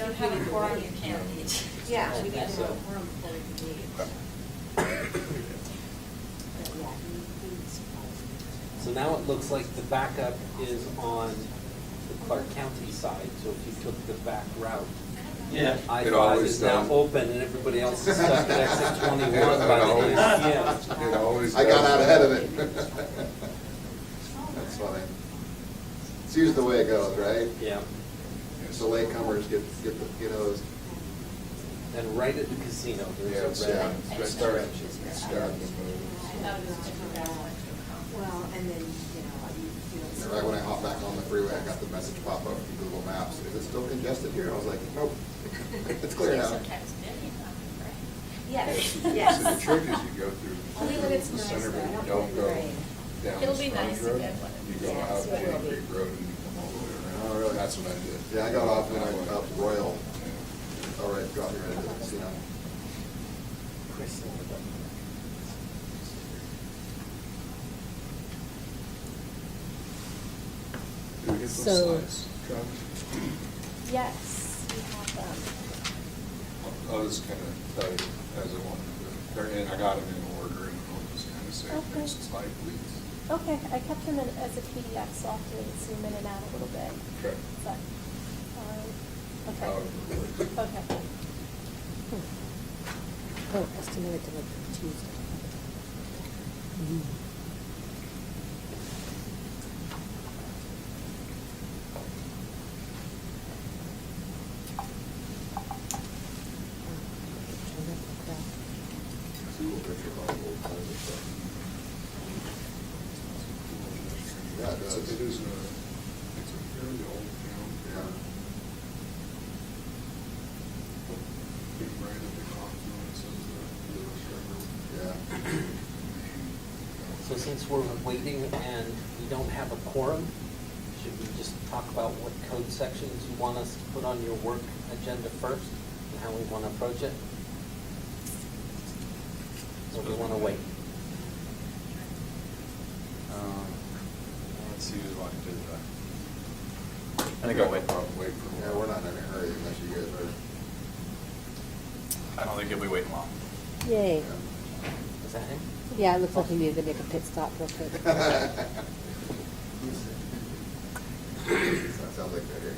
don't have a quorum, you can't meet. Yeah. We need to have a quorum before we can meet. So now it looks like the backup is on the Clark County side, so if you took the back route, Yeah. I-5 is now open and everybody else is stuck at exit 21 by the ADJOURN. It always I got does. out ahead of it. That's funny. It's usually the way it goes, right? Yeah, So latecomers get those. and right at the casino, Yeah, there's a red start stretch. I thought it was different routes. Well, and then, you know, And right when I hopped back on the freeway, I got the message pop up from Google Maps. Is it still congested here? I was like, nope, it's clear now. Sometimes busy, right? yes, So yes. the trick is you go through Only when it's the nice, center, though. I but you don't don't go rain. down It'll be Sponge nice Road. again when You it's- go Yes, out it will Canyon be. Creek Road and you come all the way around. Oh, really? That's what I did. Yeah, I got off and I went up Royal. Yeah. All right, got me right into the casino. Do we get those So- slides, Travis? Yes, we have them. I'll just kind of tell you as I wanted to. They're in, I got them in order and I'll just kind of say, Okay. next slide, please. Okay, I kept them in as a PDF, so I'll have to zoom in and out a little bit. Okay. Is that, okay. However it works. Okay. Oh, estimated delivery Tuesday. See a little picture of all the old times and stuff. Yeah, it does. It is it's a fairly old town. Yeah. Right at the confluence of the Lewis River. Yeah. So since we're waiting and we don't have a quorum, should we just talk about what code sections you want us to put on your work agenda first and how we want to approach it? Or do we want to wait? Let's see who's wanting to do that. I think I'll wait for Yeah, we're not in a hurry unless you guys are. I don't think you'll be waiting long. Yay. Is that him? Yeah, it looks like he needed to make a pit stop real quick. That sounds like they're here.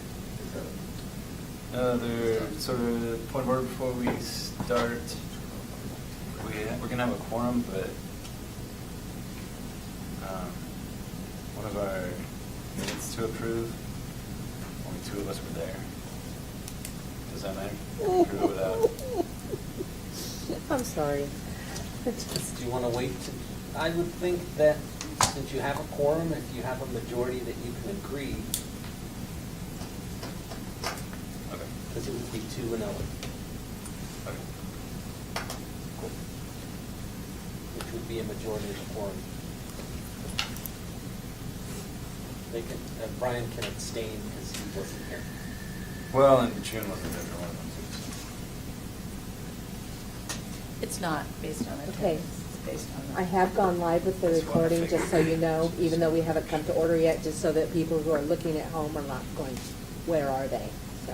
Another sort of point of order before we start. We're gonna have a quorum, but one of our minutes to approve, only two of us were there. Does that matter? Approve it without? I'm sorry. Do you want to wait? I would think that since you have a quorum, if you have a majority that you can agree, Okay. because it would be 2-0. Okay. Which would be a majority of the quorum. They can, Brian can abstain because he wasn't here. Well, and June wasn't there for one of them too. It's not based on attendance, Okay. it's based on. I have gone live with the Just wanna recording, figure just so you it know, out. even though we haven't come to order yet, just so that people who are looking at home are not going, where are they? So.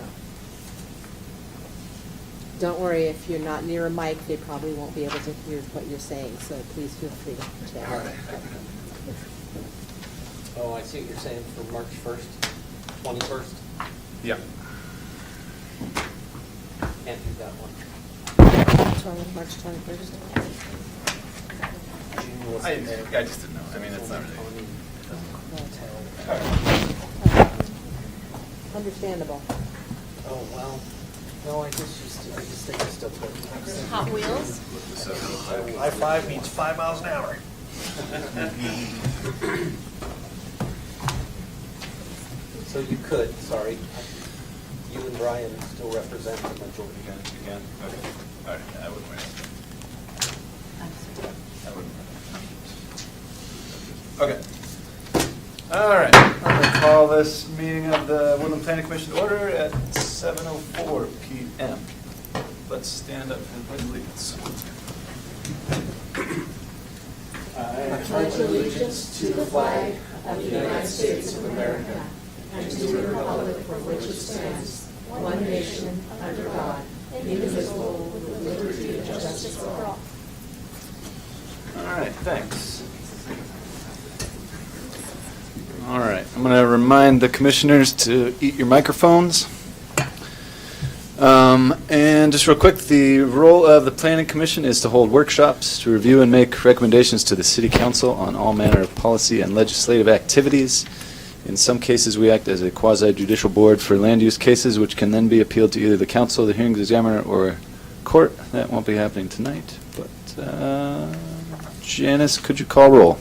Don't worry, if you're not near a mic, they probably won't be able to hear what you're saying, so please feel free to chat. All right. Oh, I see what you're saying for March 1st, 21st. Yeah. Can't do that one. What's wrong with March 21st? June wasn't there. I just didn't know. I mean, it's not really. Tony doesn't All tell. right. Understandable. Oh, well, no, I just think it's still good. Hot Wheels? Look this up real quick. I-5 means 5 miles an hour. So you could, sorry, you and Brian still represent the majority. Again? Okay. All right, I wouldn't wait. I wouldn't. Okay. All right, I'm gonna call this meeting of the Woodland Planning Commission to order at 7:04 PM. Let's stand up and pledge allegiance. I pledge allegiance to the flag of the United States of America and to the republic for which it stands, one nation, under God, indivisible, with liberty and justice for all. All right, thanks. All right, I'm going to remind the commissioners to eat your microphones. And just real quick, the role of the Planning Commission is to hold workshops, to review and make recommendations to the City Council on all manner of policy and legislative activities. In some cases, we act as a quasi-judicial board for land use cases, which can then be appealed to either the council, the hearings examiner, or court. That won't be happening tonight, but Janice, could you call roll?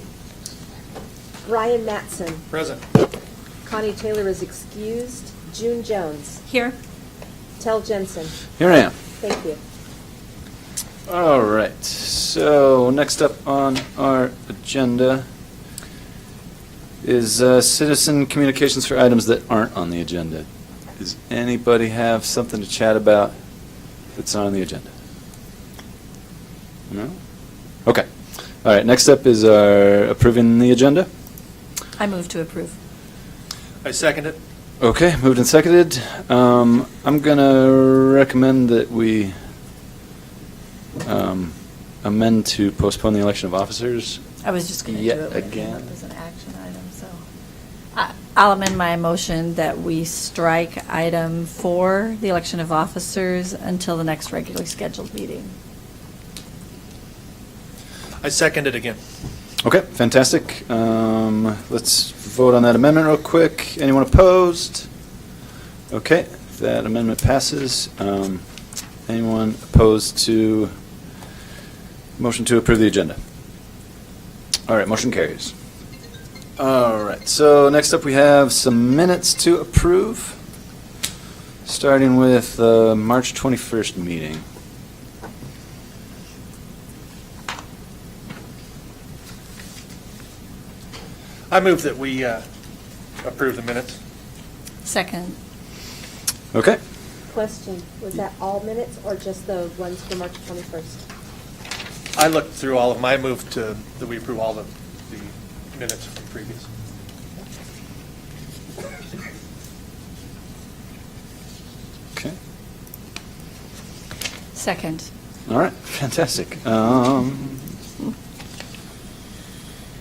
Brian Mattson. Present. Connie Taylor is excused. June Jones. Here. Tel Jensen. Here I am. Thank you. All right, so next up on our agenda is citizen communications for items that aren't on the agenda. Does anybody have something to chat about that's not on the agenda? No? Okay. All right, next up is our approving the agenda. I move to approve. I second it. Okay, moved and seconded. I'm going to recommend that we amend to postpone the election of officers. I was just going to do Yet it when it came again. up as an action item, so. I'll amend my motion that we strike item 4, the election of officers, until the next regularly scheduled meeting. I second it again. Okay, fantastic. Let's vote on that amendment real quick. Anyone opposed? Okay, that amendment passes. Anyone opposed to motion to approve the agenda? All right, motion carries. All right, so next up we have some minutes to approve, starting with the March 21st meeting. I move that we approve the minutes. Second. Okay. Question, was that all minutes or just the ones for March 21st? I looked through all of my move to, that we approve all the minutes from previous. Okay. Second. All right, fantastic.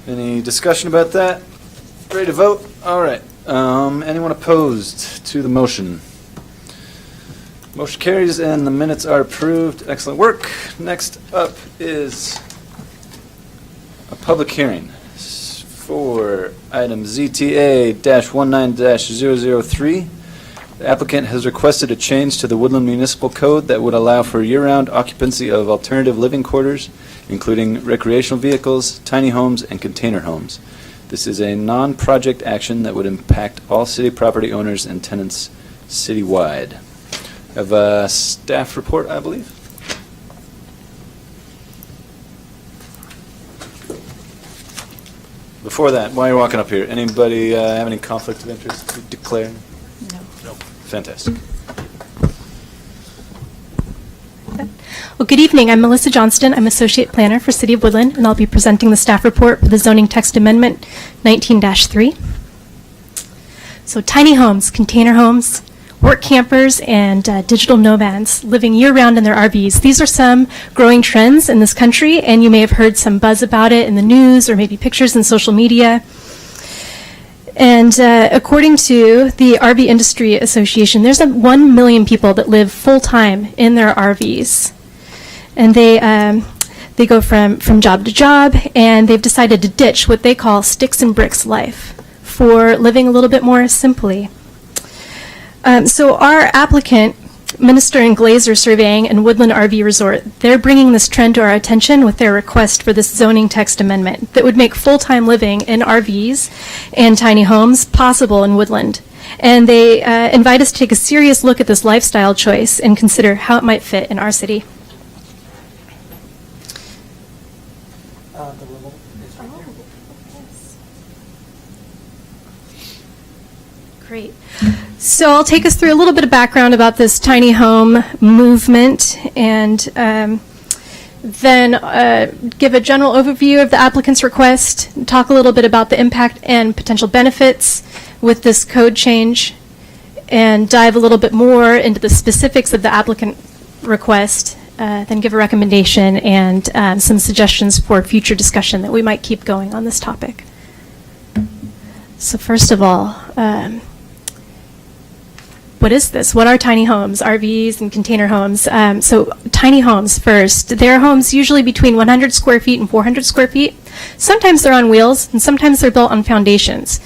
Any discussion about that? Ready to vote? All right. Anyone opposed to the motion? Motion carries and the minutes are approved. Excellent work. Next up is a public hearing for item ZTA-19-003. The applicant has requested a change to the Woodland Municipal Code that would allow for year-round occupancy of alternative living quarters, including recreational vehicles, tiny homes, and container homes. This is a non-project action that would impact all city property owners and tenants citywide. I have a staff report, I believe. Before that, while you're walking up here, anybody have any conflict of interest to declare? No. No. Fantastic. Well, good evening. I'm Melissa Johnston. I'm Associate Planner for City of Woodland, and I'll be presenting the staff report for the Zoning Text Amendment 19-3. So tiny homes, container homes, work campers, and digital nomads living year-round in their RVs. These are some growing trends in this country, and you may have heard some buzz about it in the news or maybe pictures in social media. And according to the RV Industry Association, there's 1 million people that live full-time in their RVs. And they go from job to job, and they've decided to ditch what they call sticks and bricks life for living a little bit more simply. So our applicant, Minister and Glazer Surveying and Woodland RV Resort, they're bringing this trend to our attention with their request for this zoning text amendment that would make full-time living in RVs and tiny homes possible in Woodland. And they invite us to take a serious look at this lifestyle choice and consider how it might fit in our city. The remote is right there. Great. So I'll take us through a little bit of background about this tiny home movement and then give a general overview of the applicant's request, talk a little bit about the impact and potential benefits with this code change, and dive a little bit more into the specifics of the applicant request, then give a recommendation and some suggestions for future discussion that we might keep going on this topic. So first of all, what is this? What are tiny homes, RVs, and container homes? So tiny homes first. They're homes usually between 100 square feet and 400 square feet. Sometimes they're on wheels, and sometimes they're built on foundations.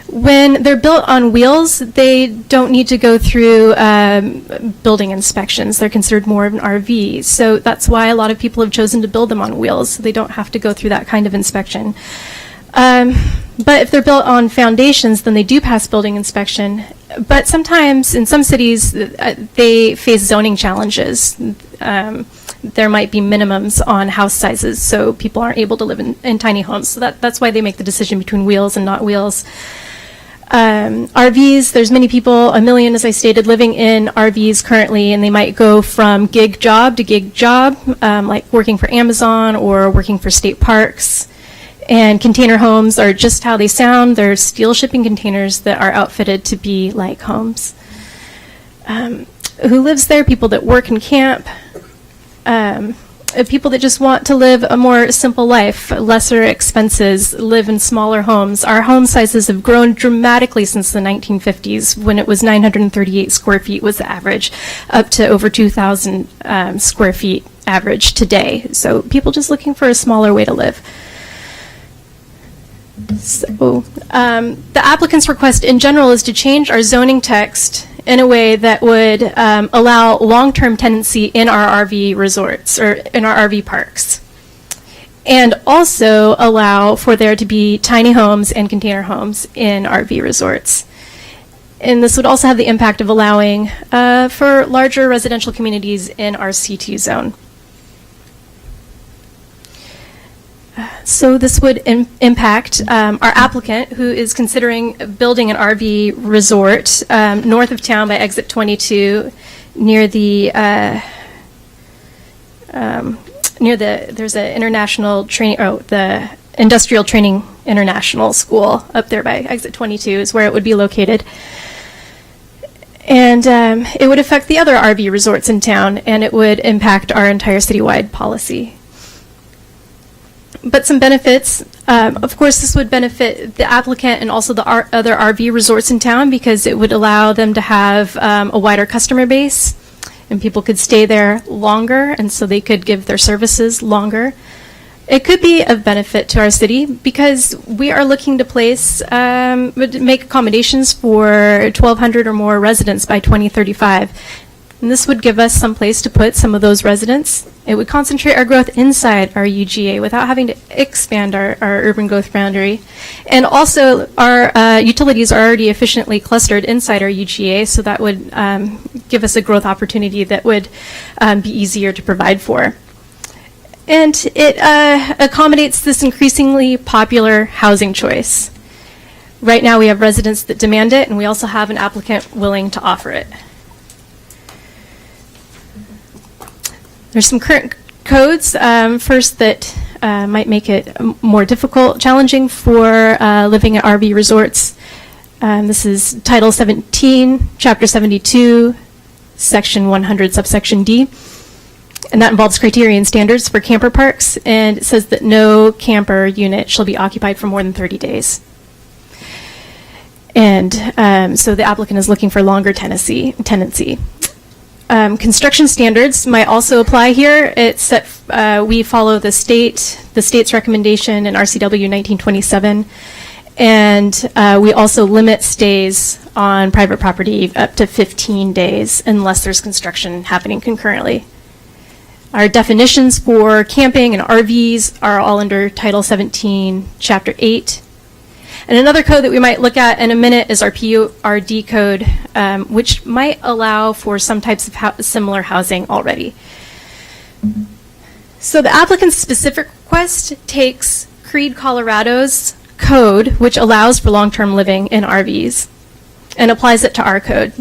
When they're built on wheels, they don't need to go through building inspections. They're considered more of an RV. So that's why a lot of people have chosen to build them on wheels, so they don't have to go through that kind of inspection. But if they're built on foundations, then they do pass building inspection. But sometimes, in some cities, they face zoning challenges. There might be minimums on house sizes, so people aren't able to live in tiny homes. So that's why they make the decision between wheels and not wheels. RVs, there's many people, 1 million, as I stated, living in RVs currently, and they might go from gig job to gig job, like working for Amazon or working for state parks. And container homes are just how they sound. They're steel shipping containers that are outfitted to be like homes. Who lives there? People that work and camp. People that just want to live a more simple life, lesser expenses, live in smaller homes. Our home sizes have grown dramatically since the 1950s, when it was 938 square feet was the average, up to over 2,000 square feet average today. So people just looking for a smaller way to live. So the applicant's request in general is to change our zoning text in a way that would allow long-term tenancy in our RV resorts or in our RV parks, and also allow for there to be tiny homes and container homes in RV resorts. And this would also have the impact of allowing for larger residential communities in our C2 zone. So this would impact our applicant, who is considering building an RV resort north of town by exit 22 near the there's an international training, the Industrial Training International School up there by exit 22 is where it would be located. And it would affect the other RV resorts in town, and it would impact our entire citywide policy. But some benefits, of course, this would benefit the applicant and also the other RV resorts in town, because it would allow them to have a wider customer base, and people could stay there longer, and so they could give their services longer. It could be of benefit to our city because we are looking to make accommodations for 1,200 or more residents by 2035. And this would give us some place to put some of those residents. It would concentrate our growth inside our UGA without having to expand our urban growth boundary. And also, our utilities are already efficiently clustered inside our UGA, so that would give us a growth opportunity that would be easier to provide for. And it accommodates this increasingly popular housing choice. Right now, we have residents that demand it, and we also have an applicant willing to offer it. There's some current codes, first, that might make it more difficult, challenging for living at RV resorts. This is Title 17, Chapter 72, Section 100, Subsection D. And that involves criteria and standards for camper parks, and it says that no camper unit shall be occupied for more than 30 days. And so the applicant is looking for longer tenancy. Construction standards might also apply here. It's that we follow the state's recommendation in RCW 1927, and we also limit stays on private property up to 15 days unless there's construction happening concurrently. Our definitions for camping and RVs are all under Title 17, Chapter 8. And another code that we might look at in a minute is our PURD code, which might allow for some types of similar housing already. So the applicant's specific request takes Creed, Colorado's code, which allows for long-term living in RVs, and applies it to our code.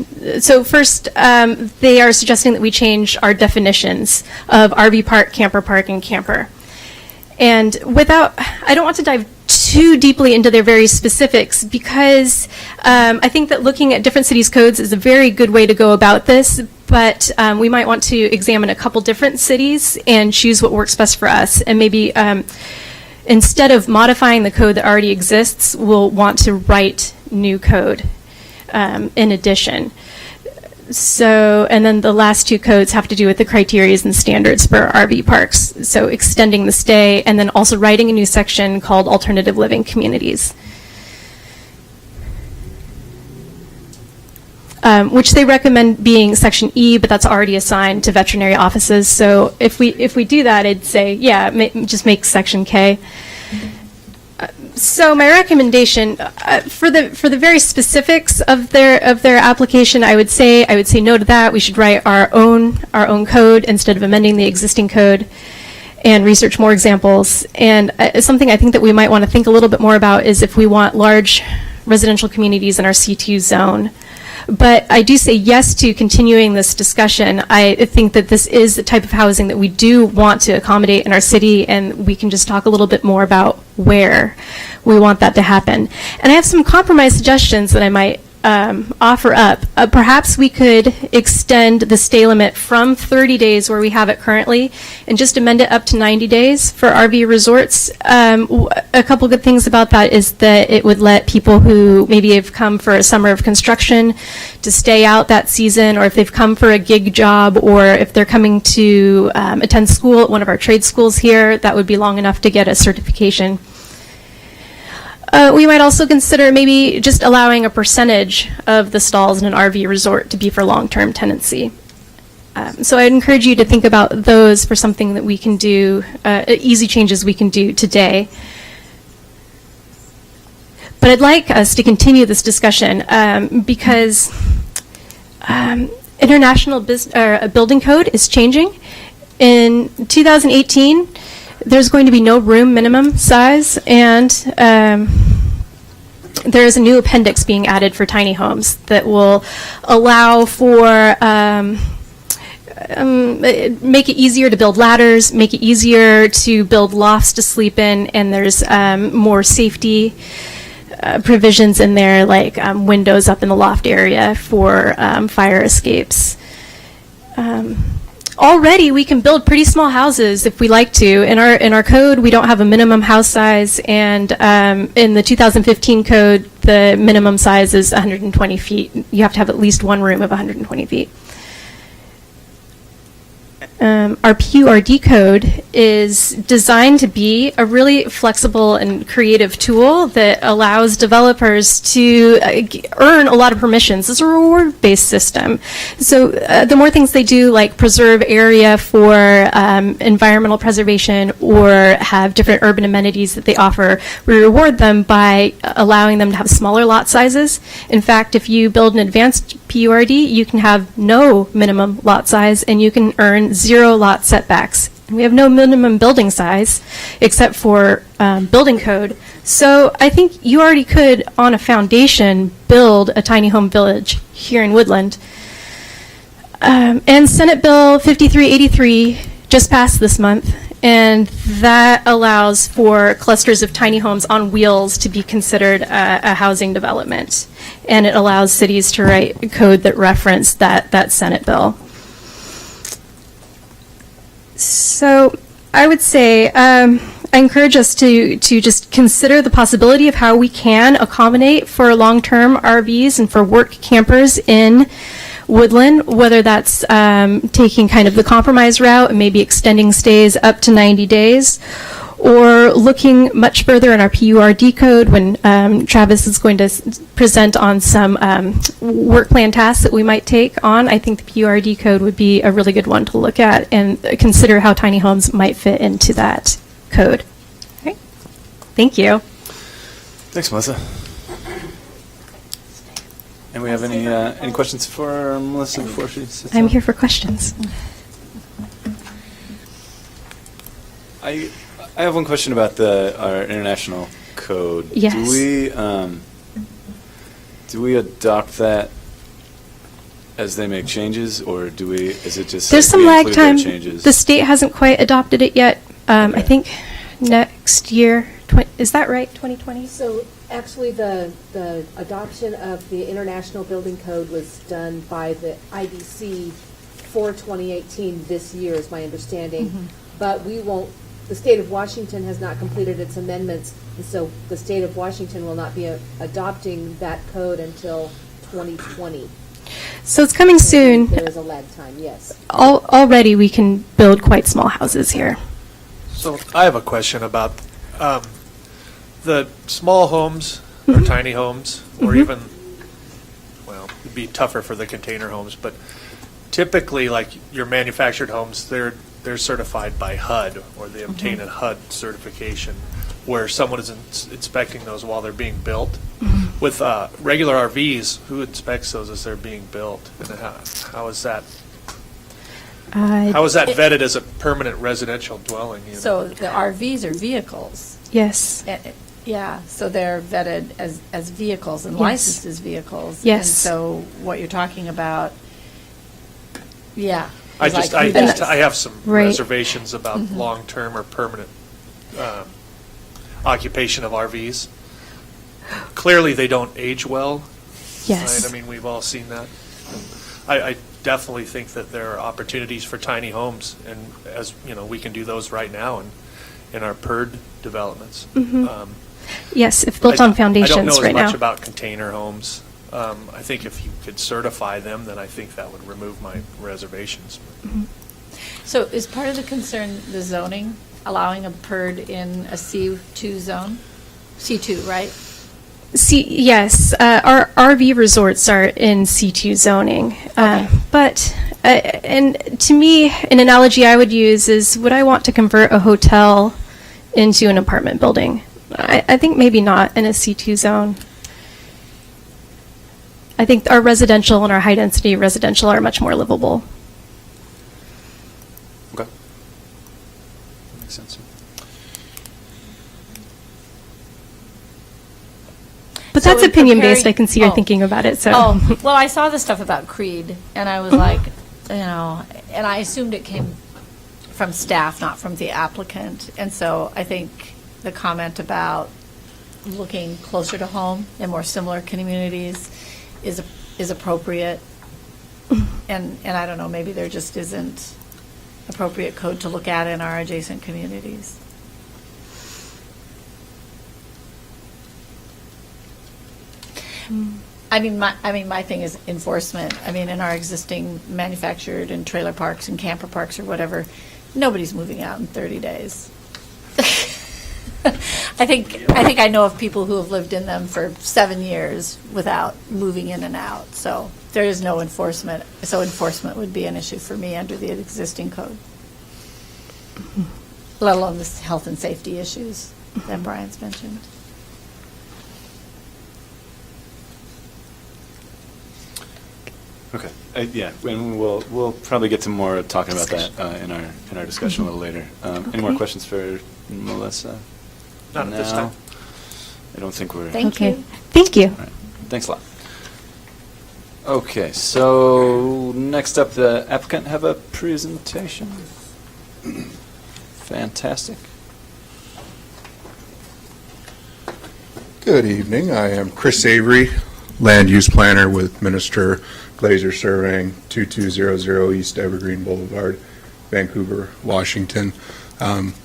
So first, they are suggesting that we change our definitions of RV park, camper, and camper. And I don't want to dive too deeply into their very specifics because I think that looking at different cities' codes is a very good way to go about this, but we might want to examine a couple different cities and choose what works best for us. And maybe instead of modifying the code that already exists, we'll want to write new code in addition. So, and then the last two codes have to do with the criteria and standards for RV parks. So extending the stay and then also writing a new section called alternative living communities. Which they recommend being section E, but that's already assigned to veterinary offices. So if we do that, I'd say, yeah, just make section K. So my recommendation for the very specifics of their application, I would say no to that. We should write our own code instead of amending the existing code, and research more examples. And something I think that we might want to think a little bit more about is if we want large residential communities in our C2 zone. But I do say yes to continuing this discussion. I think that this is the type of housing that we do want to accommodate in our city, and we can just talk a little bit more about where we want that to happen. And I have some compromise suggestions that I might offer up. Perhaps we could extend the stay limit from 30 days where we have it currently and just amend it up to 90 days for RV resorts. A couple good things about that is that it would let people who maybe have come for a summer of construction to stay out that season, or if they've come for a gig job, or if they're coming to attend school at one of our trade schools here, that would be long enough to get a certification. We might also consider maybe just allowing a percentage of the stalls in an RV resort to be for long-term tenancy. So I'd encourage you to think about those for something that we can do, easy changes we can do today. But I'd like us to continue this discussion because international building code is changing. In 2018, there's going to be no room minimum size, and there is a new appendix being added for tiny homes that will allow for make it easier to build ladders, make it easier to build lofts to sleep in, and there's more safety provisions in there, like windows up in the loft area for fire escapes. Already, we can build pretty small houses if we like to. In our code, we don't have a minimum house size, and in the 2015 code, the minimum size is 120 feet. You have to have at least one room of 120 feet. Our PURD code is designed to be a really flexible and creative tool that allows developers to earn a lot of permissions. It's a reward-based system. So the more things they do, like preserve area for environmental preservation or have different urban amenities that they offer, we reward them by allowing them to have smaller lot sizes. In fact, if you build an advanced PURD, you can have no minimum lot size, and you can earn 0 lot setbacks. And we have no minimum building size except for building code. So I think you already could, on a foundation, build a tiny home village here in Woodland. And Senate Bill 5383 just passed this month, and that allows for clusters of tiny homes on wheels to be considered a housing development. And it allows cities to write code that reference that Senate bill. So I would say I encourage us to just consider the possibility of how we can accommodate for long-term RVs and for work campers in Woodland, whether that's taking kind of the compromise route and maybe extending stays up to 90 days, or looking much further in our PURD code when Travis is going to present on some work plan tasks that we might take on. I think the PURD code would be a really good one to look at and consider how tiny homes might fit into that code. Okay. Thank you. Thanks, Melissa. And we have any questions for Melissa before she sits I'm down? here for questions. I have one question about our international code. Yes. Do we adopt that as they make changes, or is it just There's like some we lag include their time. changes? The state hasn't quite adopted it yet. I Okay. think next year, Is that right, 2020? So actually, the adoption of the International Building Code was done by the IBC for 2018 this year, is my understanding. But we won't, the state of Washington has not completed its amendments, and so the state of Washington will not be adopting that code until 2020. So it's coming soon. There is a lag time, yes. Already, we can build quite small houses here. So I have a question about the small homes or tiny homes, or even, well, it'd be tougher for the container homes, but typically, like your manufactured homes, they're certified by HUD, or they obtain a HUD certification, where someone is inspecting those while they're being built. With regular RVs, who inspects those as they're being built, and how is that? How is that vetted as a permanent residential dwelling unit? So the RVs are vehicles. Yes. Yeah, so they're vetted as vehicles and Yes. licensed as vehicles. Yes. And so what you're talking about, yeah. I is just, like who does. I have some Right. reservations about long-term or permanent occupation of RVs. Clearly, they don't age well. Yes. Right? I mean, we've all seen that. I definitely think that there are opportunities for tiny homes, and as you know, we can do those right now in our PERD developments. Yes, if built on foundations I don't know right as much now. about container homes. I think if you could certify them, then I think that would remove my reservations. So is part of the concern the zoning, allowing a PERD in a C2 zone? C2, right? Yes, our RV resorts are in C2 zoning. But, and to me, an analogy I would use is, would I want to convert a hotel into an apartment building? I think maybe not in a C2 zone. I think our residential and our high-density residential are much more livable. Okay. Makes sense. But So that's in opinion-based. preparing- I can see you're Oh. thinking about it, so. Oh, well, I saw the stuff about Creed, and I was like, you know, and I assumed it came from staff, not from the applicant. And so I think the comment about looking closer to home in more similar communities is appropriate. And I don't know, maybe there just isn't appropriate code to look at in our adjacent communities. I mean, my thing is enforcement. I mean, in our existing manufactured and trailer parks and camper parks or whatever, nobody's moving out in 30 days. I think I know of people who have lived in them for 7 years without moving in and out. So there is no enforcement. So enforcement would be an issue for me under the existing code, let alone the health and safety issues that Brian's mentioned. Okay. Yeah, and we'll probably get to more talking about that in our discussion a little later. Any more Okay. questions for Melissa? Not at this No? time. I don't think we're. Thank Okay. you. Thank you. All right. Thanks a lot. Okay, so next up, the applicant have a presentation. Fantastic. Good evening. I am Chris Avery, Land Use Planner with Minister Glazer Surveying, 2200 East Evergreen Boulevard, Vancouver, Washington.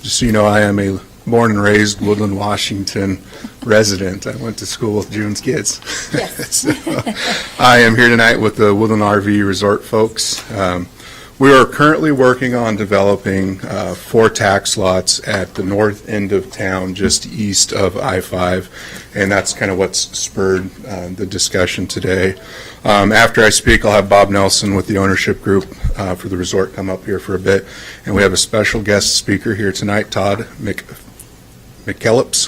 Just so you know, I am a born and raised Woodland, Washington resident. I went to school with June's kids. Yes. So, I am here tonight with the Woodland RV Resort folks. We are currently working on developing 4 tax lots at the north end of town, just east of I-5, and that's kind of what's spurred the discussion today. After I speak, I'll have Bob Nelson with the ownership group for the resort come up here for a bit, and we have a special guest speaker here tonight, Todd McKellips,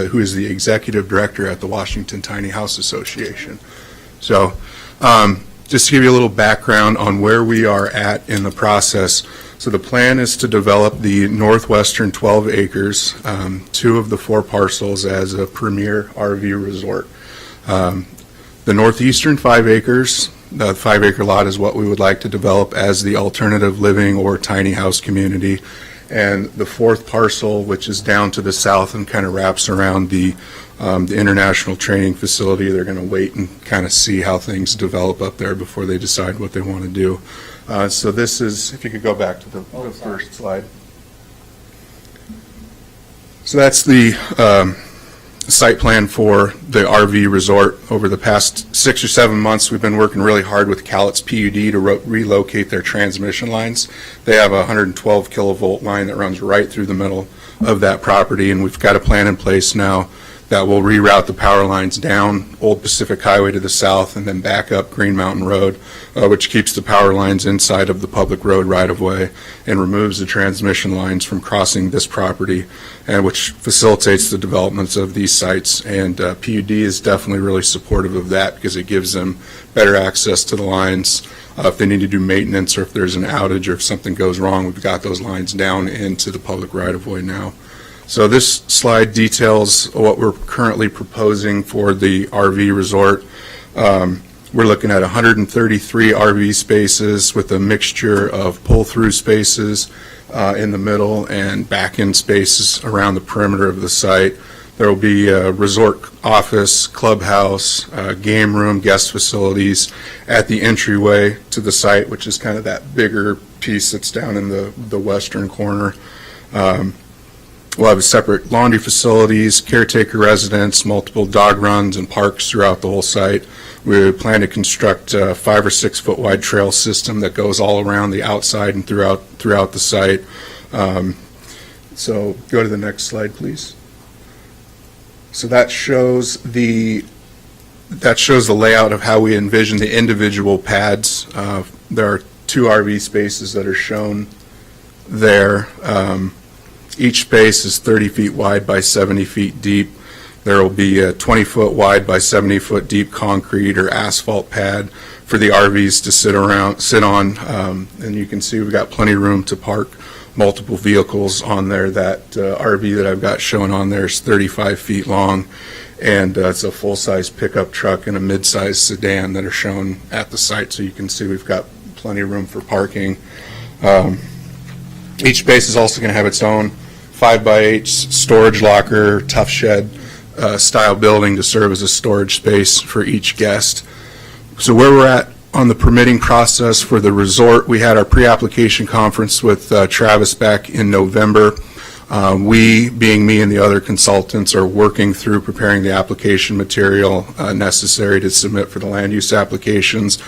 who is the executive director at the Washington Tiny House Association. So, just to give you a little background on where we are at in the process. So the plan is to develop the northwestern 12 acres, 2 of the 4 parcels as a premier RV resort. The northeastern 5 acres, the 5-acre lot is what we would like to develop as the alternative living or tiny house community. And the fourth parcel, which is down to the south and kind of wraps around the international training facility, they're going to wait and kind of see how things develop up there before they decide what they want to do. So this is, if you could go back to the first slide. So that's the site plan for the RV resort. Over the past 6 or 7 months, we've been working really hard with Cowlitz PUD to relocate their transmission lines. They have a 112 kilovolt line that runs right through the middle of that property, and we've got a plan in place now that will reroute the power lines down Old Pacific Highway to the south and then back up Green Mountain Road, which keeps the power lines inside of the public road right-of-way and removes the transmission lines from crossing this property, and which facilitates the developments of these sites. And PUD is definitely really supportive of that because it gives them better access to the lines. If they need to do maintenance or if there's an outage or if something goes wrong, we've got those lines down into the public right-of-way now. So this slide details what we're currently proposing for the RV resort. We're looking at 133 RV spaces with a mixture of pull-through spaces in the middle and back-end spaces around the perimeter of the site. There will be a resort office, clubhouse, game room, guest facilities at the entryway to the site, which is kind of that bigger piece that's down in the western corner. We'll have separate laundry facilities, caretaker residence, multiple dog runs and parks throughout the whole site. We plan to construct a 5 or 6 foot wide trail system that goes all around the outside and throughout the site. So go to the next slide, please. So that shows the layout of how we envision the individual pads. There are 2 RV spaces that are shown there. Each space is 30 feet wide by 70 feet deep. There will be a 20 foot wide by 70 foot deep concrete or asphalt pad for the RVs to sit on. And you can see we've got plenty of room to park multiple vehicles on there. That RV that I've got shown on there is 35 feet long, and it's a full-size pickup truck and a mid-size sedan that are shown at the site. So you can see we've got plenty of room for parking. Each space is also going to have its own 5x8 storage locker, tough shed style building to serve as a storage space for each guest. So where we're at on the permitting process for the resort, we had our pre-application conference with Travis back in November. We, being me and the other consultants, are working through preparing the application material necessary to submit for the land use applications.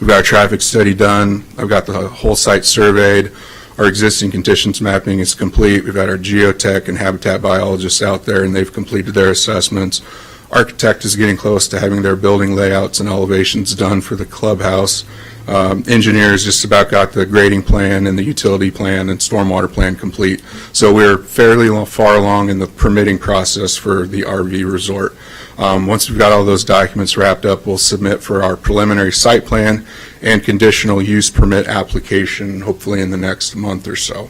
We've got a traffic study done. I've got the whole site surveyed. Our existing conditions mapping is complete. We've got our geotech and habitat biologists out there, and they've completed their assessments. Architect is getting close to having their building layouts and elevations done for the clubhouse. Engineers just about got the grading plan and the utility plan and stormwater plan complete. So we're fairly far along in the permitting process for the RV resort. Once we've got all those documents wrapped up, we'll submit for our preliminary site plan and conditional use permit application, hopefully in the next month or so.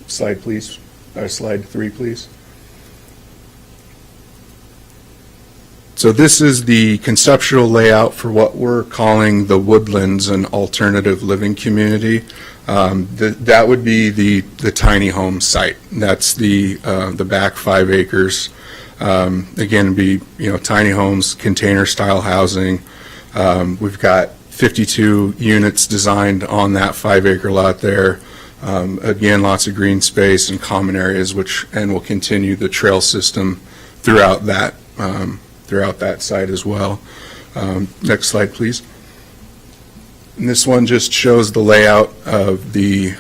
Slide, please. Slide 3, please. So this is the conceptual layout for what we're calling the Woodlands, an alternative living community. That would be the tiny home site. That's the back 5 acres. Again, be tiny homes, container style housing. We've got 52 units designed on that 5 acre lot there. Again, lots of green space and common areas, and we'll continue the trail system throughout that site as well. Next slide, please. And this one just shows the layout of the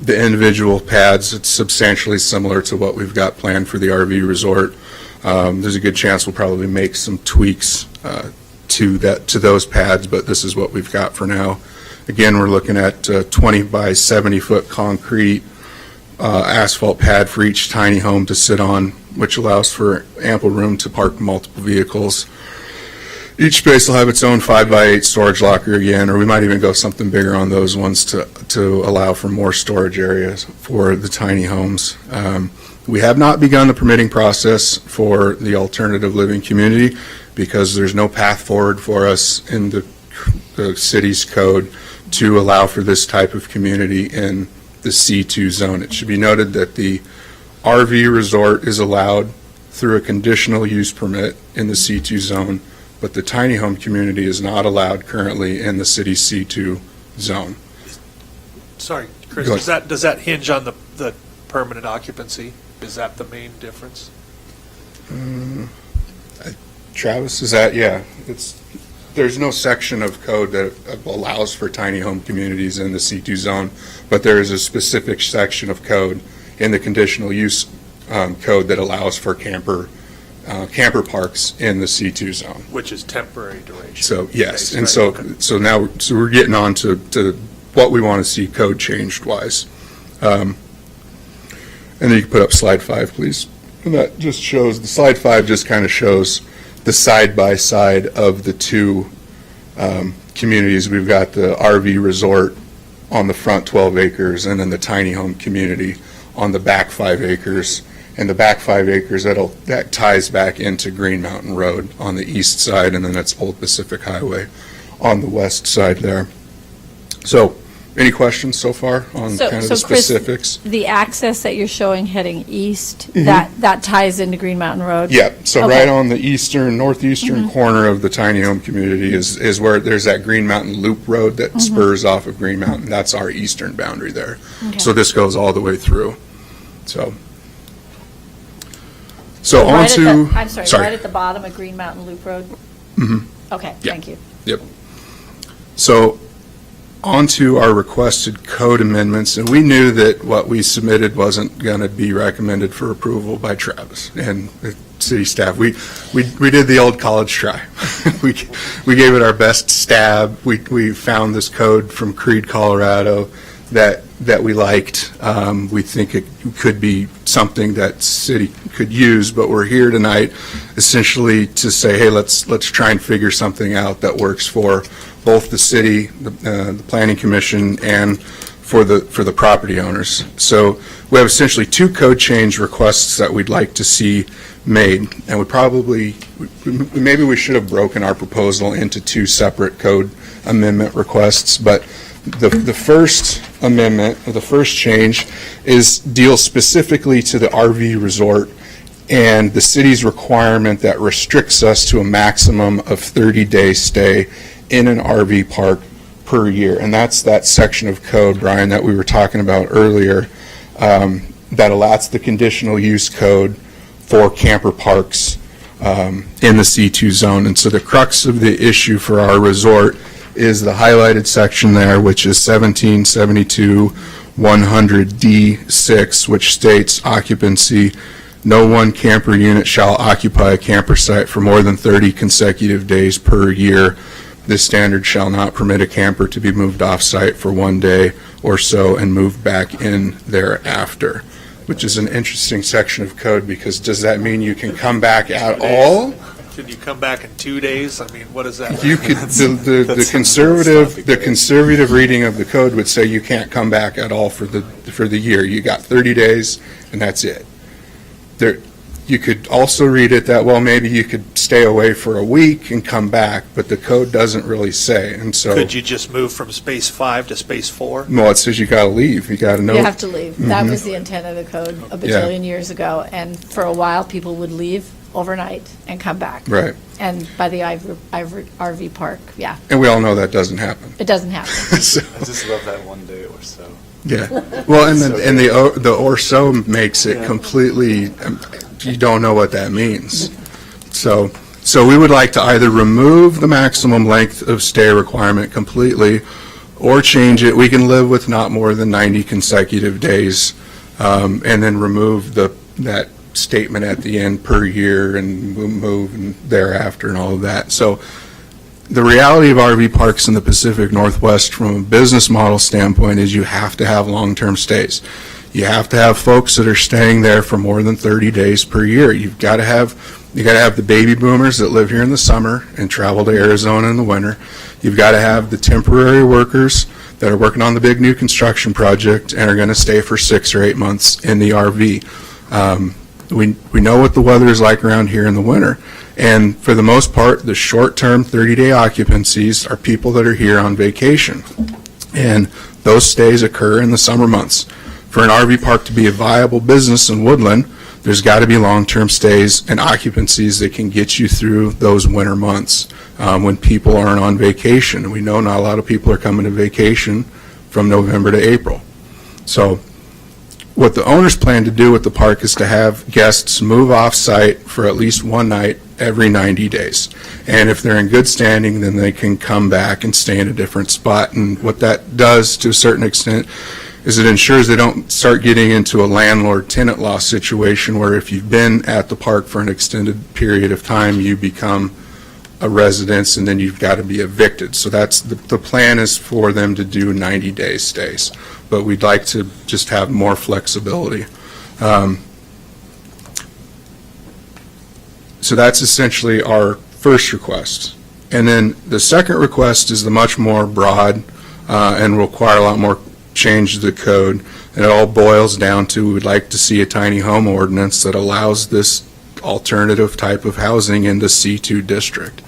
individual pads. It's substantially similar to what we've got planned for the RV resort. There's a good chance we'll probably make some tweaks to those pads, but this is what we've got for now. Again, we're looking at 20 by 70 foot concrete asphalt pad for each tiny home to sit on, which allows for ample room to park multiple vehicles. Each space will have its own 5x8 storage locker again, or we might even go something bigger on those ones to allow for more storage areas for the tiny homes. We have not begun the permitting process for the alternative living community because there's no path forward for us in the city's code to allow for this type of community in the C2 zone. It should be noted that the RV resort is allowed through a conditional use permit in the C2 zone, but the tiny home community is not allowed currently in the city's C2 zone. Sorry, Chris, Go ahead. does that hinge on the permanent occupancy? Is that the main difference? Travis, is that, yeah, there's no section of code that allows for tiny home communities in the C2 zone, but there is a specific section of code in the conditional use code that allows for camper parks in the C2 zone. Which is temporary duration. So, yes, and Right, so, okay. so we're getting on to what we want to see code changed wise. And then you can put up slide 5, please. And that just shows, the slide 5 just kind of shows the side-by-side of the two communities. We've got the RV resort on the front 12 acres, and then the tiny home community on the back 5 acres. And the back 5 acres, that ties back into Green Mountain Road on the east side, and then that's Old Pacific Highway on the west side there. So, any questions so far on kind of the Chris, specifics? the access that you're showing heading east, that ties into Green Mountain Road? Yeah, so Okay. right on the northeastern corner of the tiny home community is where there's that Green Mountain Loop Road that spurs off of Green Mountain. That's our eastern boundary there. Okay. So this goes all the way through. So on Right at to. the- I'm sorry, right at the bottom of Green Mountain Loop Road? Mhm. Okay, Yeah. thank you. Yep. So, on to our requested code amendments, and we knew that what we submitted wasn't going to be recommended for approval by Travis and the city staff. We did the old college try. we gave it our best stab. We found this code from Creede, Colorado that we liked. We think it could be something that city could use, but we're here tonight essentially to say, hey, let's try and figure something out that works for both the city, the planning commission, and for the property owners. So we have essentially 2 code change requests that we'd like to see made, and maybe we should have broken our proposal into 2 separate code amendment requests, but the first amendment, or the first change, deals specifically to the RV resort and the city's requirement that restricts us to a maximum of 30-day stay in an RV park per year. And that's that section of code, Brian, that we were talking about earlier, that allows the conditional use code for camper parks in the C2 zone. And so the crux of the issue for our resort is the highlighted section there, which is 1772 100D6, which states occupancy. No one camper unit shall occupy a camper site for more than 30 consecutive days per year. This standard shall not permit a camper to be moved off-site for 1 day or so and moved back in thereafter, which is an interesting section of code, because does that mean you can come back at all? Can you come back in 2 days? I mean, what is that? You could, the conservative reading of the code would say you can't come back at all for the year. You got 30 days and that's it. You could also read it that, well, maybe you could stay away for a week and come back, but the code doesn't really say, and so. Could you just move from space 5 to space 4? Well, it says you gotta leave, you gotta know. You have to leave. That was the intent of the code a bajillion years ago, and for a while, people would leave overnight and come back. Right, And by the RV park, yeah, and we all know that doesn't happen. it doesn't happen. So, I just love that 1 day or so. yeah, well, and the or so makes it completely, you don't know what that means. So we would like to either remove the maximum length of stay requirement completely, or change it. We can live with not more than 90 consecutive days, and then remove that statement at the end per year, and we'll move and thereafter and all of that. So the reality of RV parks in the Pacific Northwest from a business model standpoint is you have to have long-term stays. You have to have folks that are staying there for more than 30 days per year. You got to have the baby boomers that live here in the summer and travel to Arizona in the winter. You've got to have the temporary workers that are working on the big new construction project and are going to stay for 6 or 8 months in the RV. We know what the weather is like around here in the winter. And for the most part, the short-term 30-day occupancies are people that are here on vacation. And Those stays occur in the summer months. For an RV park to be a viable business in Woodland, there's got to be long-term stays and occupancies that can get you through those winter months when people aren't on vacation. And we know not a lot of people are coming to vacation from November to April. So what the owners plan to do with the park is to have guests move off-site for at least one night every 90 days. And if they're in good standing, then they can come back and stay in a different spot. And what that does to a certain extent is it ensures they don't start getting into a landlord-tenant law situation where if you've been at the park for an extended period of time, you become a residence and then you've got to be evicted. So that's the plan is for them to do 90-day stays. But we'd like to just have more flexibility. So that's essentially our first request. And then the second request is the much more broad and require a lot more change to the code. And it all boils down to we'd like to see a tiny home ordinance that allows this alternative type of housing in the C2 district.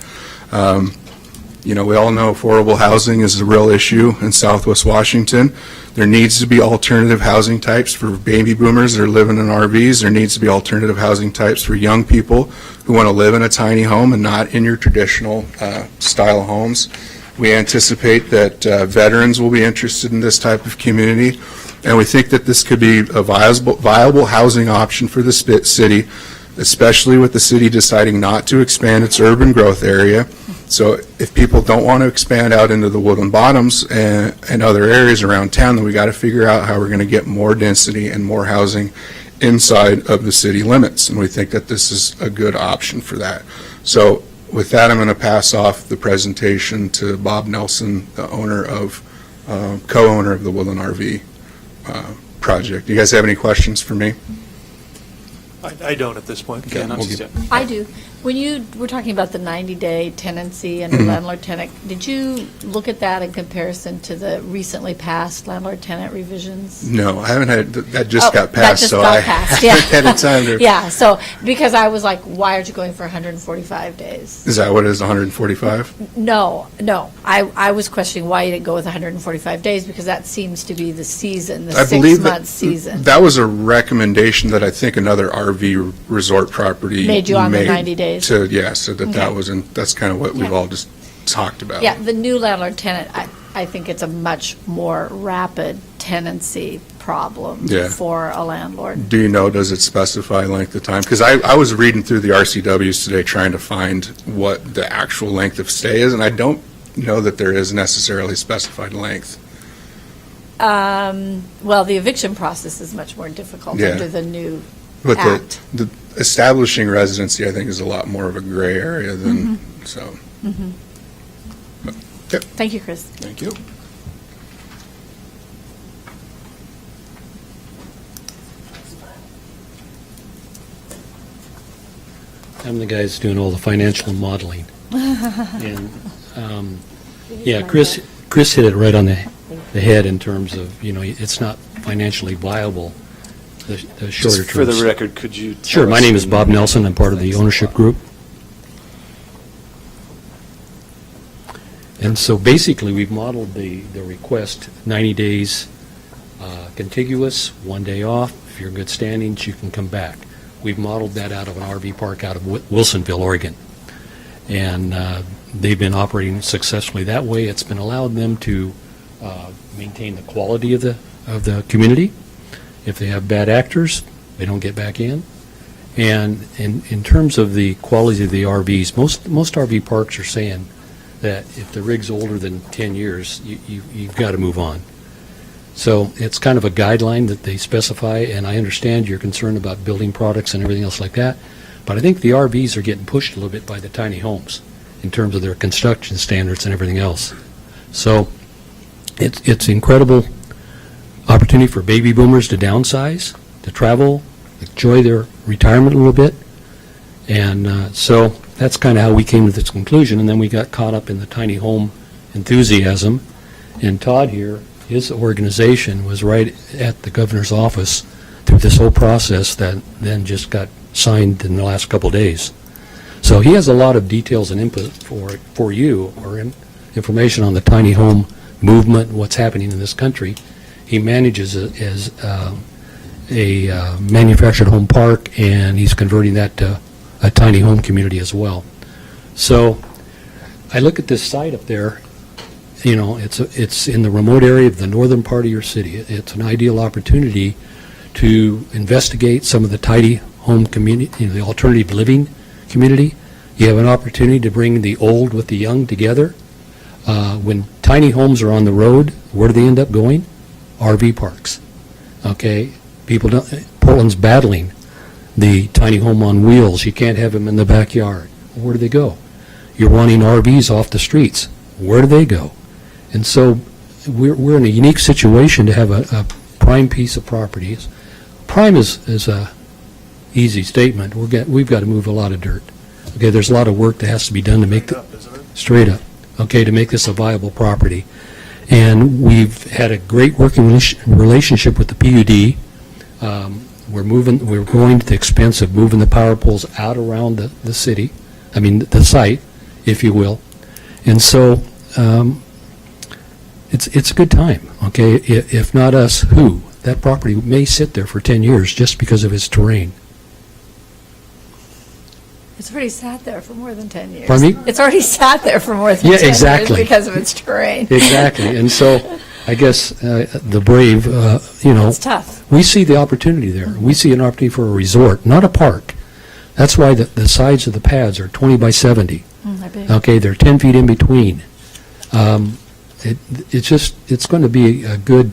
You know, we all know affordable housing is a real issue in Southwest Washington. There needs to be alternative housing types for baby boomers that are living in RVs. There needs to be alternative housing types for young people who want to live in a tiny home and not in your traditional style homes. We anticipate that veterans will be interested in this type of community, and we think that this could be a viable housing option for the city, especially with the city deciding not to expand its urban growth area. So if people don't want to expand out into the Woodland Bottoms and other areas around town, then we got to figure out how we're going to get more density and more housing inside of the city limits. And we think that this is a good option for that. So with that, I'm going to pass off the presentation to Bob Nelson, the owner of, co-owner of the Woodland RV project. Do you guys have any questions for me? I don't at this point. Okay, not just yet. I do. When you were talking about the 90-day tenancy and the landlord-tenant, did you look at that in comparison to the recently passed landlord-tenant revisions? No, I haven't had, that just got That passed, just so got I passed, yeah. haven't had time to. Yeah, so, because I was like, why aren't you going for 145 days? Is that what it is, 145? No. I was questioning why you didn't go with 145 days, because that seems to be the season, the I believe 6-month season. that was a recommendation that I think another RV resort property Made you on the 90 days. So, yeah, so that Okay. wasn't, that's kind of what we've Yeah. all just talked about. Yeah, the new landlord-tenant, I think it's a much more rapid tenancy problem Yeah. for a landlord. Do you know, does it specify length of time? Because I was reading through the RCWs today trying to find what the actual length of stay is, and I don't know that there is necessarily specified length. Well, the eviction process is much more difficult Yeah. under the new But act. the establishing residency, I think, is a lot more of a gray area than, so. Thank you, Chris. Thank you. I'm the guy that's doing all the financial modeling. And, yeah, Chris hit it right on the head in terms of, you know, it's not financially viable, the shorter Just for the terms. record, could you tell Sure, my us- name is Bob Nelson, I'm part of the ownership group. And so basically, we've modeled the request 90 days contiguous, 1 day off. If you're in good standings, you can come back. We've modeled that out of an RV park out of Wilsonville, Oregon. And they've been operating successfully that way. It's been allowed them to maintain the quality of the community. If they have bad actors, they don't get back in. And in terms of the quality of the RVs, most RV parks are saying that if the rig's older than 10 years, you've got to move on. So it's kind of a guideline that they specify, and I understand your concern about building products and everything else like that, but I think the RVs are getting pushed a little bit by the tiny homes in terms of their construction standards and everything else. So it's incredible opportunity for baby boomers to downsize, to travel, enjoy their retirement a little bit, and so that's kind of how we came to this conclusion, and then we got caught up in the tiny home enthusiasm, and Todd here, his organization was right at the governor's office through this whole process that then just got signed in the last couple of days. So he has a lot of details and input for you, or information on the tiny home movement, what's happening in this country. He manages it as a manufactured home park, and he's converting that to a tiny home community as well. So I look at this site up there, you know, it's in the remote area of the northern part of your city. It's an ideal opportunity to investigate some of the tiny home community, you know, the alternative living community. You have an opportunity to bring the old with the young together. When tiny homes are on the road, where do they end up going? RV parks. Okay? Portland's battling the tiny home on wheels. You can't have them in the backyard. Where do they go? You're wanting RVs off the streets. Where do they go? And so we're in a unique situation to have a prime piece of properties. Prime is a easy statement. We've got to move a lot of dirt. Okay, there's a lot of work that has to be done to make straight up. Okay, to make this a viable property. And we've had a great working relationship with the PUD. We're going to the expense of moving the power poles out around the city, I mean the site, if you will. And so it's a good time, okay? If not us, who? That property may sit there for 10 years just because of its terrain. It's already sat there for more than 10 years. Pardon me? It's already sat there for more than 10 exactly. years because of its terrain. Exactly. And so I guess the brave, you know, It's tough. we see the opportunity there. We see an opportunity for a resort, not a park. That's why the sides of the pads are 20 by 70. They're big. Okay, they're 10 feet in between. It's going to be a good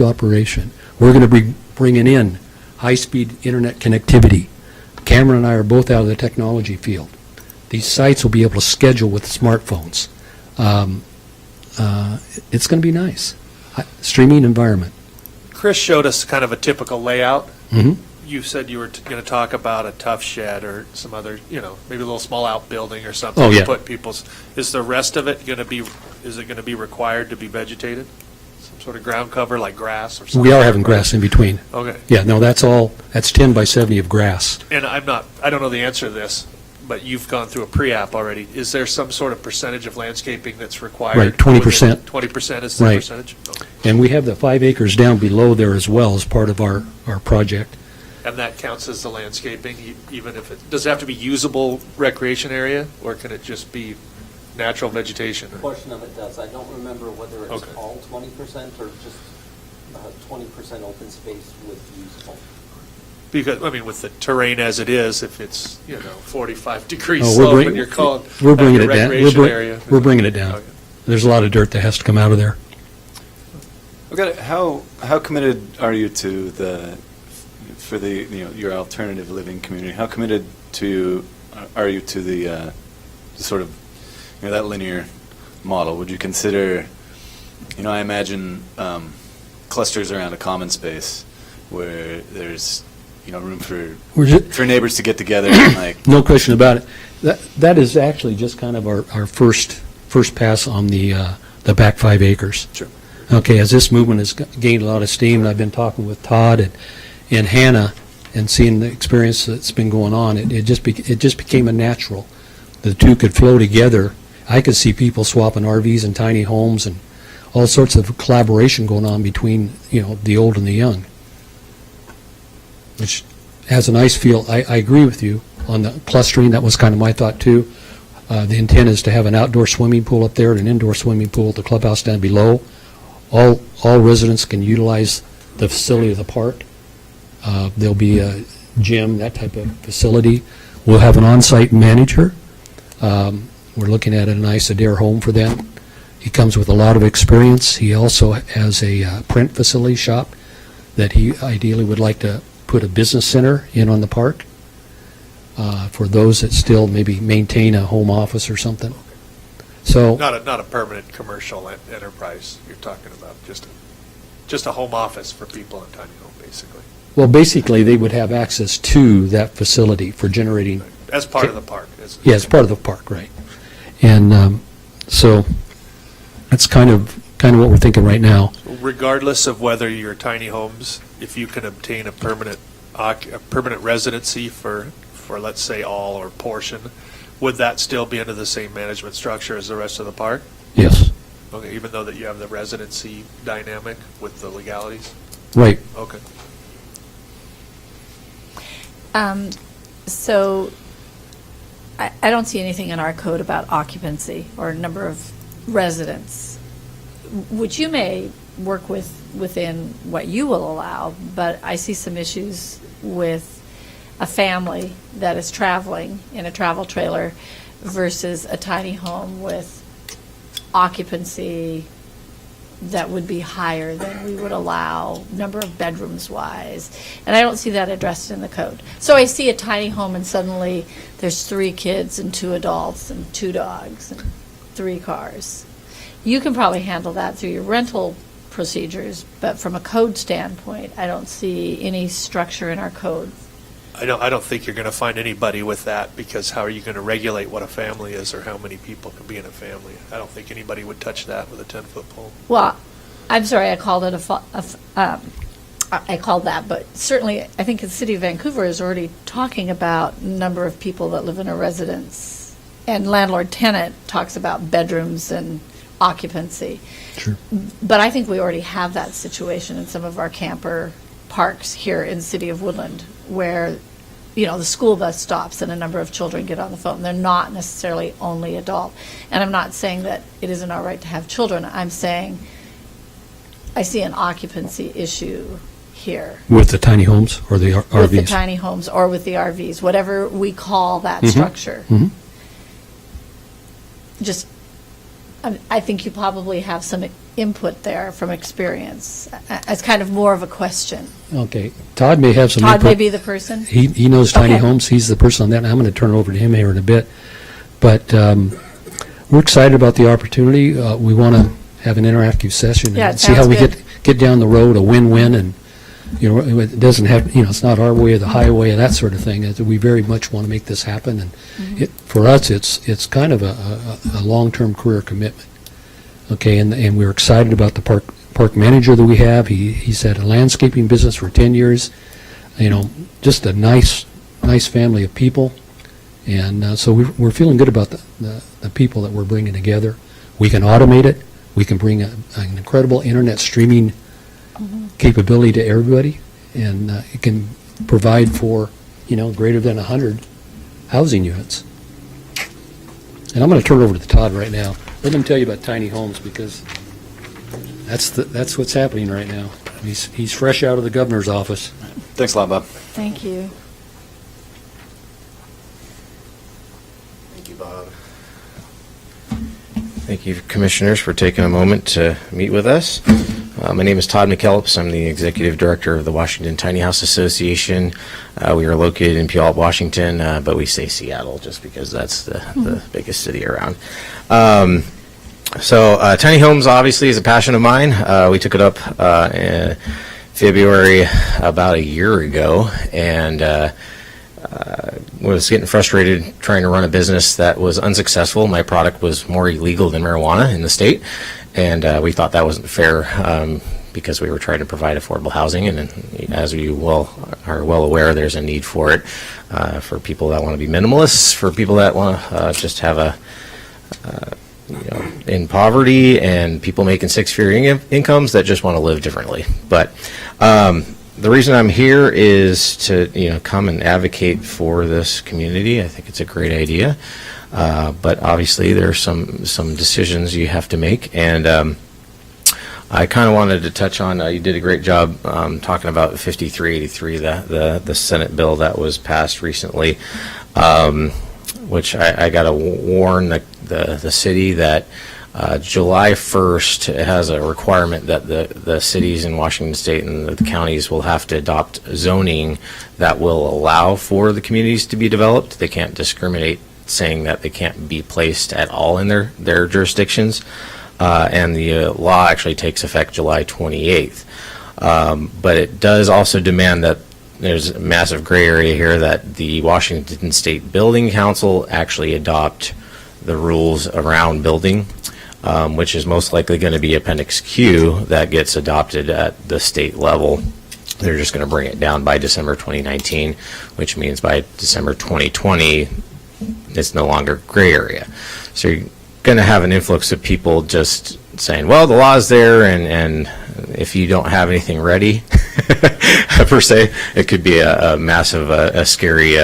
operation. We're going to be bringing in high-speed internet connectivity. Cameron and I are both out of the technology field. These sites will be able to schedule with smartphones. It's going to be nice. Streaming environment. Chris showed us kind of a typical layout. Mhm. You said you were going to talk about a tough shed or some other, you know, maybe a little small outbuilding or something. Oh, to yeah. Put people's, is the rest of it going to be, is it going to be required to be vegetated? Some sort of ground cover like grass or something? We are having grass in between. Okay. Yeah, no, that's 10 by 70 of grass. And I don't know the answer to this, but you've gone through a pre-app already. Is there some sort of percentage of landscaping that's required? Right, 20%. 20% is the Right. percentage? Okay. And we have the 5 acres down below there as well as part of our project. And that counts as the landscaping, even if does it have to be usable recreation area, or can it just be natural vegetation? A portion of it does. I don't remember whether it's Okay. all 20% or just 20% open space with usable. Because, I mean, with the terrain as it is, if it's, 45 degrees Oh, slope and you're calling we're bringing a it down. recreation area. We're bringing it down. Okay. There's a lot of dirt that has to come out of there. Okay, how committed are you to for the your alternative living community? How committed are you to the sort of that linear model? Would you consider, I imagine clusters around a common space where there's room for neighbors to get together and like. No question about it. That is actually just kind of our first pass on the back 5 acres. Sure. Okay, as this movement has gained a lot of steam, and I've been talking with Todd and Hannah and seeing the experience that's been going on, it just became a natural. The two could flow together. I could see people swapping RVs and tiny homes and all sorts of collaboration going on between the old and the young, which has a nice feel. I agree with you on the clustering. That was kind of my thought too. The intent is to have an outdoor swimming pool up there and an indoor swimming pool at the clubhouse down below. All residents can utilize the facility of the park. There'll be a gym, that type of facility. We'll have an on-site manager. We're looking at a nice Adair home for them. He comes with a lot of experience. He also has a print facility shop that he ideally would like to put a business center in on the park for those that still maybe maintain a home office or something. So Not a permanent commercial enterprise you're talking about, just a home office for people in tiny home, basically, well, basically, they would have access to that facility for generating. as part of the park. Yeah, it's part of the park, right? And so that's kind of what we're thinking right now. Regardless of whether you're tiny homes, if you can obtain a permanent residency for let's say all or portion, would that still be under the same management structure as the rest of the park? Yes. Okay, even though that you have the residency dynamic with the legalities? Right. Okay. So I don't see anything in our code about occupancy or number of residents, which you may work within what you will allow, but I see some issues with a family that is traveling in a travel trailer versus a tiny home with occupancy that would be higher than we would allow, number of bedrooms wise. And I don't see that addressed in the code. So I see a tiny home and suddenly there's 3 kids and 2 adults and 2 dogs and 3 cars. You can probably handle that through your rental procedures, but from a code standpoint, I don't see any structure in our code. I don't think you're going to find anybody with that, because how are you going to regulate what a family is or how many people can be in a family? I don't think anybody would touch that with a 10-foot pole. Well, I'm sorry, I called it I called that, but certainly I think the city of Vancouver is already talking about number of people that live in a residence, and landlord-tenant talks about bedrooms and occupancy. Sure. But I think we already have that situation in some of our camper parks here in the city of Woodland, where, you know, the school bus stops and a number of children get on the phone. They're not necessarily only adult. And I'm not saying that it isn't our right to have children. I'm saying I see an occupancy issue here. With the tiny homes or the RVs? With the tiny homes or with the RVs, whatever we call that structure. Mhm. Just, I think you probably have some input there from experience as kind of more of a question. Okay. Todd may have some Todd input. may be the person? He knows tiny Okay. homes. He's the person on that, and I'm going to turn it over to him here in a bit. But we're excited about the opportunity. We want to have an interactive session Yeah, and it see how sounds we good. get down the road, a win-win, and, you know, it doesn't have, you know, it's not our way or the highway and that sort of thing. We very much want to make this happen, and for us, it's kind of a long-term career commitment. Okay, and we're excited about the park manager that we have. He's had a landscaping business for 10 years. You know, just a nice family of people. And so we're feeling good about the people that we're bringing together. We can automate it. We can bring an incredible internet streaming capability to everybody. And it can provide for, you know, greater than 100 housing units. And I'm going to turn it over to Todd right now. Let him tell you about tiny homes, because that's what's happening right now. He's fresh out of the governor's office. Thanks a lot, Bob. Thank you. Thank you, Bob. Thank you, Commissioners, for taking a moment to meet with us. My name is Todd McKellips. I'm the Executive Director of the Washington Tiny House Association. We are located in Puyallup, Washington, but we say Seattle just because that's the biggest city around. So tiny homes obviously is a passion of mine. We took it up in February about a year ago, and was getting frustrated trying to run a business that was unsuccessful. My product was more illegal than marijuana in the state, and we thought that wasn't fair because we were trying to provide affordable housing, and as you are well aware, there's a need for it for people that want to be minimalists, for people that want to just have a in poverty, and people making six-figure incomes that just want to live differently. But the reason I'm here is to come and advocate for this community. I think it's a great idea, but obviously there's some decisions you have to make, and I kind of wanted to touch on. You did a great job talking about 5383, the Senate bill that was passed recently, which I got to warn the city that July 1st it has a requirement that the cities in Washington State and the counties will have to adopt zoning that will allow for the communities to be developed. They can't discriminate, saying that they can't be placed at all in their jurisdictions. And the law actually takes effect July 28th. But it does also demand that there's a massive gray area here that the Washington State Building Council actually adopt the rules around building, which is most likely going to be Appendix Q that gets adopted at the state level. They're just going to bring it down by December 2019, which means by December 2020, it's no longer gray area. So you're going to have an influx of people just saying, well, the law's there, and if you don't have anything ready, per se, it could be a massive, a scary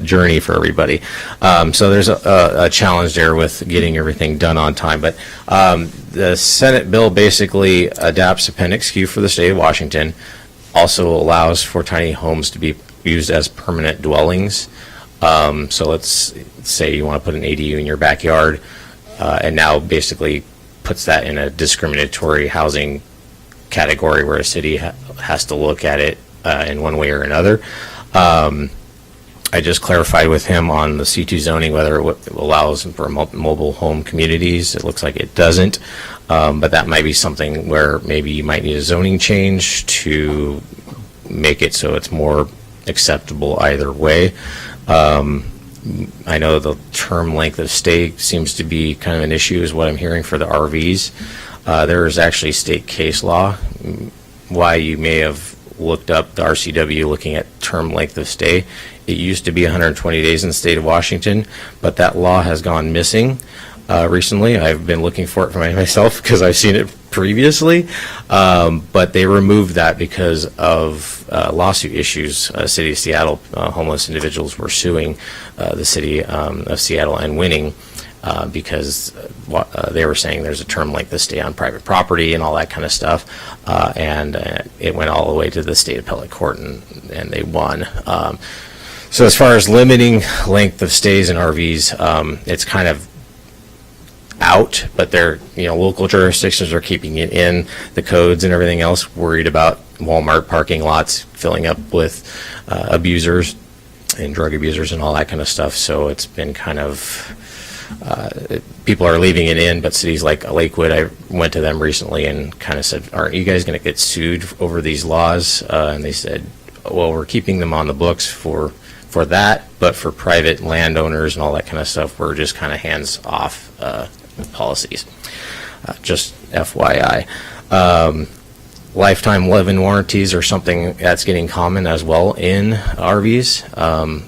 journey for everybody. So there's a challenge there with getting everything done on time. But the Senate bill basically adapts Appendix Q for the state of Washington, also allows for tiny homes to be used as permanent dwellings. So let's say you want to put an ADU in your backyard, and now basically puts that in a discriminatory housing category where a city has to look at it in one way or another. I just clarified with him on the C2 zoning whether it allows for mobile home communities. It looks like it doesn't, but that might be something where maybe you might need a zoning change to make it so it's more acceptable either way. I know the term length of stay seems to be kind of an issue, is what I'm hearing for the RVs. There is actually state case law. Why you may have looked up the RCW looking at term length of stay. It used to be 120 days in the state of Washington, but that law has gone missing recently. I've been looking for it for myself because I've seen it previously, but they removed that because of lawsuit issues. City of Seattle homeless individuals were suing the city of Seattle and winning because they were saying there's a term length of stay on private property and all that kind of stuff, and it went all the way to the state appellate court, and they won. So as far as limiting length of stays in RVs, it's kind of out, but they're, local jurisdictions are keeping it in the codes and everything else, worried about Walmart parking lots filling up with abusers and drug abusers and all that kind of stuff. So it's been kind of, people are leaving it in, but cities like Lakewood, I went to them recently and kind of said, aren't you guys going to get sued over these laws? And they said, well, we're keeping them on the books for that, but for private landowners and all that kind of stuff, we're just kind of hands off policies. Just FYI. Lifetime live-in warranties are something that's getting common as well in RVs.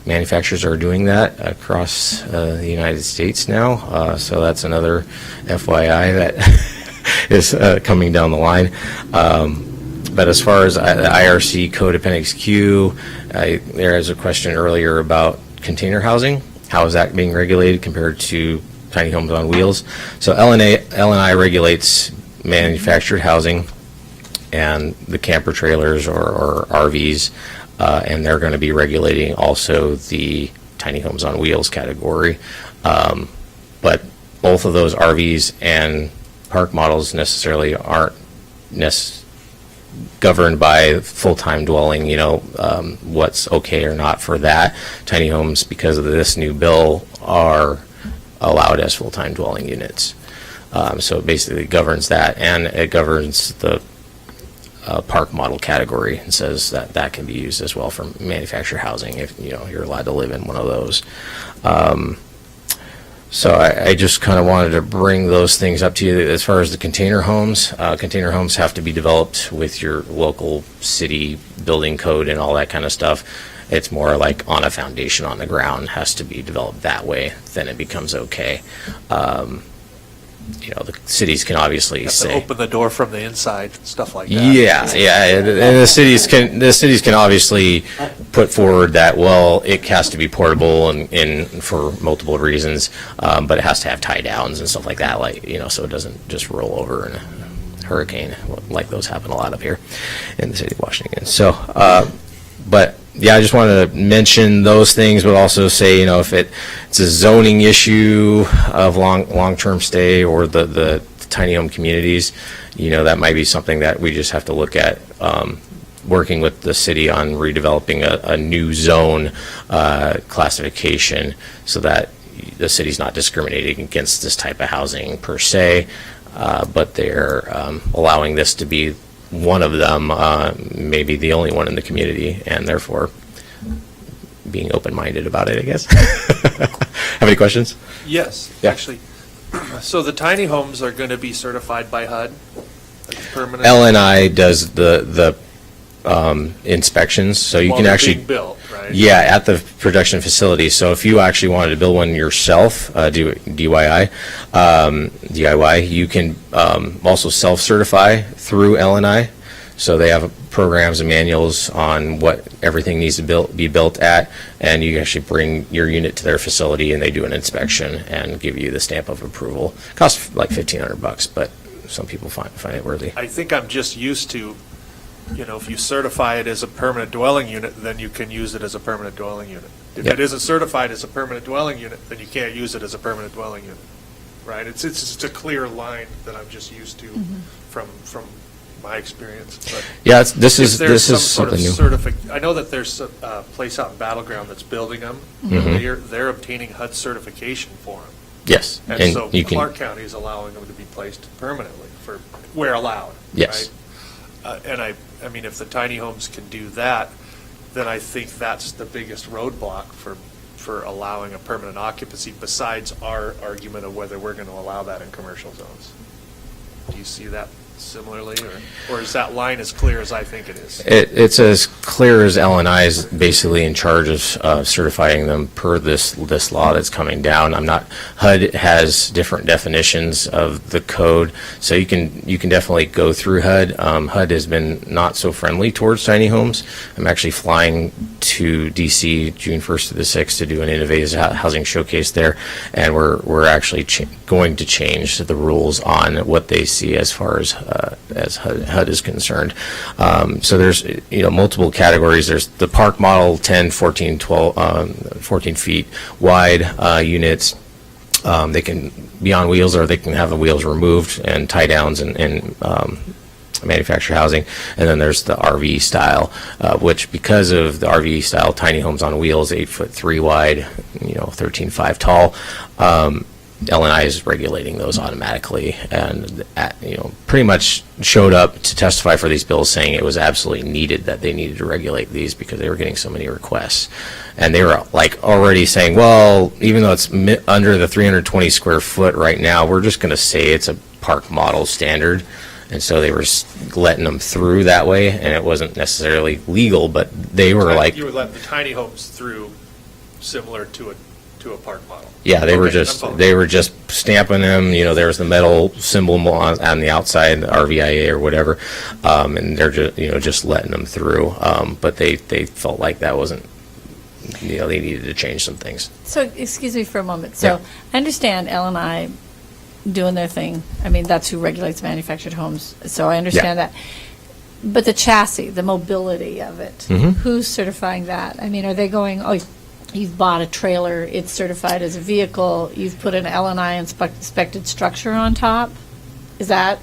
Manufacturers are doing that across the United States now, so that's another FYI that is coming down the line. But as far as the IRC Code Appendix Q, there is a question earlier about container housing. How is that being regulated compared to tiny homes on wheels? So L&I regulates manufactured housing and the camper trailers or RVs, and they're going to be regulating also the tiny homes on wheels category. But both of those RVs and park models necessarily aren't governed by full-time dwelling, what's okay or not for that. Tiny homes, because of this new bill, are allowed as full-time dwelling units. So it basically governs that, and it governs the park model category and says that that can be used as well for manufactured housing if you're allowed to live in one of those. So I just kind of wanted to bring those things up to you. As far as the container homes have to be developed with your local city building code and all that kind of stuff. It's more like on a foundation on the ground, has to be developed that way, then it becomes okay. The cities can obviously say, open the door from the inside, stuff like that. Yeah, and the cities can obviously put forward that, well, it has to be portable and for multiple reasons, but it has to have tie downs and stuff like that, so it doesn't just roll over in a hurricane like those happen a lot up here in the city of Washington. So, but yeah, I just wanted to mention those things, but also say, if it's a zoning issue of long-term stay or the tiny home communities, that might be something that we just have to look at, working with the city on redeveloping a new zone classification so that the city's not discriminating against this type of housing per se, but they're allowing this to be one of them, maybe the only one in the community, and therefore being open-minded about it, I guess. Have any questions? Yes, Yeah. actually. So the tiny homes are going to be certified by HUD? Like permanent? L&I does the inspections, so you While can they're actually being built, right? right? Yeah, at the production facility. So if you actually wanted to build one yourself, DIY, you can also self-certify through L&I. So they have programs and manuals on what everything needs to be built at, and you actually bring your unit to their facility and they do an inspection and give you the stamp of approval. Costs like $1,500, but some people find it worthy. I think I'm just used to, if you certify it as a permanent dwelling unit, then you can use it as a permanent dwelling unit. If Yep. it isn't certified as a permanent dwelling unit, then you can't use it as a permanent dwelling unit, right? It's just a clear line that I'm just used to from my experience. But Yeah, this if is there's some sort something of new. I know that there's a place out in Battleground that's building them. Mhm. They're obtaining HUD certification for them. Yes, And so you can. Clark County is allowing them to be placed permanently for, where allowed. Yes. Right? And I mean, if the tiny homes can do that, then I think that's the biggest roadblock for allowing a permanent occupancy, besides our argument of whether we're going to allow that in commercial zones. Do you see that similarly, or is that line as clear as I think it is? It's as clear as L&I is basically in charge of certifying them per this law that's coming down. HUD has different definitions of the code, so you can definitely go through HUD. HUD has been not so friendly towards tiny homes. I'm actually flying to DC June 1st to the 6th to do an innovative housing showcase there, and we're actually going to change the rules on what they see as far as HUD is concerned. So there's multiple categories. There's the park model, 10, 14, 12, 14 feet wide units. They can be on wheels, or they can have the wheels removed and tie downs and manufactured housing. And then there's the RV style, which, because of the RV style tiny homes on wheels, 8'3" wide, 13.5 tall, L&I is regulating those automatically, and pretty much showed up to testify for these bills, saying it was absolutely needed that they needed to regulate these because they were getting so many requests, and they were like already saying, well, even though it's under the 320 square foot right now, we're just going to say it's a park model standard. And so they were letting them through that way, and it wasn't necessarily legal, but they were like, You would let the tiny homes through similar to a park model. yeah, they were Okay, just I'm following. they were just stamping them. There's the metal symbol on the outside, the RVIA or whatever, and they're just letting them through. But they felt like that wasn't. They needed to change some things. So, excuse me for a moment. So, Yeah. I understand L&I doing their thing. I mean, that's who regulates manufactured homes. So I understand that. But the chassis, the mobility of it, who's certifying that? I mean, are they going, oh, you've bought a trailer, it's certified as a vehicle, you've put an L&I inspected structure on top? Is that?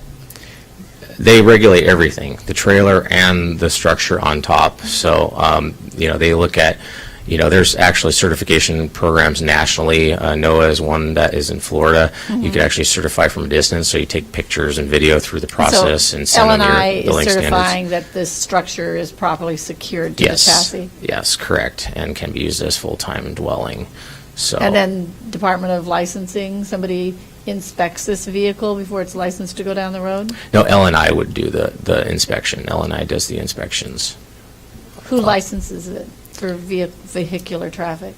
They regulate everything, the trailer and the structure on top. So, they look at, there's actually certification programs nationally. NOAA is one that is in Florida. You could actually certify from a distance, so you take pictures and video through the process and send them L&I your building is certifying standards. that this structure is properly secured to Yes, the chassis? yes, correct, and can be used as full-time dwelling. So, And then Department of Licensing, somebody inspects this vehicle before it's licensed to go down the road? no, L&I would do the inspection. L&I does the inspections. Who licenses it for vehicular traffic?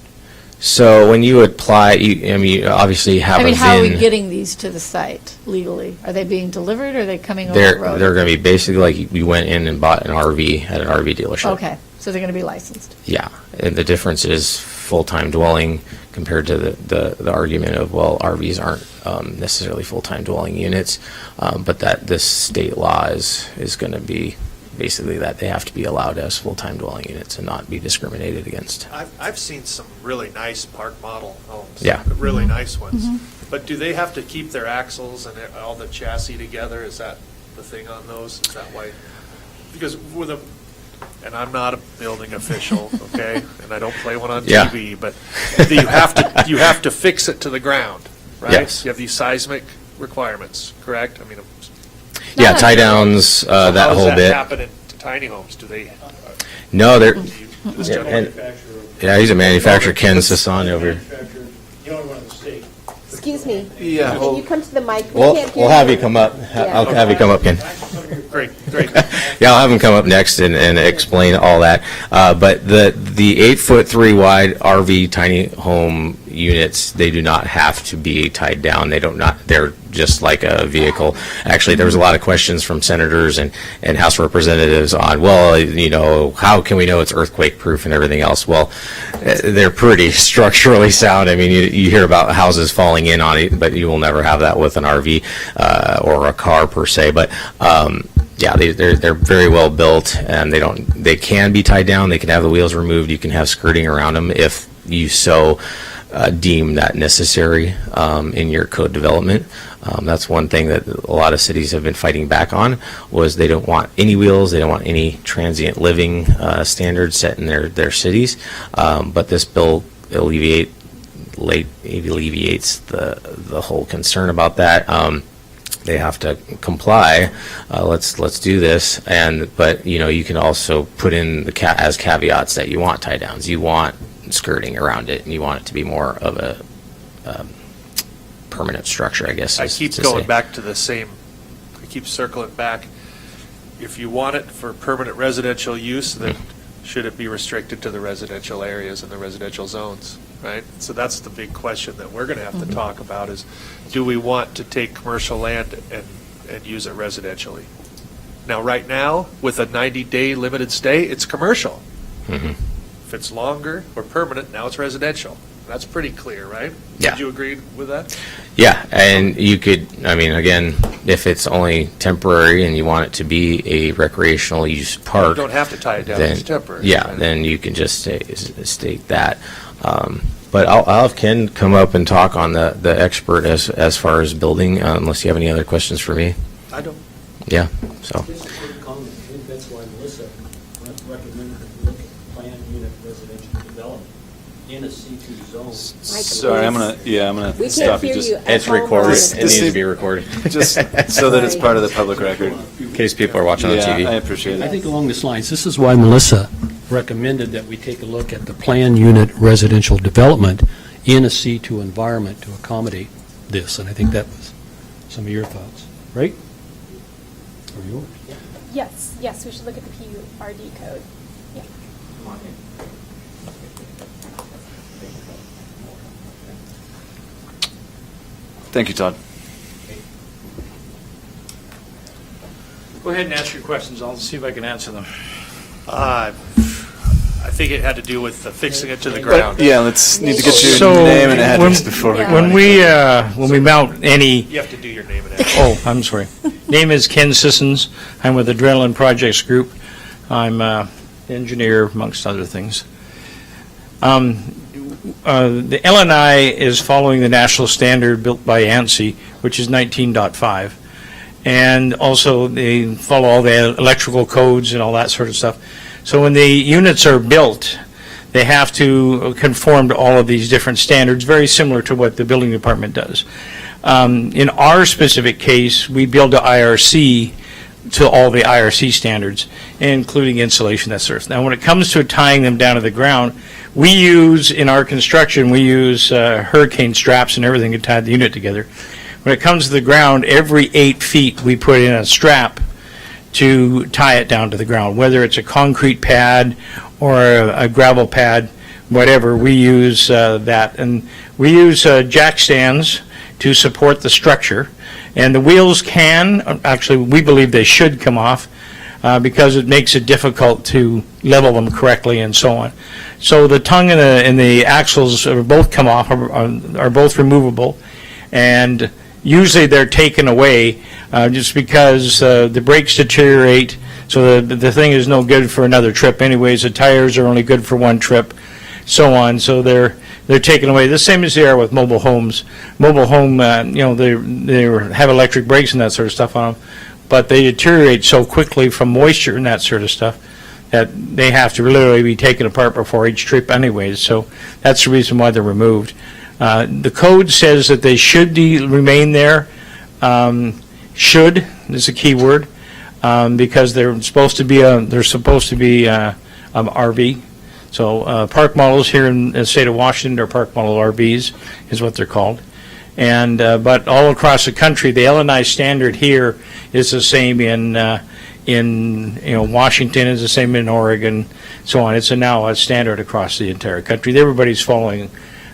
So when you apply, you obviously have I mean, a how are we VIN. getting these to the site legally? Are they being delivered, or are they coming over They're the road? going to be basically like we went in and bought an RV at an RV dealership. Okay, so they're going to be licensed. Yeah, and the difference is full-time dwelling compared to the argument of, well, RVs aren't necessarily full-time dwelling units, but that this state law is going to be basically that they have to be allowed as full-time dwelling units and not be discriminated against. I've seen some really nice park model homes. Yeah. Really nice ones. But do they have to keep their axles and all the chassis together? Is that the thing on those? Is that why? Because and I'm not a building official, okay, and I don't play one on Yeah. TV, but you have to fix it to the ground, right? Yes. You have these seismic requirements, correct? I mean, Yeah, tie downs, that how does whole that bit. happen in tiny homes? Do they? No, they're, This yeah, general and- Manufacturer. yeah, he's a manufacturer, Ken Sasan over here. Manufacturer, the only one in the state. Excuse me. Yeah. Can you come to the mic? We We'll can't hear have you you. come up. Yeah. I'll have you come up, Ken. Great. Yeah, I'll have him come up next and explain all that. But the 8'3" wide RV tiny home units, they do not have to be tied down. They're just like a vehicle. Actually, there was a lot of questions from senators and House representatives on, well, you know, how can we know it's earthquake proof and everything else? Well, they're pretty structurally sound. I mean, you hear about houses falling in on it, but you will never have that with an RV or a car per se. But yeah, they're very well built, and they can be tied down. They can have the wheels removed. You can have skirting around them if you so deem that necessary in your code development. That's one thing that a lot of cities have been fighting back on, was they don't want any wheels, they don't want any transient living standards set in their cities. But this bill alleviates the whole concern about that. They have to comply. Let's do this. But you know, you can also put in as caveats that you want tie downs, you want skirting around it, and you want it to be more of a permanent structure, I guess. I keep going back to the same, I keep circling back. If you want it for permanent residential use, then should it be restricted to the residential areas and the residential zones, right? So that's the big question that we're going to have to talk about is, do we want to take commercial land and use it residentially? Now, right now, with a 90-day limited stay, it's commercial. If it's longer or permanent, now it's residential. That's pretty clear, right? Yeah. Would you agree with that? Yeah, and you could, I mean, again, if it's only temporary and you want it to be a recreational use park. You don't have to tie it down, then, it's temporary. Yeah, right? then you can just state that. But I'll have Ken come up and talk on the expert as far as building, unless you have any other questions for me. I don't. Yeah, so. Just a quick comment. I think that's why Melissa recommended that we look at planned unit residential development in a C2 zone. Sorry, I'm gonna We stop can't you hear just you at It's home. recorded. This- It this needs to is- be recorded. just so that it's part of the public record. In case people are watching on Yeah, TV. I appreciate I it. think along this lines, this is why Melissa recommended that we take a look at the planned unit residential development in a C2 environment to accommodate this, and I think that was some of your thoughts, right? Or yours? Yes, we should look at the PURD code. Yeah. Thank you, Todd. Go ahead and ask your questions. I'll see if I can answer them. I think it had to do with fixing it to the ground. Yeah, let's need to get your So, name and address when- before we Yeah. go. When we mount any, You have to do your name and address. oh, I'm sorry. Name is Ken Sissons. I'm with Adrenaline Projects Group. I'm an engineer, amongst other things. The LNI is following the national standard built by ANSI, which is 19.5. And also, they follow all the electrical codes and all that sort of stuff. So when the units are built, they have to conform to all of these different standards, very similar to what the building department does. In our specific case, we build to IRC, to all the IRC standards, including insulation, that sort of stuff. Now, when it comes to tying them down to the ground, we use, in our construction, we use hurricane straps and everything to tie the unit together. When it comes to the ground, every 8 feet, we put in a strap to tie it down to the ground, whether it's a concrete pad or a gravel pad, whatever, we use that. And we use jack stands to support the structure. And the wheels can, actually, we believe they should come off because it makes it difficult to level them correctly and so on. So the tongue and the axles are both come off, are both removable. And usually they're taken away just because the brakes deteriorate, so the thing is no good for another trip anyways. The tires are only good for one trip, so on. So they're taken away. The same as they are with mobile homes. Mobile home, they have electric brakes and that sort of stuff on them, but they deteriorate so quickly from moisture and that sort of stuff that they have to literally be taken apart before each trip anyways. So that's the reason why they're removed. The code says that they should remain there. Should is a key word because they're supposed to be RV. So park models here in the state of Washington are park model RVs is what they're called. And but all across the country, the LNI standard here is the same in in, Washington, is the same in Oregon, so on. It's now a standard across the entire country. Everybody's following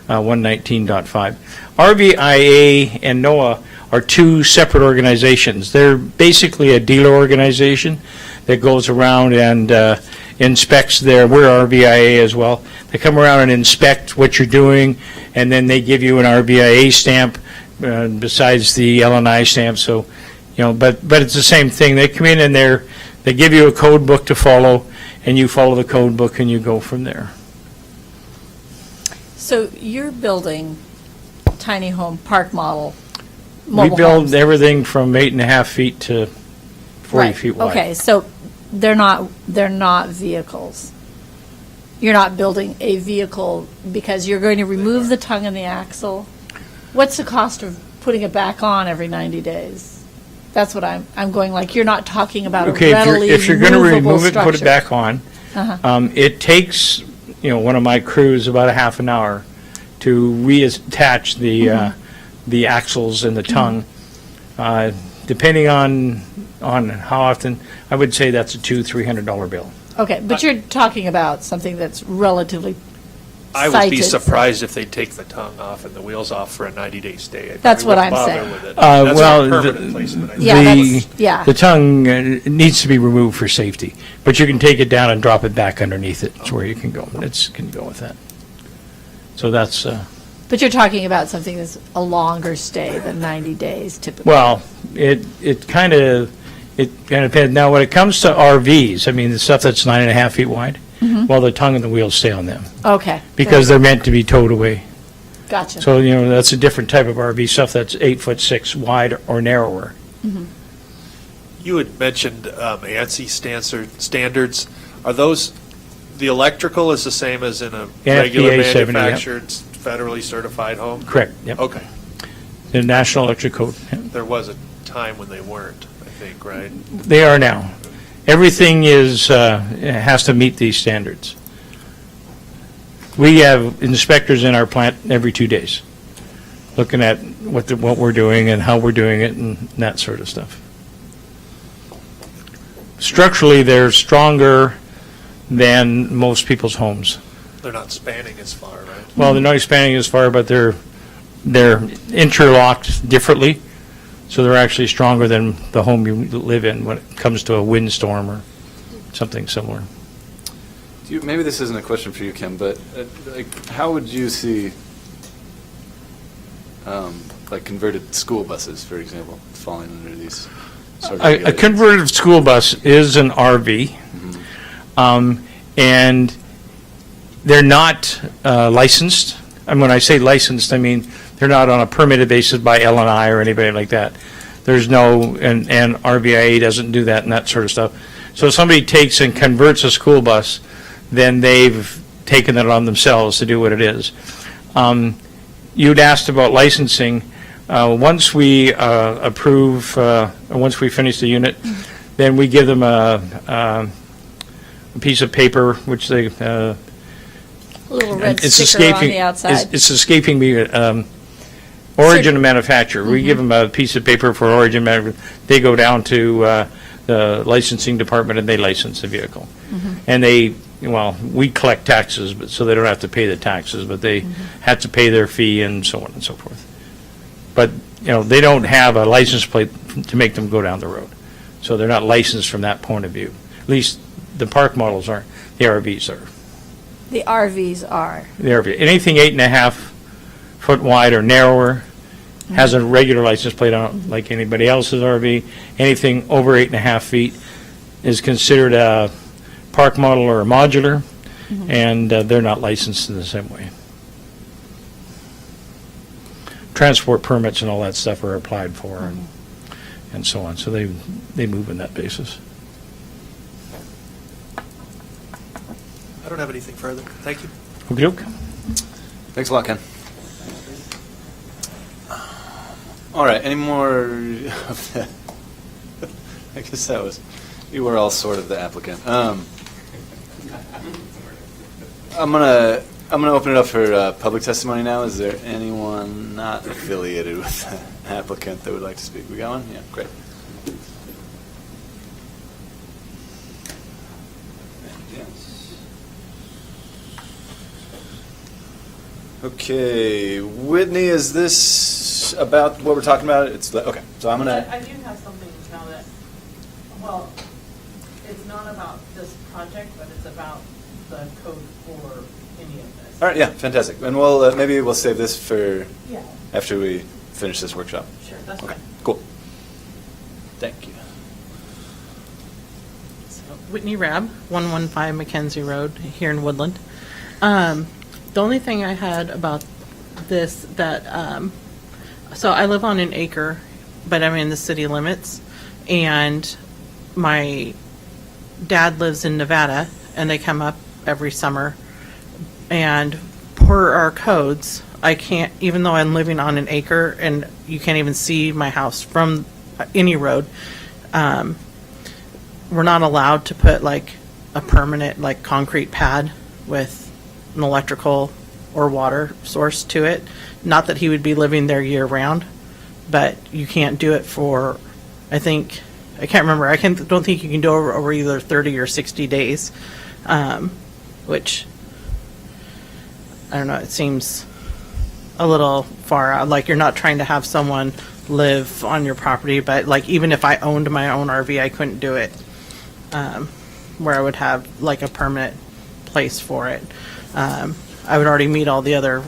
119.5. RVIA and NOAA are two separate organizations. They're basically a dealer organization that goes around and inspects we're RVIA as well. They come around and inspect what you're doing, and then they give you an RVIA stamp besides the LNI stamp. So, but it's the same thing. They come in and they give you a code book to follow, and you follow the code book and you go from there. So you're building tiny home park model We mobile build homes. everything from 8.5 feet to 40 Right. feet wide. Okay, so they're not vehicles. You're not building a vehicle because you're going to remove the tongue and the axle. What's the cost of putting it back on every 90 days? That's what I'm going, like, you're not talking about a Okay, readily if you're going to movable remove it and put it structure. back on, Uh-huh. it takes, one of my crews about a half an hour to reattach the axles and the tongue. Depending on how often, I would say that's a $200-300 bill. Okay, but you're talking about something that's relatively I would be cited. surprised if they take the tongue off and the wheels off for a 90-day stay. I That's probably what wouldn't I'm bother saying. with it. Well, That's not permanent placement. I think. Yeah, that's- The tongue needs to be removed for safety, but you can take it down and drop it back underneath it. It's where you can go. Can go with that. So that's, But you're talking about something that's a longer stay than 90 days typically. well, it kind of depends. Now, when it comes to RVs, I mean, the stuff that's 9.5 feet wide, well, the tongue and the wheels stay on them Okay. because they're meant to be towed away. Gotcha. So, that's a different type of RV, stuff that's 8'6" wide or narrower. You had mentioned ANSI standards. Are those, the electrical is the same as in a regular NFPA 70, yep. manufactured, federally certified home? Correct, yep. Okay. The National Electric Code. Yep. There was a time when they weren't, I think, right? They are now. Everything has to meet these standards. We have inspectors in our plant every 2 days, looking at what we're doing and how we're doing it and that sort of stuff. Structurally, they're stronger than most people's homes. They're not spanning as far, right? Well, they're not expanding as far, but they're interlocked differently, so they're actually stronger than the home you live in when it comes to a windstorm or something similar. Maybe this isn't a question for you, Kim, but how would you see converted school buses, for example, falling under these sort of A regulations? converted school bus is an RV, and they're not licensed. And when I say licensed, I mean they're not on a permitted basis by LNI or anybody like that. There's no, and RVIA doesn't do that and that sort of stuff. So if somebody takes and converts a school bus, then they've taken it on themselves to do what it is. You'd asked about licensing. Once we approve, once we finish the unit, then we give them a piece of paper, which they, A little red it's sticker on escaping, the outside. it's escaping me, origin of manufacture. We give them a piece of paper for origin manufacture. They go down to the licensing department and they license the vehicle. And we collect taxes, but so they don't have to pay the taxes, but they have to pay their fee and so on and so forth. But, they don't have a license plate to make them go down the road. So they're not licensed from that point of view. At least the park models aren't, the RVs are. The RVs are. The RV, anything 8.5 foot wide or narrower has a regular license plate on it, like anybody else's RV. Anything over 8.5 feet is considered a park model or a modular, and they're not licensed in the same way. Transport permits and all that stuff are applied for, and so on. So they move in that basis. I don't have anything further. Thank you. Okey-doke. Thanks a lot, Ken. All right, any more of that? I guess you were all sort of the applicant. I'm gonna open it up for public testimony now. Is there anyone not affiliated with the applicant that would like to speak? We got one? Yeah, great. Okay, Whitney, is this about what we're talking about? It's, okay, so I'm gonna, I do have something now that, well, it's not about this project, but it's about the code for any of this. all right, yeah, fantastic. And we'll, maybe we'll save this for Yeah. after we finish this workshop. Sure, that's Okay, fine. cool. Thank you. Whitney Rabb, 115 Mackenzie Road, here in Woodland. The only thing I had about this that, so I live on an acre, but I'm in the city limits, and my dad lives in Nevada, and they come up every summer, and per our codes, I can't, even though I'm living on an acre, and you can't even see my house from any road, we're not allowed to put like a permanent like concrete pad with an electrical or water source to it. Not that he would be living there year round, but you can't do it for, I can't remember. Don't think you can do it over either 30 or 60 days, which I don't know. It seems a little far out. Like you're not trying to have someone live on your property, but like even if I owned my own RV, I couldn't do it. Where I would have like a permanent place for it. I would already meet all the other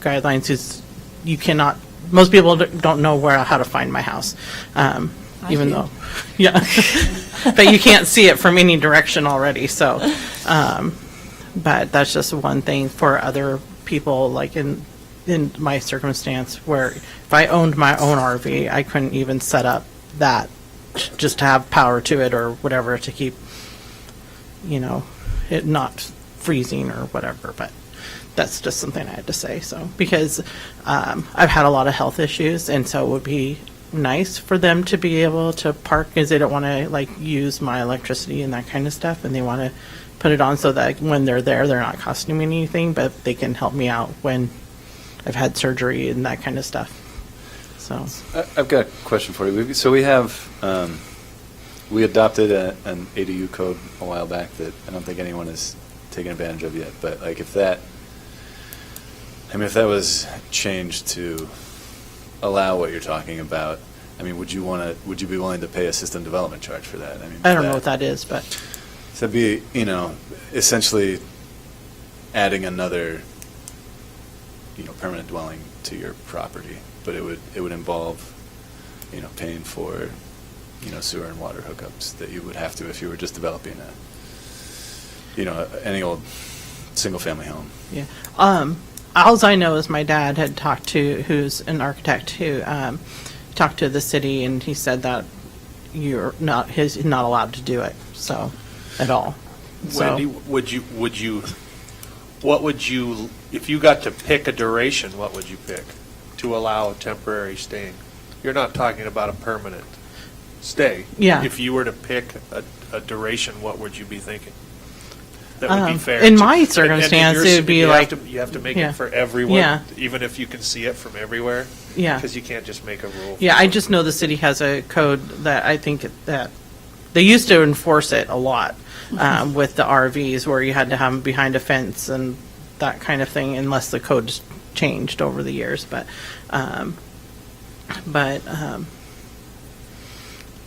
guidelines. You cannot, most people don't know how to find my house. Even though, yeah, but you can't see it from any direction already. So, but that's just one thing for other people, like in my circumstance, where if I owned my own RV, I couldn't even set up that just to have power to it or whatever to keep, it not freezing or whatever. But that's just something I had to say. So because I've had a lot of health issues, and so it would be nice for them to be able to park because they don't want to like use my electricity and that kind of stuff, and they want to put it on so that when they're there, they're not costing me anything, but they can help me out when I've had surgery and that kind of stuff. So I've got a question for you. So we have, we adopted an ADU code a while back that I don't think anyone has taken advantage of yet. But like if that was changed to allow what you're talking about, I mean, would you be willing to pay a system development charge for that? I mean, I don't know what that is, but so that'd be, essentially adding another, permanent dwelling to your property. But it would involve, paying for, sewer and water hookups that you would have to if you were just developing any old single-family home. yeah. All I know is my dad had talked to, who's an architect, who talked to the city, and he said that he's not allowed to do it, so, at all. Wendy, what would you, if you got to pick a duration, what would you pick to allow temporary staying? You're not talking about a permanent stay. Yeah. If you were to pick a duration, what would you be thinking? That would be fair. In to- my and circumstance, it would be you like. you have to make yeah. it for everyone, Yeah. even if you can see it from everywhere? Yeah. Because you can't just make a rule. Yeah, I just know the city has a code that I think that they used to enforce it a lot with the RVs, where you had to have them behind a fence and that kind of thing, unless the code's changed over the years. But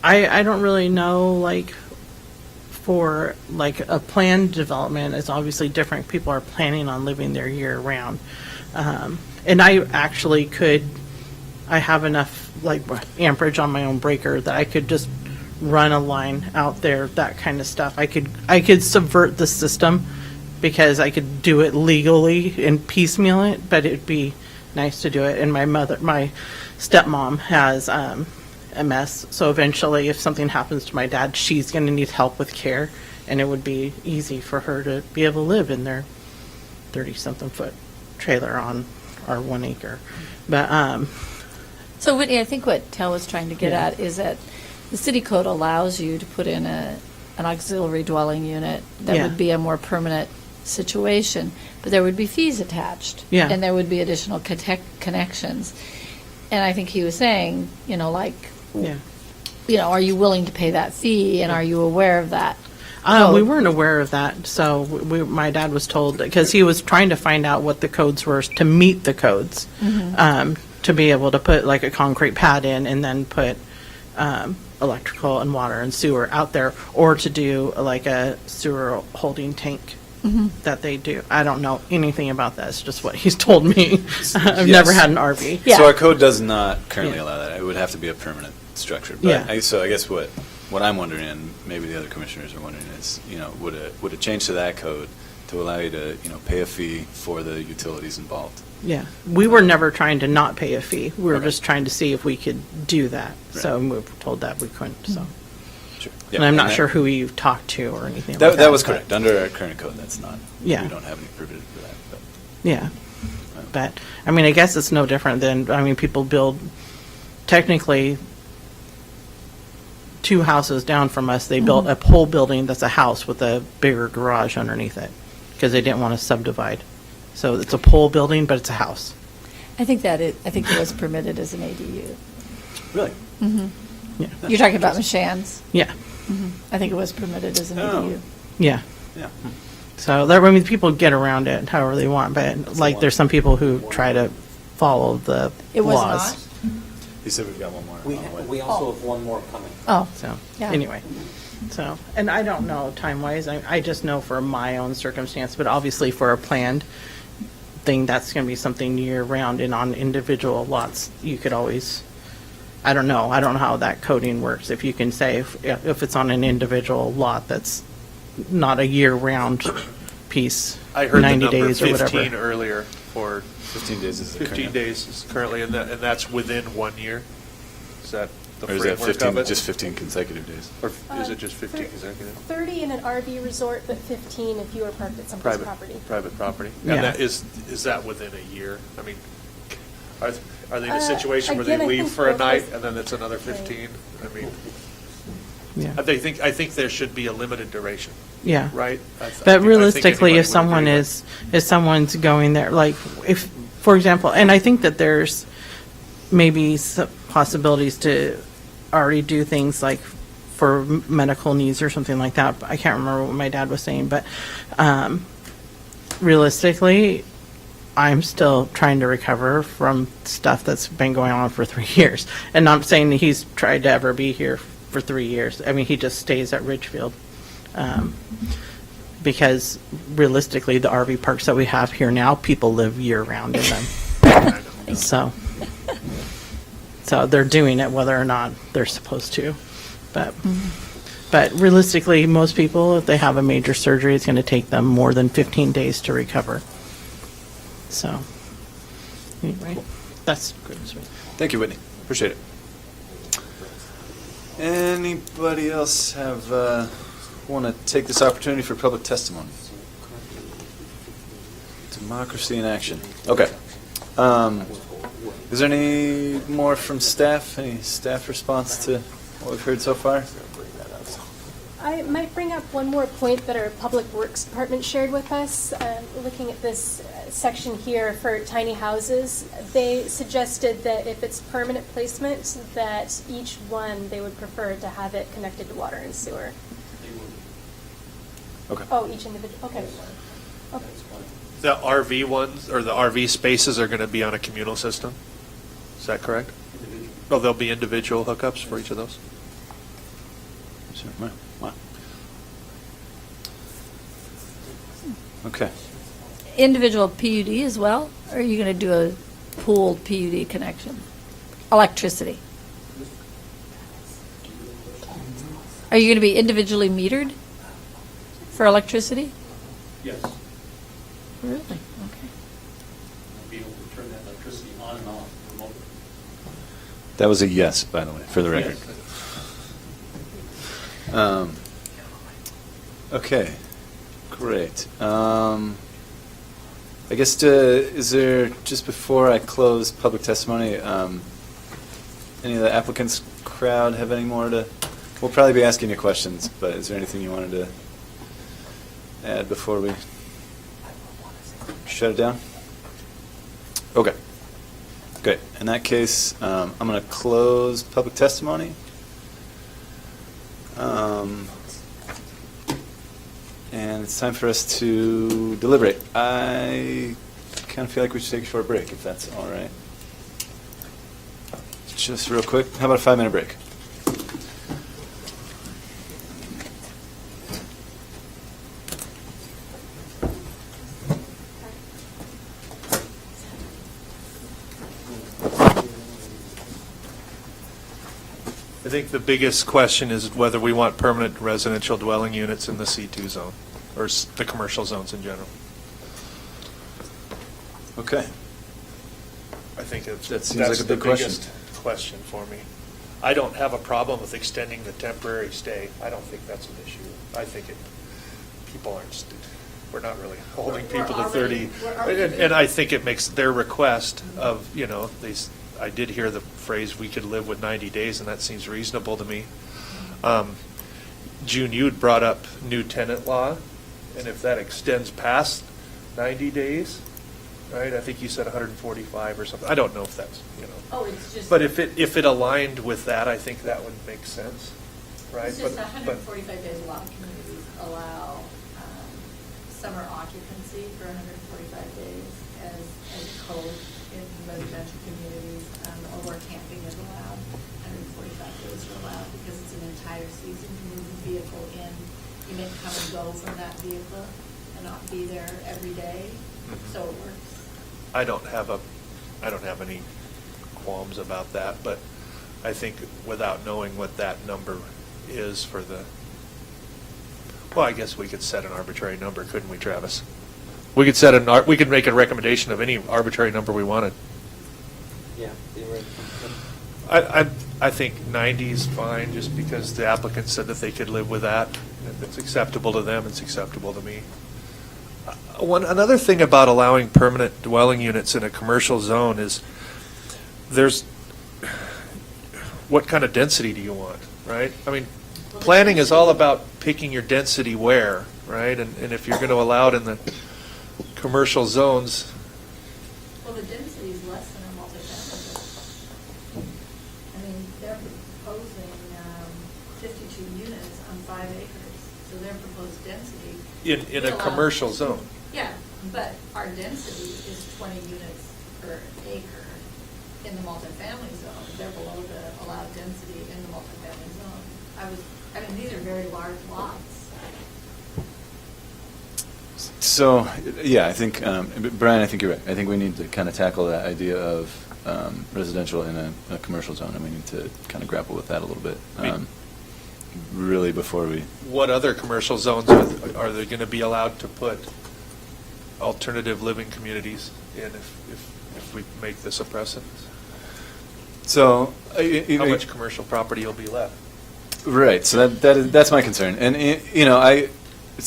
I don't really know, like, for like a planned development is obviously different. People are planning on living there year round. And I actually I have enough like amperage on my own breaker that I could just run a line out there, that kind of stuff. I could subvert the system because I could do it legally and piecemeal it, but it'd be nice to do it. And my stepmom has MS, so eventually if something happens to my dad, she's going to need help with care, and it would be easy for her to be able to live in their 30-something foot trailer on our 1 acre. But So Whitney, I think what Tel was trying to get Yeah. at is that the city code allows you to put in an auxiliary dwelling unit that Yeah. would be a more permanent situation, but there would be fees attached. Yeah. And there would be additional connections. And I think he was saying, yeah. are you willing to pay that fee, and are you aware of that? We weren't aware of that, so my dad was told, because he was trying to find out what the codes were to meet the codes, to be able to put like a concrete pad in and then put electrical and water and sewer out there, or to do like a sewer holding tank that they do. I don't know anything about that. It's just what he's told me. I've never had an RV. Yeah. So our code does not currently Yeah. allow that. It would have to be a permanent structure. Yeah. But so I guess what I'm wondering, and maybe the other commissioners are wondering, is, would a change to that code to allow you to, pay a fee for the utilities involved? Yeah, we were never trying to not pay a fee. We were Okay. just trying to see if we could do that. So Right. we were told that we couldn't, so. Sure. And I'm not that- sure who you talked to or anything like That, that. that was but- correct. Under our current code, that's not. Yeah. We don't have any provision for that. But. Yeah. But, I mean, I guess it's no different than, people build, technically, 2 houses down from us, they built a whole building that's a house with a bigger garage underneath it, because they didn't want to subdivide. So it's a pole building, but it's a house. I think it was permitted as an ADU. Really? Yeah. You're talking about Mashans? Yeah, I think it was permitted as an Oh. ADU. yeah. Yeah. So there, people get around it however they want, but like there's some people who try to follow the It was laws. not? He said we've got one more. We, on the way. we also have one more coming. Oh, So Yeah. anyway, so and I don't know time wise. I just know for my own circumstance, but obviously for a planned thing, that's going to be something year round. And on individual lots, you could always. I don't know how that coding works. If you can say if it's on an individual lot that's not a year round piece, I heard the 90 number days or 15 whatever. earlier for 15 days is the 15 current. days is currently, and that's within 1 year? Is that the Or is that framework 15, of it? just 15 consecutive days? Or is it just 15 consecutive? 30 in an RV resort, but 15 if you are parked at someone's property. Private property. Yeah. And that is that within a year? I mean, are they in a situation where again, they I leave think for a both night is- and then it's another 15? I mean, Yeah. I think there should be a limited duration, Yeah. right? But realistically, if someone's going there, like if, for example, and I think that there's maybe some possibilities to already do things like for medical needs or something like that. I can't remember what my dad was saying, but realistically, I'm still trying to recover from stuff that's been going on for 3 years. And I'm saying that he's tried to ever be here for 3 years. I mean, he just stays at Ridgefield. Because realistically, the RV parks that we have here now, people live year-round in them. So they're doing it whether or not they're supposed to. But realistically, most people, if they have a major surgery, it's going to take them more than 15 days to recover. So, anyway, that's good. Thank you, Whitney. Appreciate it. Anybody else want to take this opportunity for public testimony? Democracy in action. Okay. Is there any more from staff? Any staff response to what we've heard so far? I might bring up one more point that our Public Works Department shared with us. Looking at this section here for tiny houses, they suggested that if it's permanent placement, that each one, they would prefer to have it connected to water and sewer. Okay. Oh, each individual, okay. Okay. The RV ones, or the RV spaces are going to be on a communal system? Is that correct? Oh, there'll be individual hookups for each of those? Sure. Wow. Okay. Individual PUD as well? Or are you going to do a pooled PUD connection? Electricity? Are you going to be individually metered for electricity? Yes. Really? Okay. Be able to turn that electricity on and off remotely. That was a yes, by the way, for the record. Okay, great. I guess is there, just before I close public testimony, any of the applicants crowd have any more to, we'll probably be asking you questions, but is there anything you wanted to add before we shut it down? Okay, great. In that case, I'm going to close public testimony. And it's time for us to deliberate. I kind of feel like we should take a short break, if that's all right. Just real quick, how about a 5-minute break? I think the biggest question is whether we want permanent residential dwelling units in the C2 zone, or the commercial zones in general. Okay. I think That seems that's like a the big question. biggest question for me. I don't have a problem with extending the temporary stay. I don't think that's an issue. I think people aren't, we're not really holding We're people to already- 30. we're already- And I think it makes their request of, I did hear the phrase, we could live with 90 days, and that seems reasonable to me. June, you had brought up new tenant law, and if that extends past 90 days, right, I think you said 145 or something. I don't know if that's, Oh, it's just. But if it aligned with that, I think that would make sense, right? It's just But- 145 days. A lot of communities allow summer occupancy for 145 days as a code in residential communities, or where camping is allowed. 145 days are allowed because it's an entire season. You move the vehicle in, you may come and go from that vehicle and not be there every day, so it works. I don't have any qualms about that, but I think without knowing what that number is for well, I guess we could set an arbitrary number, couldn't we, Travis? We could make a recommendation of any arbitrary number we wanted. Yeah, theoretically. I think 90 is fine, just because the applicant said that they could live with that. If it's acceptable to them, it's acceptable to me. Another thing about allowing permanent dwelling units in a commercial zone is what kind of density do you want, right? I mean, planning is all about picking your density where, right? And if you're going to allow it in the commercial zones, Well, the density is less than a multifamily zone. I mean, they're proposing 52 units on 5 acres, so their proposed density. in we a allow- commercial zone. Yeah, but our density is 20 units per acre in the multifamily zone. They're below the allowed density in the multifamily zone. I mean, these are very large lots. So, yeah, I think, Brian, I think you're right. I think we need to kind of tackle that idea of residential in a commercial zone, and we need to kind of grapple with that a little bit, really, before we... What other commercial zones are they going to be allowed to put alternative living communities in if we make this a precedent? So... How much commercial property will be left? Right, so that's my concern. And,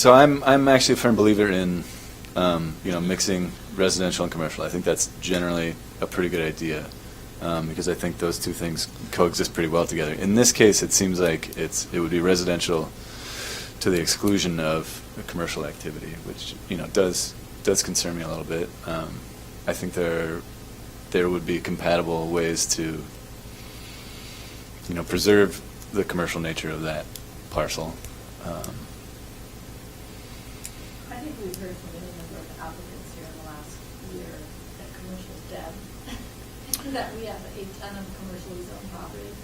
I'm actually a firm believer in, mixing residential and commercial. I think that's generally a pretty good idea, because I think those two things coexist pretty well together. In this case, it seems like it would be residential to the exclusion of commercial activity, which, does concern me a little bit. I think there would be compatible ways to, preserve the commercial nature of that parcel. I think we've heard from any number of applicants here in the last year that commercial is dead. That we have a ton of commercially zoned properties.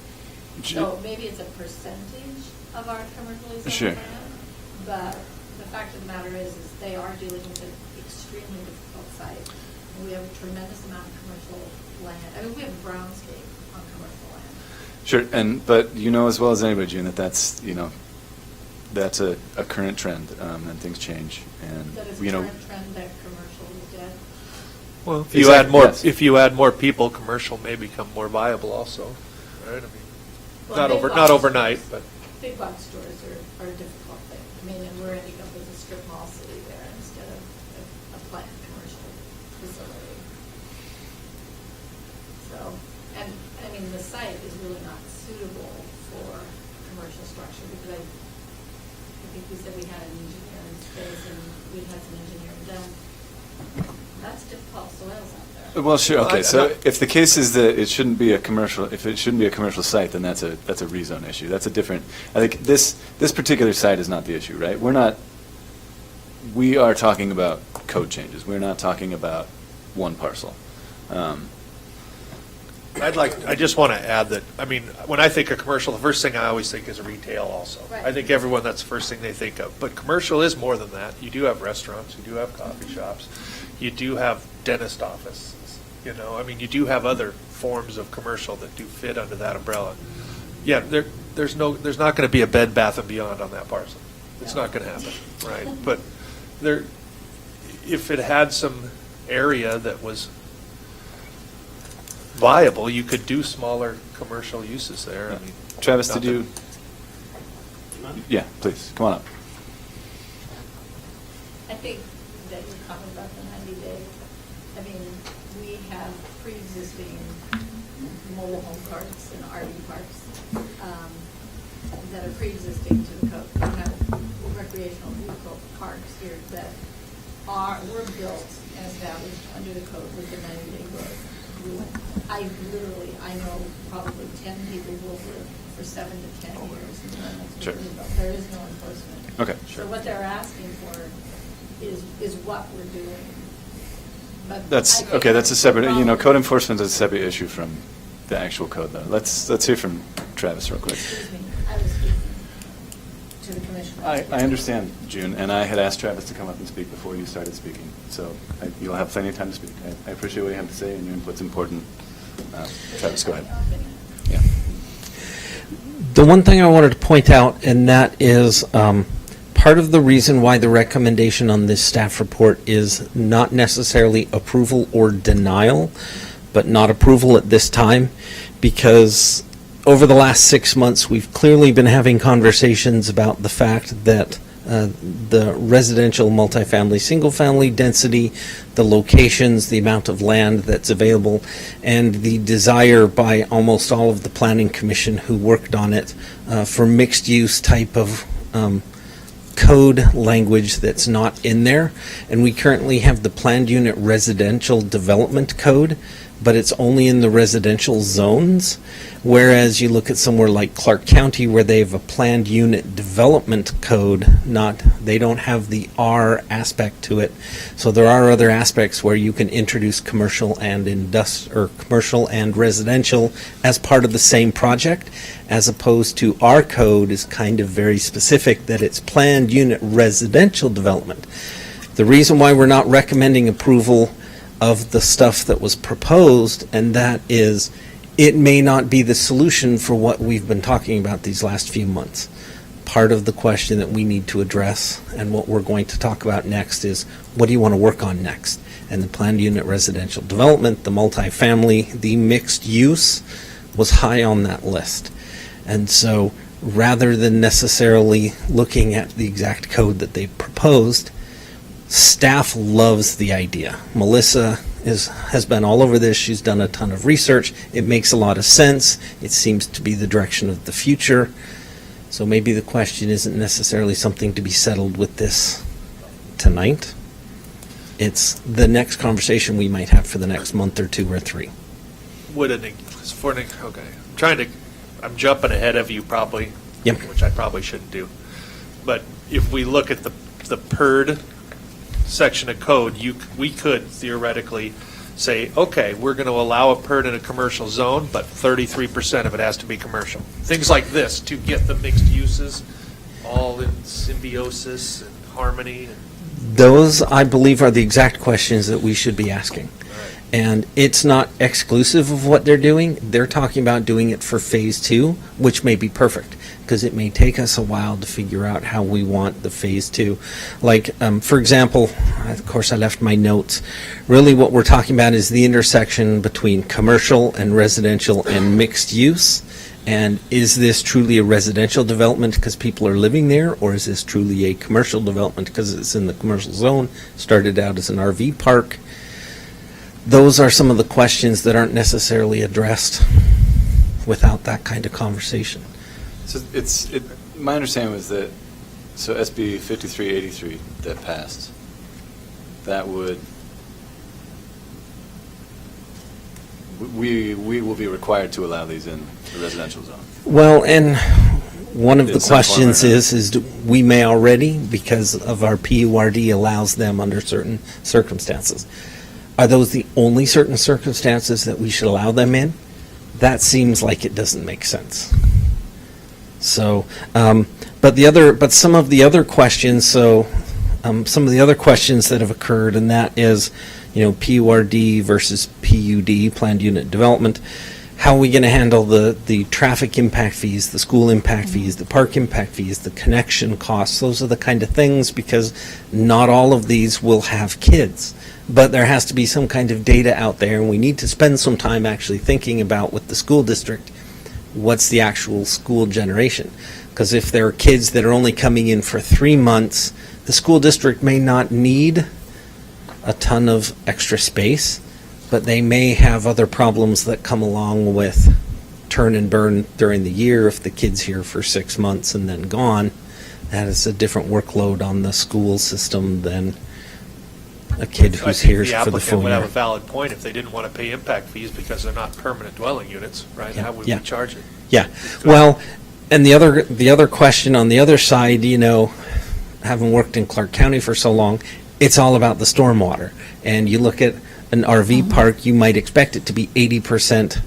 So maybe it's a percentage of our commercially zoned Sure. land, but the fact of the matter is they are dealing with an extremely difficult site. And we have a tremendous amount of commercial land. I mean, we have brownscape on commercial land. Sure, but you know as well as anybody, June, that's a current trend, and things change, and That is a current trend that commercial is dead. Well, if Yes. you add more people, commercial may become more viable also, right? I mean, Well, big not box- overnight, but. Big box stores are a difficult thing. I mean, and we're ending up with a strip mall city there instead of a planned commercial facility. So, and, I mean, the site is really not suitable for commercial structure because I think we said we had an engineering space and we'd had some engineering done. That's difficult soils out there. Well, sure. Okay. So I'm not- if the case is that it shouldn't be a commercial site, then that's a rezone issue. That's a different. I think this particular site is not the issue, right? We're not we are talking about code changes. We're not talking about one parcel. I just want to add that, I mean, when I think of commercial, the first thing I always think is retail also. Right. I think everyone, that's the first thing they think of. But commercial is more than that. You do have restaurants, you do have coffee shops, you do have dentist offices, you know, I mean, you do have other forms of commercial that do fit under that umbrella. Yeah, there's not going to be a Bed Bath and Beyond on that parcel. It's not going to happen, right? But there, if it had some area that was viable, you could do smaller commercial uses there. I mean, Travis, not did you? Yeah, please, come on up. I think that your comment about the 90-day, I mean, we have pre-existing mobile home parks and RV parks that are pre-existing to the code. We have recreational vehicle parks here that were built and established under the code with the 90-day growth. I know probably 10 people who have lived for 7 to 10 years. And Sure. there is no enforcement. Okay. So what they're asking for is what we're doing. But That's, I- okay, that's a separate, you know, code enforcement is a separate issue from the actual code, though. Let's hear from Travis real quick. Excuse me, I was speaking to the commissioner. I understand, June, and I had asked Travis to come up and speak before you started speaking, so you'll have plenty of time to speak. I appreciate what you have to say, and your input's important. Travis, go ahead. Yeah. The one thing I wanted to point out, and that is part of the reason why the recommendation on this staff report is not necessarily approval or denial, but not approval at this time, because over the last 6 months, we've clearly been having conversations about the fact that the residential, multifamily, single-family density, the locations, the amount of land that's available, and the desire by almost all of the Planning Commission who worked on it for mixed-use type of code language that's not in there. And we currently have the Planned Unit Residential Development Code, but it's only in the residential zones, whereas you look at somewhere like Clark County where they have a Planned Unit Development Code, they don't have the R aspect to it. So there are other aspects where you can introduce commercial and commercial and residential as part of the same project, as opposed to our code is kind of very specific that it's Planned Unit Residential Development. The reason why we're not recommending approval of the stuff that was proposed, and that is it may not be the solution for what we've been talking about these last few months. Part of the question that we need to address and what we're going to talk about next is what do you want to work on next? And the Planned Unit Residential Development, the multifamily, the mixed use was high on that list. And so rather than necessarily looking at the exact code that they proposed, staff loves the idea. Melissa has been all over this. She's done a ton of research. It makes a lot of sense. It seems to be the direction of the future. So maybe the question isn't necessarily something to be settled with this tonight. It's the next conversation we might have for the next month or 2 or 3. Okay. I'm jumping ahead of you probably, Yep. which I probably shouldn't do. But if we look at the PERD section of code, we could theoretically say, okay, we're going to allow a PERD in a commercial zone, but 33% of it has to be commercial. Things like this to get the mixed uses all in symbiosis and harmony. Those, I believe, are the exact questions that we should be asking. And it's not exclusive of what they're doing. They're talking about doing it for phase 2, which may be perfect, because it may take us a while to figure out how we want the phase 2. Like, for example, of course I left my notes. Really what we're talking about is the intersection between commercial and residential and mixed use. And is this truly a residential development because people are living there, or is this truly a commercial development because it's in the commercial zone, started out as an RV park? Those are some of the questions that aren't necessarily addressed without that kind of conversation. So my understanding was that, so SB 5383 that passed, that would, we will be required to allow these in the residential zone. Well, and one of the in some form or questions another. is we may already, because of our PURD allows them under certain circumstances. Are those the only certain circumstances that we should allow them in? That seems like it doesn't make sense. So, but some of the other questions, some of the other questions that have occurred, and that is, PURD versus PUD, planned unit development. How are we going to handle the traffic impact fees, the school impact fees, the park impact fees, the connection costs? Those are the kind of things, because not all of these will have kids. But there has to be some kind of data out there, and we need to spend some time actually thinking about, with the school district, what's the actual school generation. Because if there are kids that are only coming in for 3 months, the school district may not need a ton of extra space, but they may have other problems that come along with turn and burn during the year. If the kid's here for 6 months and then gone, that is a different workload on the school system than a kid I who's think here the for the applicant full would have a year. valid point if they didn't want to pay impact fees because they're not permanent dwelling units, right? Yeah, How would yeah. we charge it? Yeah, well, and the other question on the other side, having worked in Clark County for so long, it's all about the stormwater. And you look at an RV park, you might expect it to be 80%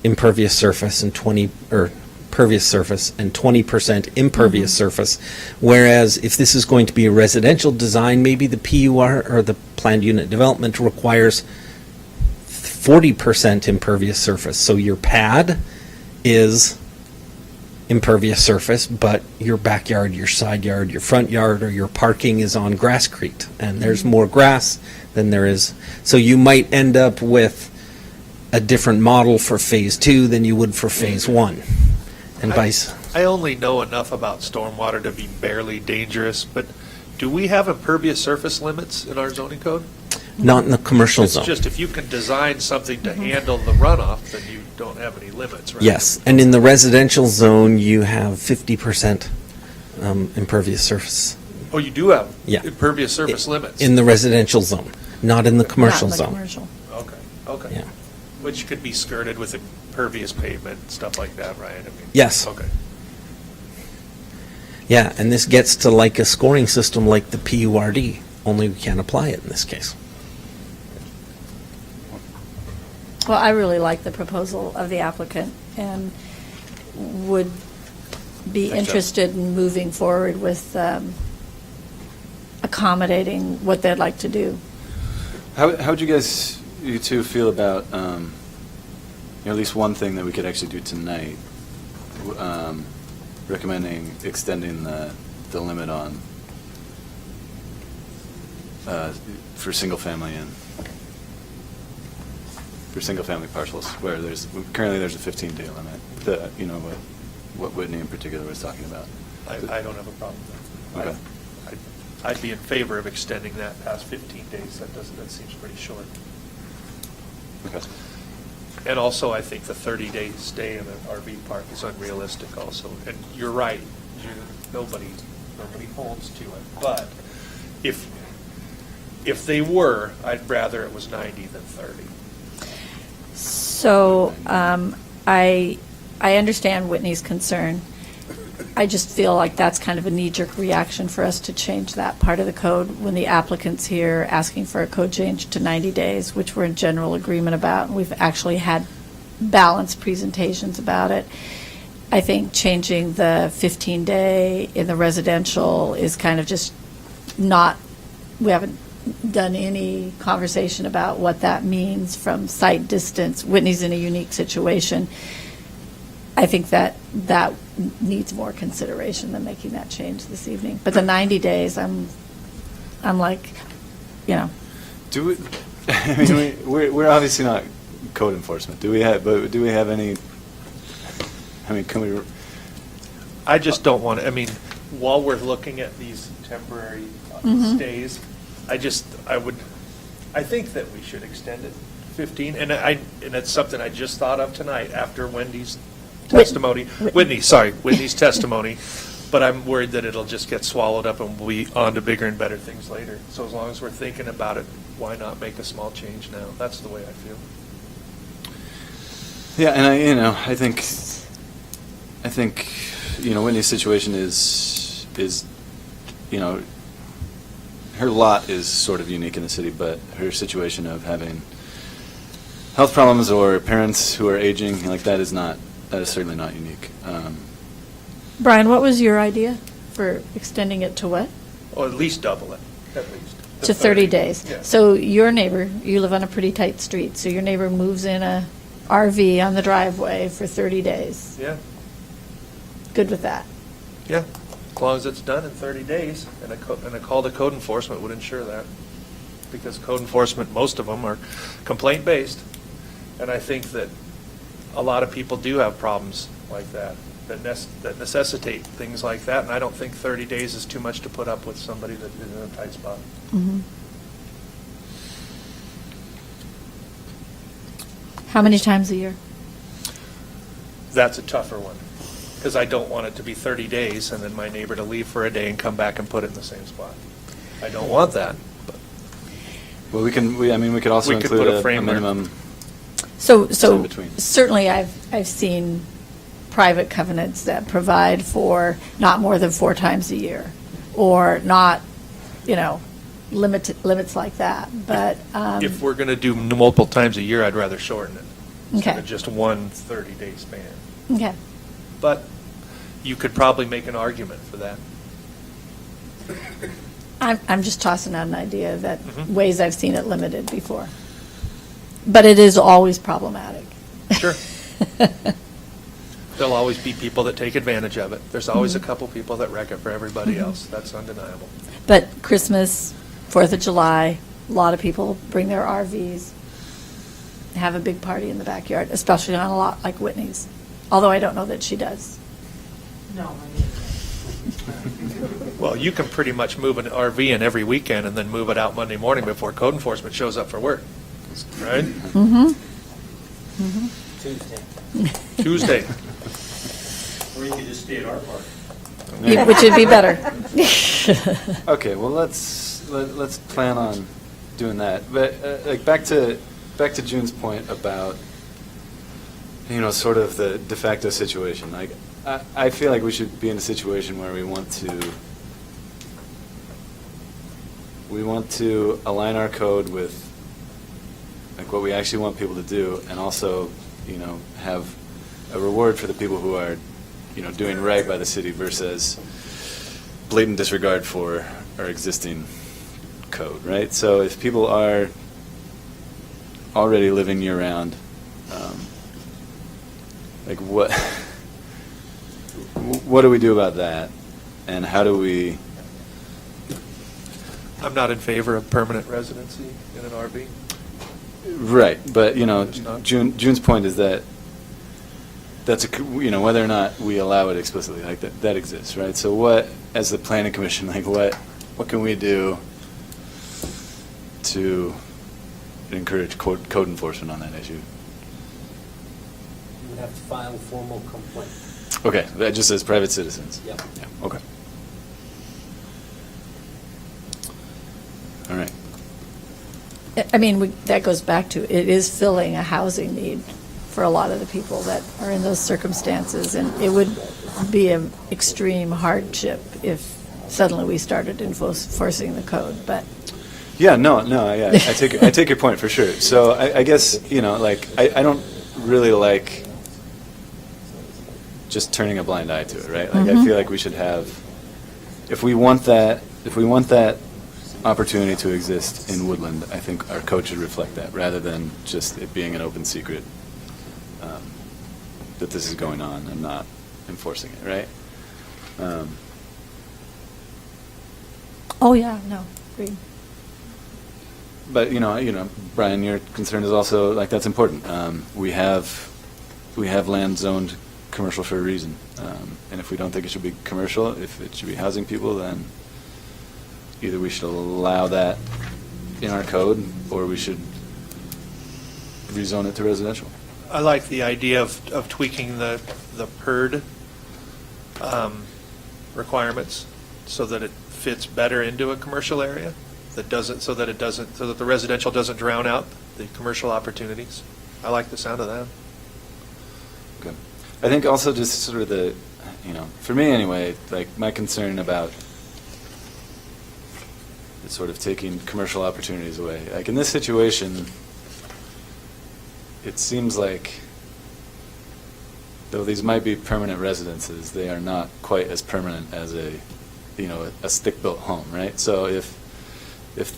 impervious surface and pervious surface and 20% impervious surface. Whereas if this is going to be a residential design, maybe the PUR or the planned unit development requires 40% impervious surface. So your pad is impervious surface, but your backyard, your side yard, your front yard, or your parking is on grasscrete, and there's more grass than there is. So you might end up with a different model for phase 2 than you would for phase 1. And I only know enough about stormwater to be barely dangerous, but do we have impervious surface limits in our zoning code? not in the commercial It's zone. just if you can design something to handle the runoff, then you don't have any limits, right? Yes, and in the residential zone, you have 50% impervious surface. Oh, you do have Yeah. impervious surface limits? In the residential zone, not in the commercial Not in the zone. commercial. Okay. Yeah. Which could be skirted with impervious pavement, stuff like that, right? I mean, Yes. Okay. Yeah, and this gets to like a scoring system like the PURD, only we can't apply it in this case. Well, I really like the proposal of the applicant and would be Thanks, Jeff. interested in moving forward with accommodating what they'd like to do. How would you two feel about, at least one thing that we could actually do tonight, recommending extending the limit on, for single-family and, for single-family parcels, where currently there's a 15-day limit, what Whitney in particular was talking about. I don't have a problem with that. Okay. I'd be in favor of extending that past 15 days. That seems pretty short. Okay. And also, I think the 30-day stay in an RV park is unrealistic also. And you're right, nobody holds to it. But if they were, I'd rather it was 90 than 30. So I understand Whitney's concern. I just feel like that's kind of a knee-jerk reaction for us to change that part of the code when the applicant's here asking for a code change to 90 days, which we're in general agreement about. And we've actually had balanced presentations about it. I think changing the 15-day in the residential is kind of just not, we haven't done any conversation about what that means from site distance. Whitney's in a unique situation. I think that needs more consideration than making that change this evening. But the 90 days, I'm like, Do we, I mean, we're obviously not code enforcement. Do we have any, can we? I just don't want to, while we're looking at these temporary stays, I think that we should extend it 15, and it's something I just thought of tonight after Wendy's testimony. Whitney's testimony, but I'm worried that it'll just get swallowed up and we'll be on to bigger and better things later. So as long as we're thinking about it, why not make a small change now? That's the way I feel. Yeah, and I think Whitney's situation is, her lot is sort of unique in the city, but her situation of having health problems or parents who are aging, that is certainly not unique. Brian, what was your idea for extending it to what? Or at least double it, at least. To 30 days. Yeah. So your neighbor, you live on a pretty tight street, so your neighbor moves in a RV on the driveway for 30 days. Yeah, Good with that? yeah, as long as it's done in 30 days, and a call to code enforcement would ensure that. Because code enforcement, most of them are complaint-based, and I think that a lot of people do have problems like that necessitate things like that, and I don't think 30 days is too much to put up with somebody that is in a tight spot. How many times a year? That's a tougher one, because I don't want it to be 30 days and then my neighbor to leave for a day and come back and put it in the same spot. I don't want that. Well, we could also We could include put a a framework. minimum. So in between. certainly I've seen private covenants that provide for not more than 4 times a year, or not, limits like that, but. If we're going to do multiple times a year, I'd rather shorten it. Instead Okay. of just one 30-day span. Okay. But you could probably make an argument for that. I'm just tossing out an idea that Mhm. ways I've seen it limited before. But it is always problematic. Sure. There'll always be people that take advantage of it. There's always a couple people that wreck it for everybody else. That's undeniable. But Christmas, 4th of July, a lot of people bring their RVs, have a big party in the backyard, especially on a lot like Whitney's. Although I don't know that she does. No, Well, you can pretty much move an RV in every weekend and then move it out Monday morning before code enforcement shows up for work, right? Mm-hmm. Tuesday. Or you could just stay at our park. Which would be better. Okay, well, let's plan on doing that. But back to June's point about sort of the de facto situation. I feel like we should be in a situation where we want to align our code with what we actually want people to do, and also have a reward for the people who are doing right by the city versus blatant disregard for our existing code, right? So if people are already living year-round, what do we do about that? And how do we... I'm not in favor of permanent residency in an RV. Right, but, It's not. June's point is that that's whether or not we allow it explicitly, that exists, right? So what, as the planning commission, what can we do to encourage code enforcement on that issue? You would have to file a formal complaint. Okay, that just as private citizens? Yep. Yeah, okay. All right. That goes back to, it is filling a housing need for a lot of the people that are in those circumstances, and it would be an extreme hardship if suddenly we started enforcing the code, but. Yeah, yeah, I take your point for sure. So I guess, I don't really like just turning a blind eye to it, right? I feel like we should have, if we want that opportunity to exist in Woodland, I think our code should reflect that, rather than just it being an open secret that this is going on and not enforcing it, right? Oh, yeah, no, agreed. But Brian, your concern is also that's important. We have land zoned commercial for a reason, and if we don't think it should be commercial, if it should be housing people, then either we should allow that in our code, or we should rezone it to residential. I like the idea of tweaking the PERD requirements so that it fits better into a commercial area, so that the residential doesn't drown out the commercial opportunities. I like the sound of that. Okay. I think also just sort of for me anyway, like my concern about is sort of taking commercial opportunities away. Like in this situation, it seems like though these might be permanent residences, they are not quite as permanent as a stick-built home, right? So if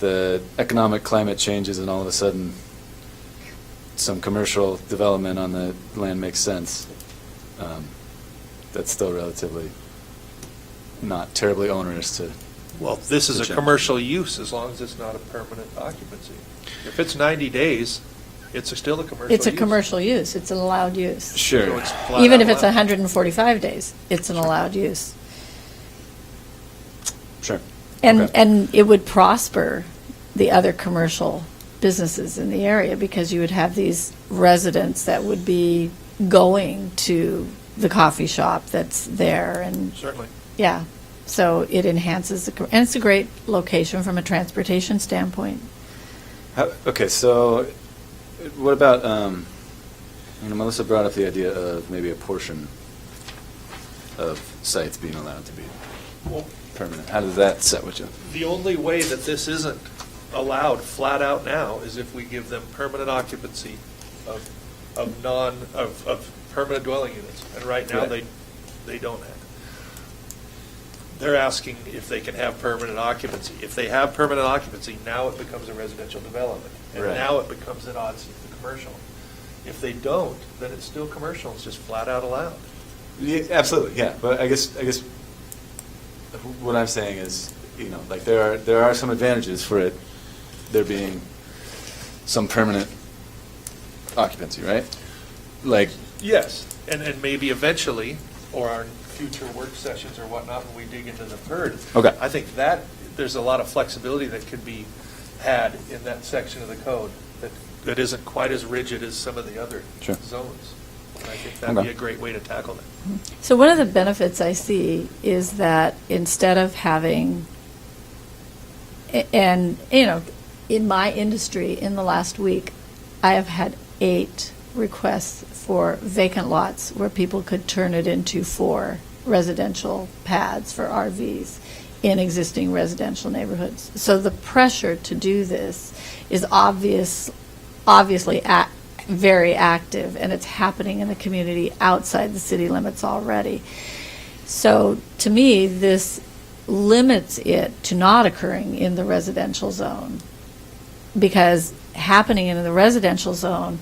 the economic climate changes and all of a sudden some commercial development on the land makes sense, that's still relatively not terribly onerous to. Well, this is a check. commercial use as long as it's not a permanent occupancy. If it's 90 days, it's still a commercial It's a use. commercial use, it's an allowed use. Sure. So it's flat Even out if it's allowed. 145 days, it's an allowed use. Sure. And, Okay. and it would prosper the other commercial businesses in the area because you would have these residents that would be going to the coffee shop that's there and, Certainly. yeah. So it enhances, and it's a great location from a transportation standpoint. Okay, so what about, Melissa brought up the idea of maybe a portion of sites being allowed to be Well, permanent. How does that set with you? the only way that this isn't allowed flat out now is if we give them permanent occupancy of permanent dwelling units. And right now, Right. they don't have. They're asking if they can have permanent occupancy. If they have permanent occupancy, now it becomes a residential development. And Right. now it becomes at odds with the commercial. If they don't, then it's still commercial, it's just flat out allowed. Yeah, absolutely, yeah. But I guess what I'm saying is, like there are some advantages for it there being some permanent occupancy, right? Like, Yes, and maybe eventually, or our future work sessions or whatnot, when we dig into the third. Okay. I think that, there's a lot of flexibility that could be had in that section of the code that isn't quite as rigid as some of the other Sure. zones. And I think that'd be Okay. a great way to tackle that. So one of the benefits I see is that instead of having, and, in my industry, in the last week, I have had 8 requests for vacant lots where people could turn it into 4 residential pads for RVs in existing residential neighborhoods. So the pressure to do this is obviously very active, and it's happening in the community outside the city limits already. So to me, this limits it to not occurring in the residential zone, because happening in the residential zone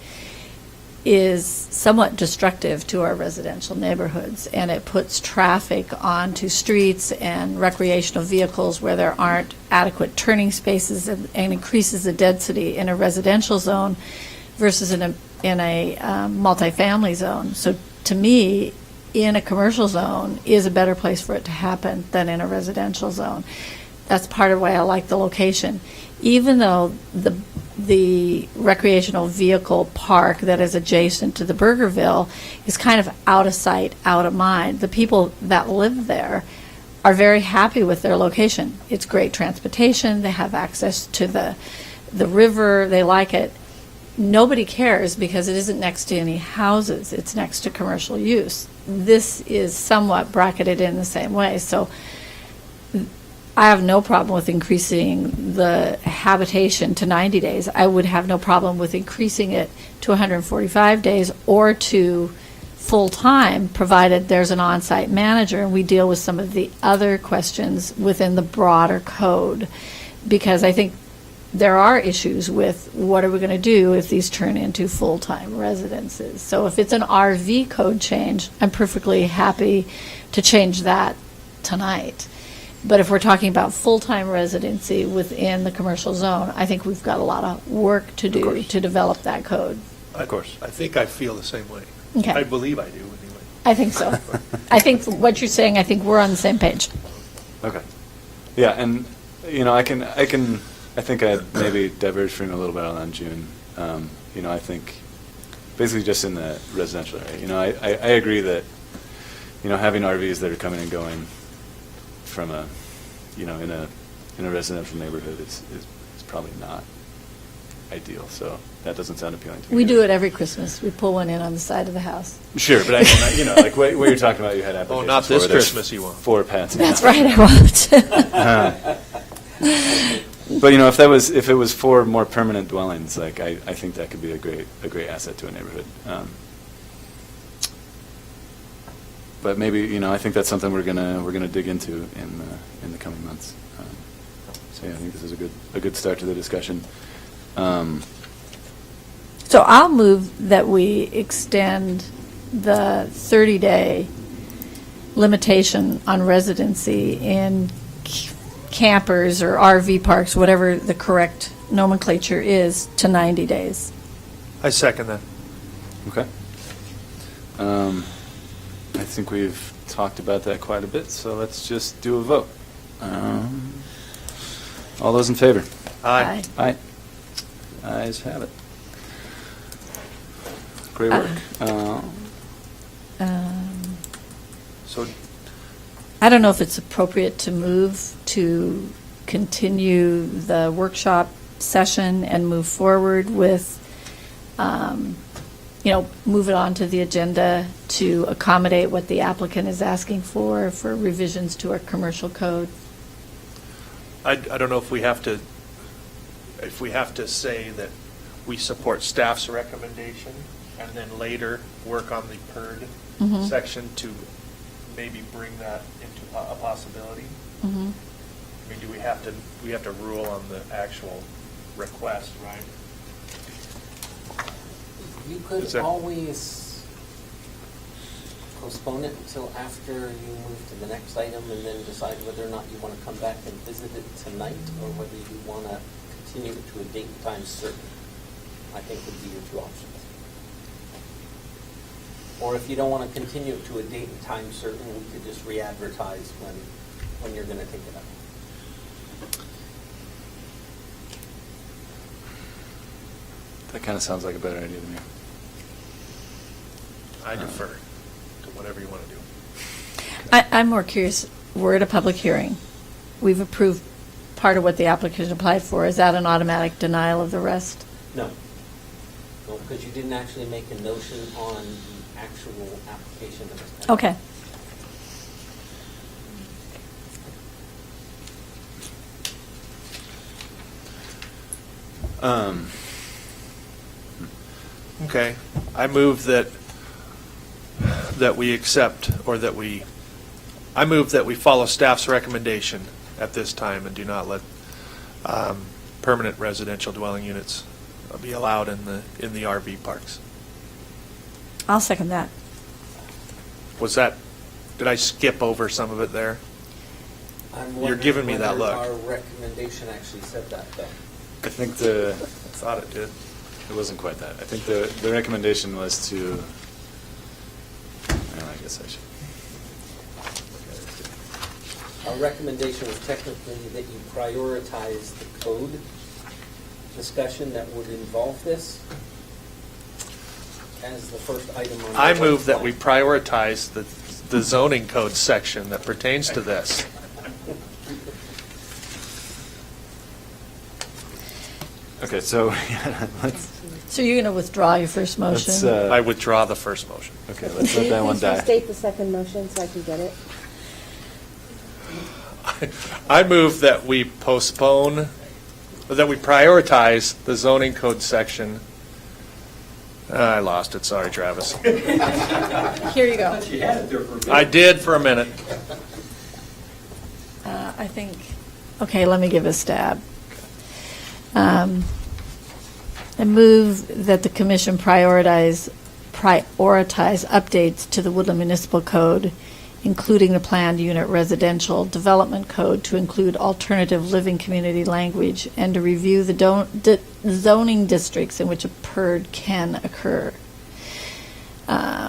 is somewhat destructive to our residential neighborhoods, and it puts traffic onto streets and recreational vehicles where there aren't adequate turning spaces, and increases the density in a residential zone versus in a multifamily zone. So to me, in a commercial zone is a better place for it to happen than in a residential zone. That's part of why I like the location. Even though the recreational vehicle park that is adjacent to the Burgerville is kind of out of sight, out of mind, the people that live there are very happy with their location. It's great transportation, they have access to the river, they like it. Nobody cares because it isn't next to any houses, it's next to commercial use. This is somewhat bracketed in the same way. So I have no problem with increasing the habitation to 90 days. I would have no problem with increasing it to 145 days or to full-time, provided there's an on-site manager and we deal with some of the other questions within the broader code. Because I think there are issues with what are we going to do if these turn into full-time residences. So if it's an RV code change, I'm perfectly happy to change that tonight. But if we're talking about full-time residency within the commercial zone, I think we've got a lot of work to do to develop that code. Of course. I think I feel the same way. Okay. I believe I do, anyway. I think so. I think what you're saying, I think we're on the same page. okay. Yeah, and, I think I maybe diverged from you a little bit on June. I think basically just in the residential area. I agree that, having RVs that are coming and going from in a residential neighborhood is probably not ideal, so that doesn't sound appealing to me. We either. do it every Christmas. We pull one in on the side of the house. Sure, but I mean, like what you're talking about, you had applications not this for, there's Christmas you won't. 4 pads. That's right, I won't. But if it was 4 more permanent dwellings, like I think that could be a great asset to a neighborhood. But maybe, I think that's something we're gonna dig into in the coming months. So yeah, I think this is a good start to the discussion. So I'll move that we extend the 30-day limitation on residency in campers or RV parks, whatever the correct nomenclature is, to 90 days. I second that. Okay. I think we've talked about that quite a bit, so let's just do a vote. All those in favor? Aye. Aye. Ayes have it. Great work. So I don't know if it's appropriate to move to continue the workshop session and move forward with, move it on to the agenda to accommodate what the applicant is asking for revisions to our commercial code. I don't know if we have to say that we support staff's recommendation and then later work on the PERD Mhm. section to maybe bring that into a possibility. Mhm. I mean, do we have to rule on the actual request, right? You Is could that- always postpone it until after you move to the next item and then decide whether or not you want to come back and visit it tonight or whether you want to continue it to a date and time certain, I think would be your 2 options. Or if you don't want to continue it to a date and time certain, we could just re-advertise when you're going to take it up. That kind of sounds like a better idea to me. I defer to whatever you want to do. I'm more curious, we're at a public hearing. We've approved part of what the application applied for. Is that an automatic denial of the rest? No. No, because you didn't actually make a notion on the actual application that was pending. Okay. Okay, I move that we accept, or I move that we follow staff's recommendation at this time and do not let permanent residential dwelling units be allowed in the RV parks. I'll second that. Did I skip over some of it there? I'm You're wondering giving me that whether look. Our recommendation actually said that, though. I think I thought it did. it wasn't quite that. I think the recommendation was to, well, I guess I should. Our recommendation was technically that you prioritize the code discussion that would involve this as the first item on the I move that website. we prioritize the zoning code section that pertains to this. Okay, so let's. So you're going to withdraw your first motion? Let's, I withdraw the first motion. Okay, let's let that one Please die. restate the second motion so I can get it. I move that we postpone, that we prioritize the zoning code section. I lost it, sorry, Travis. Here you go. You had it there for a bit. I did for a minute. I think, okay, let me give a stab. I move that the commission prioritize updates to the Woodland Municipal Code, including the planned unit residential development code, to include alternative living community language, and to review the zoning districts in which a PERD can occur.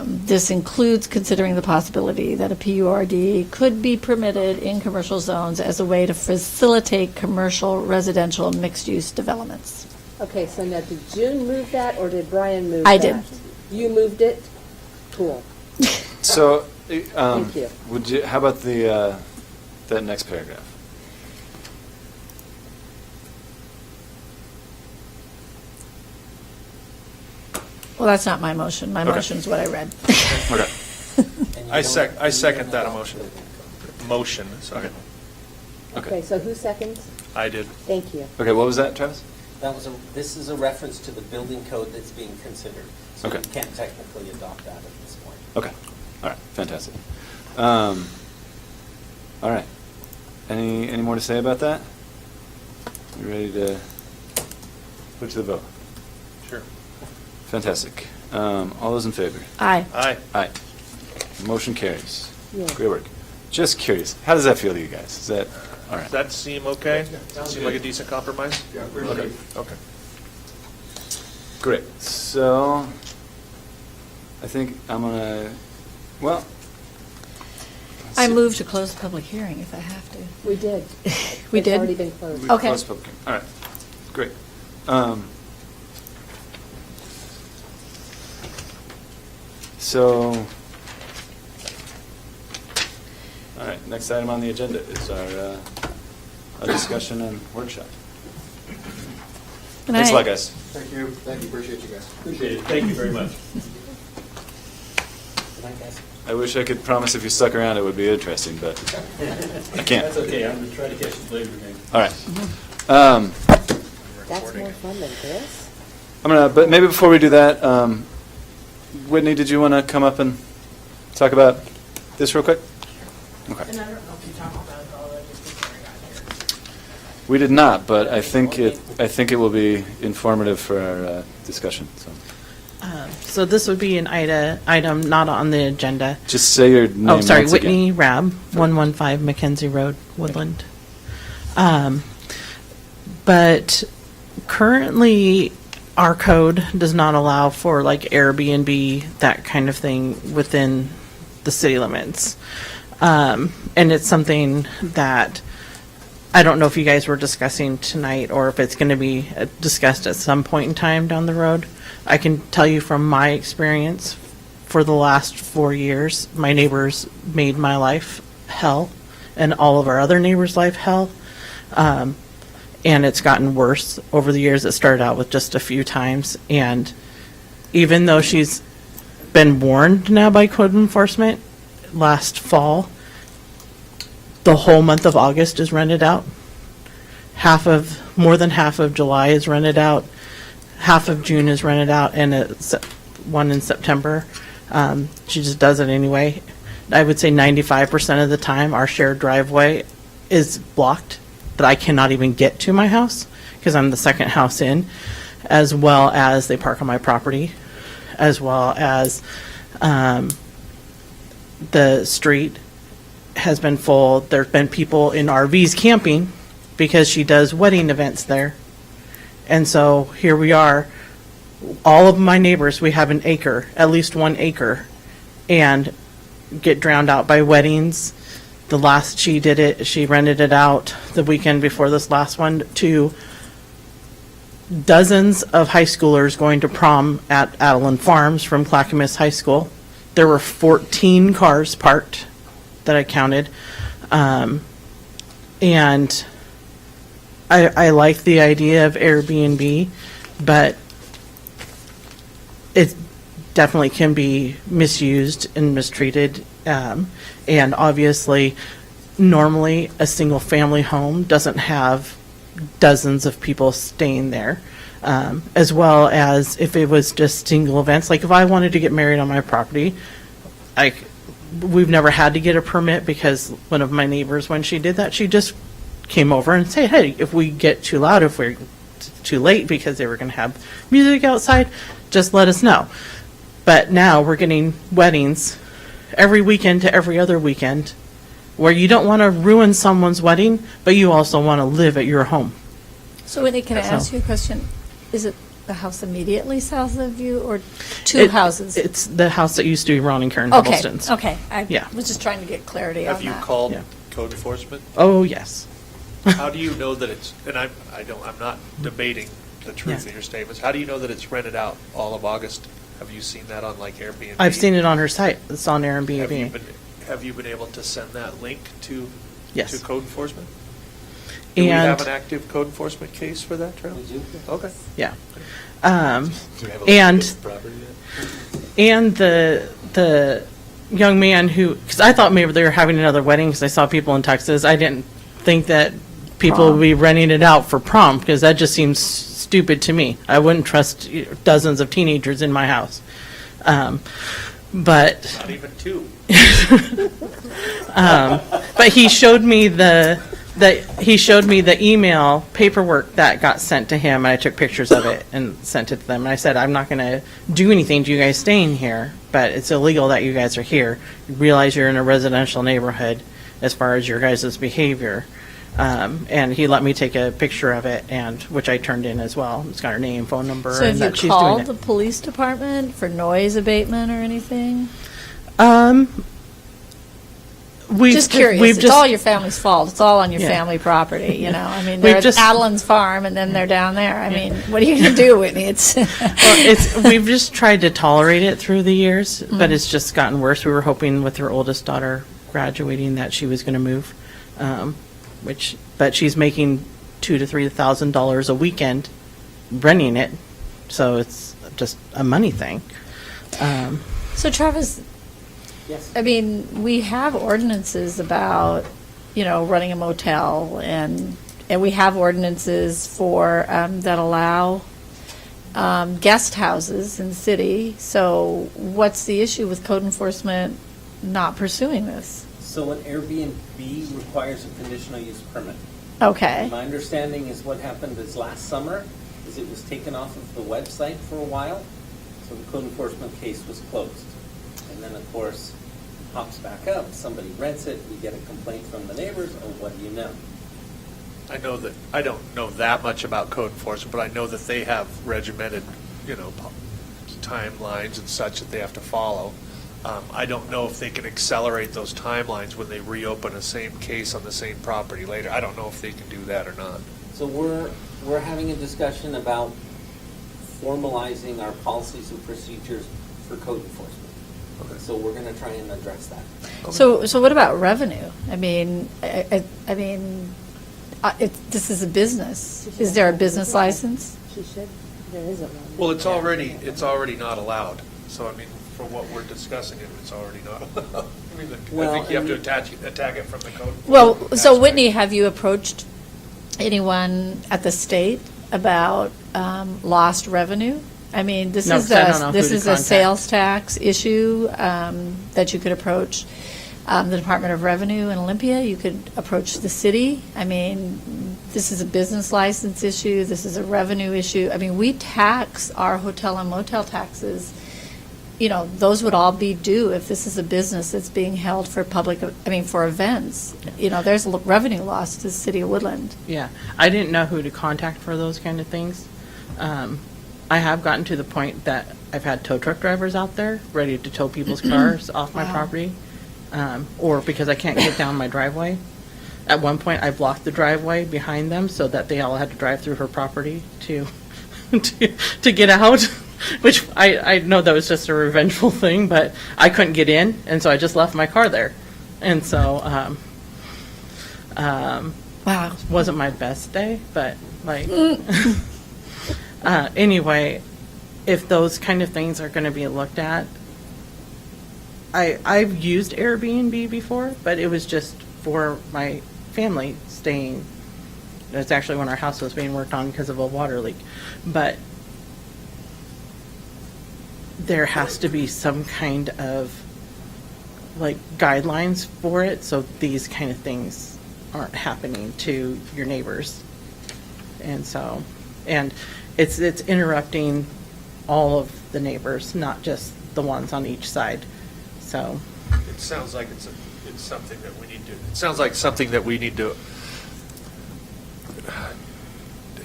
This includes considering the possibility that a PURD could be permitted in commercial zones as a way to facilitate commercial, residential, mixed-use developments. Okay, so now did June move that or did Brian move I that? did. You moved it? Cool. So, Thank you. how about that next paragraph? Well, that's not my motion. My Okay. motion's what I read. Okay. And you I don't- second you that don't motion. adopt Motion, sorry. Okay, so who seconds? I did. Thank you. Okay, what was that, Travis? This is a reference to the building code that's being considered. So Okay. you can't technically adopt that at this point. Okay, all right, fantastic. All right, any more to say about that? You ready to put to the vote? Sure. Fantastic. All those in favor? Aye. Aye. Aye. Motion carries. Yeah. Great work. Just curious, how does that feel to you guys? Is that, all right? Does that seem okay? Seem like a decent compromise? Yeah, Okay. Okay. Great. So, I think I'm gonna, well. I move to close the public hearing if I have to. We did. We It's did? already been closed. We Okay. close public hearing. All right, great. So, all right, next item on the agenda is our discussion and workshop. Good Thanks a lot, night. guys. Thank you, appreciate you guys. Appreciate it. Thank you very much. Good night, guys. I wish I could promise if you stuck around it would be interesting, but I can't. That's okay, I'm going to try to catch the later game. All right. That's more fun than this. But maybe before we do that, Whitney, did you want to come up and talk about this real quick? Okay. And I don't know if you talked about it already before I got here. We did not, but I think it will be informative for our discussion. So, So this would be an item not on the agenda. just say your name. Oh, sorry, once Whitney again. Rab, 115 Mackenzie Road, Woodland. But currently, our code does not allow for like Airbnb, that kind of thing within the city limits. And it's something that I don't know if you guys were discussing tonight or if it's going to be discussed at some point in time down the road. I can tell you from my experience, for the last 4 years, my neighbors made my life hell and all of our other neighbors' life hell. And it's gotten worse over the years. It started out with just a few times. And even though she's been warned now by code enforcement, last fall, the whole month of August is rented out. More than half of July is rented out. Half of June is rented out, and one in September. She just does it anyway. I would say 95% of the time, our shared driveway is blocked, that I cannot even get to my house because I'm the second house in, as well as they park on my property, as well as the street has been full. There's been people in RVs camping because she does wedding events there. And so here we are, all of my neighbors, we have an acre, at least 1 acre, and get drowned out by weddings. The last she did it, she rented it out the weekend before this last one to dozens of high schoolers going to prom at Adeline Farms from Clackamas High School. There were 14 cars parked that I counted. And I like the idea of Airbnb, but it definitely can be misused and mistreated. And obviously, normally, a single-family home doesn't have dozens of people staying there. As well as if it was just single events, like if I wanted to get married on my property, we've never had to get a permit because one of my neighbors, when she did that, she just came over and said, hey, if we get too loud, if we're too late because they were going to have music outside, just let us know. But now we're getting weddings every weekend to every other weekend where you don't want to ruin someone's wedding, but you also want to live at your home. So Whitney, can I So- ask you a question? Is it the house immediately south of you or two houses? It's the house that used to be Ron and Karen Okay, Huddleston's. okay. I Yeah. was just trying to get clarity on Have you that. called Yeah. code enforcement? Oh, yes. How do you know that it's, and I'm not debating the truth Yeah. of your statements. How do you know that it's rented out all of August? Have you seen that on like Airbnb? I've seen it on her site. It's on Airbnb. Have you been able to send that link to Yes. code enforcement? Do we And- have an active code enforcement case for that, Trail? We do. Okay. Yeah. Do we have a And- listed property yet? And the young man who, because I thought maybe they were having another wedding because I saw people in Texas. I didn't think that people would be renting it out for prom because that just seems stupid to me. I wouldn't trust dozens of teenagers in my house. But Not even two. but he showed me the email paperwork that got sent to him, and I took pictures of it and sent it to them. And I said, I'm not going to do anything to you guys staying here, but it's illegal that you guys are here. You realize you're in a residential neighborhood as far as your guys' behavior. And he let me take a picture of it, and which I turned in as well. It's got her name, phone number, So and have that you she's doing called it. the police department for noise abatement or anything? Just curious. It's all your family's fault. It's all on your Yeah. family property, you know? I mean, We've they're at just- Adeline's farm, and then they're down there. I mean, what are you going to do, Whitney? It's, We've just tried to tolerate it through the years, but it's just gotten worse. We were hoping with her oldest daughter graduating that she was going to move, but she's making $2,000 to $3,000 a weekend renting it, so it's just a money thing. so Travis, Yes. I mean, we have ordinances about, you know, running a motel, and we have ordinances for, that allow guest houses in the city. So what's the issue with code enforcement not pursuing this? So an Airbnb requires a conditional use permit. Okay. My understanding is what happened is last summer, is it was taken off of the website for a while, so the code enforcement case was closed. And then, of course, it pops back up, somebody rents it, we get a complaint from the neighbors, oh, what do you know? I know that, I don't know that much about code enforcement, but I know that they have regimented, you know, timelines and such that they have to follow. I don't know if they can accelerate those timelines when they reopen a same case on the same property later. I don't know if they can do that or not. So we're having a discussion about formalizing our policies and procedures for code enforcement. So we're going to try and address that. So what about revenue? I mean, this is a business. Is there a business license? She should, there isn't one. Well, it's already not allowed. So, I mean, for what we're discussing, it's already not allowed. I mean, I think you have to attack it from the code. Well, so aspect. Whitney, have you approached anyone at the state about lost revenue? I mean, this No, is 'cause I don't know who this to is a contact. sales tax issue that you could approach the Department of Revenue in Olympia. You could approach the city. I mean, this is a business license issue. This is a revenue issue. I mean, we tax our hotel and motel taxes. You know, those would all be due if this is a business that's being held for for events. You know, there's revenue loss to the city of Woodland. Yeah, I didn't know who to contact for those kind of things. I have gotten to the point that I've had tow truck drivers out there ready to tow people's cars off my Wow. property, or because I can't get down my driveway. At one point, I blocked the driveway behind them so that they all had to drive through her property to to get out, which I know that was just a revengeful thing, but I couldn't get in, and so I just left my car there. And so, Wow. wasn't my best day, but like, anyway, if those kind of things are going to be looked at, I've used Airbnb before, but it was just for my family staying. It's actually when our house was being worked on because of a water leak. But there has to be some kind of like guidelines for it so these kind of things aren't happening to your neighbors. And so, and it's interrupting all of the neighbors, not just the ones on each side. So, It sounds like it's something that we need to, it sounds like something that we need to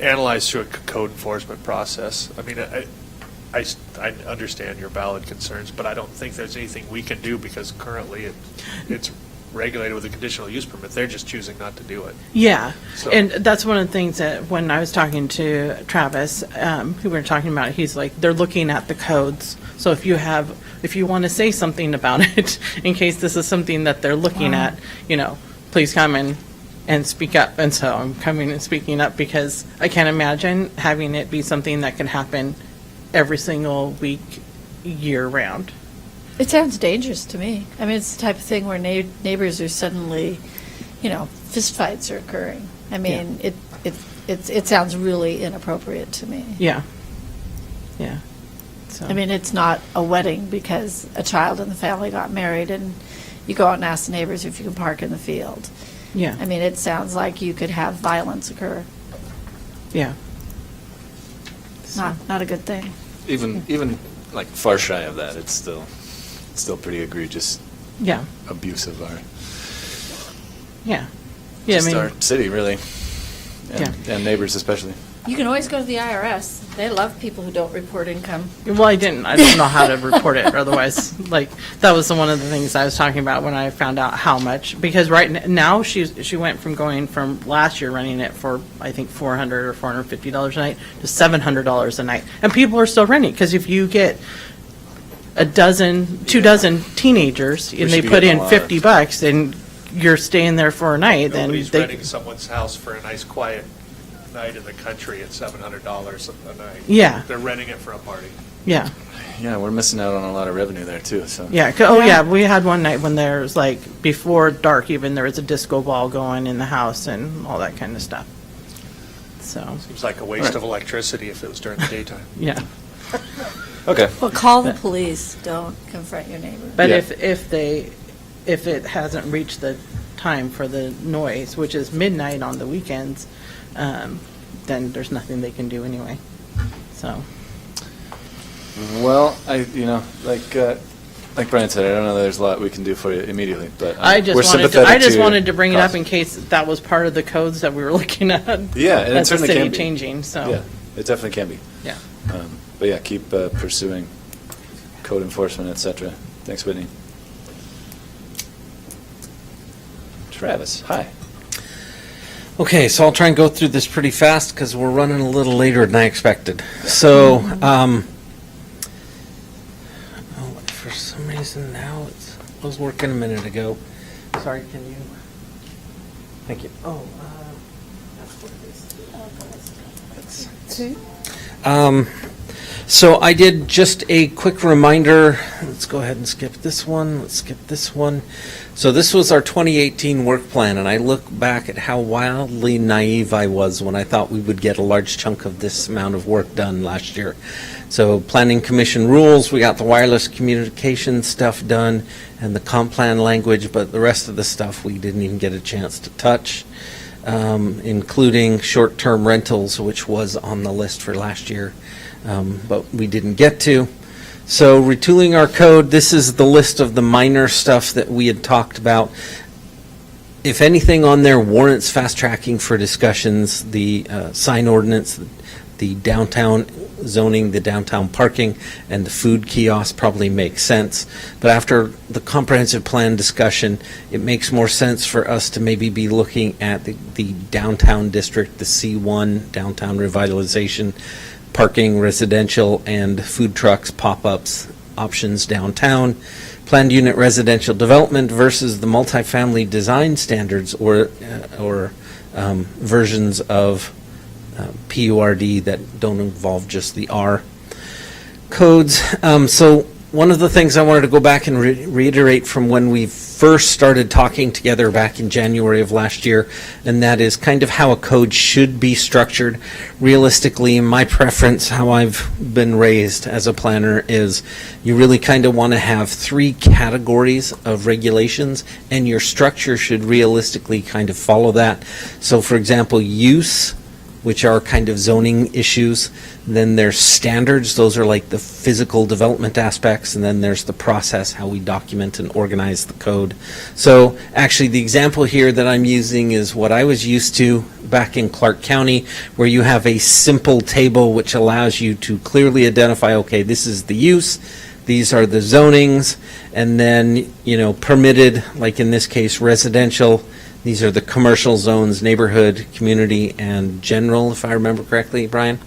analyze through a code enforcement process. I mean, I understand your valid concerns, but I don't think there's anything we can do because currently it's regulated with a conditional use permit. They're just choosing not to do it. yeah. So- And that's one of the things that when I was talking to Travis, who we were talking about, he's like, they're looking at the codes. So if you want to say something about it, in case this is something that they're looking at, you know, please come and and speak up. And so I'm coming and speaking up because I can't imagine having it be something that can happen every single week, year round. It sounds dangerous to me. I mean, it's the type of thing where neighbors are suddenly, fistfights are occurring. I mean, it sounds really inappropriate to me. Yeah. Yeah. So. I mean, it's not a wedding because a child in the family got married and you go out and ask the neighbors if you can park in the field. Yeah. I mean, it sounds like you could have violence occur. Yeah. Not a good thing. Even like far shy of that, it's still pretty egregious. Yeah. Abuse of our Yeah. Yeah. just our city, really, and neighbors especially. You can always go to the IRS. They love people who don't report income. Well, I don't know how to report it otherwise. Like, that was one of the things I was talking about when I found out how much. Because now she went from going from last year running it for, I think, $400 or $450 a night to $700 a night. And people are still renting, because if you get two dozen teenagers and they put in $50 and you're staying there for a night, Nobody's then renting someone's house for a nice, quiet night in the country at $700 a night. Yeah. They're renting it for a party. Yeah. Yeah, we're missing out on a lot of revenue there too. So Yeah. We had one night when there was, like, before dark even, there was a disco ball going in the house and all that kind of stuff. So. Seems like a waste of electricity if it was during the daytime. Yeah. Okay. Well, call the police. Don't confront your neighbor. But if it hasn't reached the time for the noise, which is midnight on the weekends, then there's nothing they can do anyway. So. Well, like Brian said, I don't know that there's a lot we can do for you immediately, but I just we're sympathetic wanted to bring it your up in case that was part of the codes that we were looking at. Yeah, and it as the certainly city can be. changing. So. Yeah, it definitely can be. Yeah. But yeah, keep pursuing code enforcement, etc. Thanks, Whitney. Travis, hi. Okay, so I'll try and go through this pretty fast because we're running a little later than I expected. So, for some reason now I was working a minute ago. Sorry, can you? Thank you. That's what it is. So I did just a quick reminder. Let's go ahead and skip this one. Let's skip this one. So this was our 2018 work plan, and I look back at how wildly naive I was when I thought we would get a large chunk of this amount of work done last year. So Planning Commission rules, we got the wireless communication stuff done and the comp plan language, but the rest of the stuff we didn't even get a chance to touch, including short-term rentals, which was on the list for last year. But we didn't get to. So retooling our code, this is the list of the minor stuff that we had talked about. If anything on there warrants fast tracking for discussions, the sign ordinance, the downtown zoning, the downtown parking, and the food kiosk probably makes sense. But after the comprehensive plan discussion, it makes more sense for us to maybe be looking at the downtown district, the C1 downtown revitalization, parking, residential, and food trucks, pop-ups, options downtown, planned unit residential development versus the multifamily design standards or versions of PURD that don't involve just the R codes. So one of the things I wanted to go back and reiterate from when we first started talking together back in January of last year, and that is kind of how a code should be structured. Realistically, my preference, how I've been raised as a planner, is you really kind of want to have 3 categories of regulations, and your structure should realistically kind of follow that. So, for example, use, which are kind of zoning issues. Then there's standards, those are like the physical development aspects, and then there's the process, how we document and organize the code. So actually the example here that I'm using is what I was used to back in Clark County, where you have a simple table which allows you to clearly identify, okay, this is the use, these are the zonings, and then, permitted, like in this case, residential. These are the commercial zones, neighborhood, community, and general, if I remember correctly, Brian?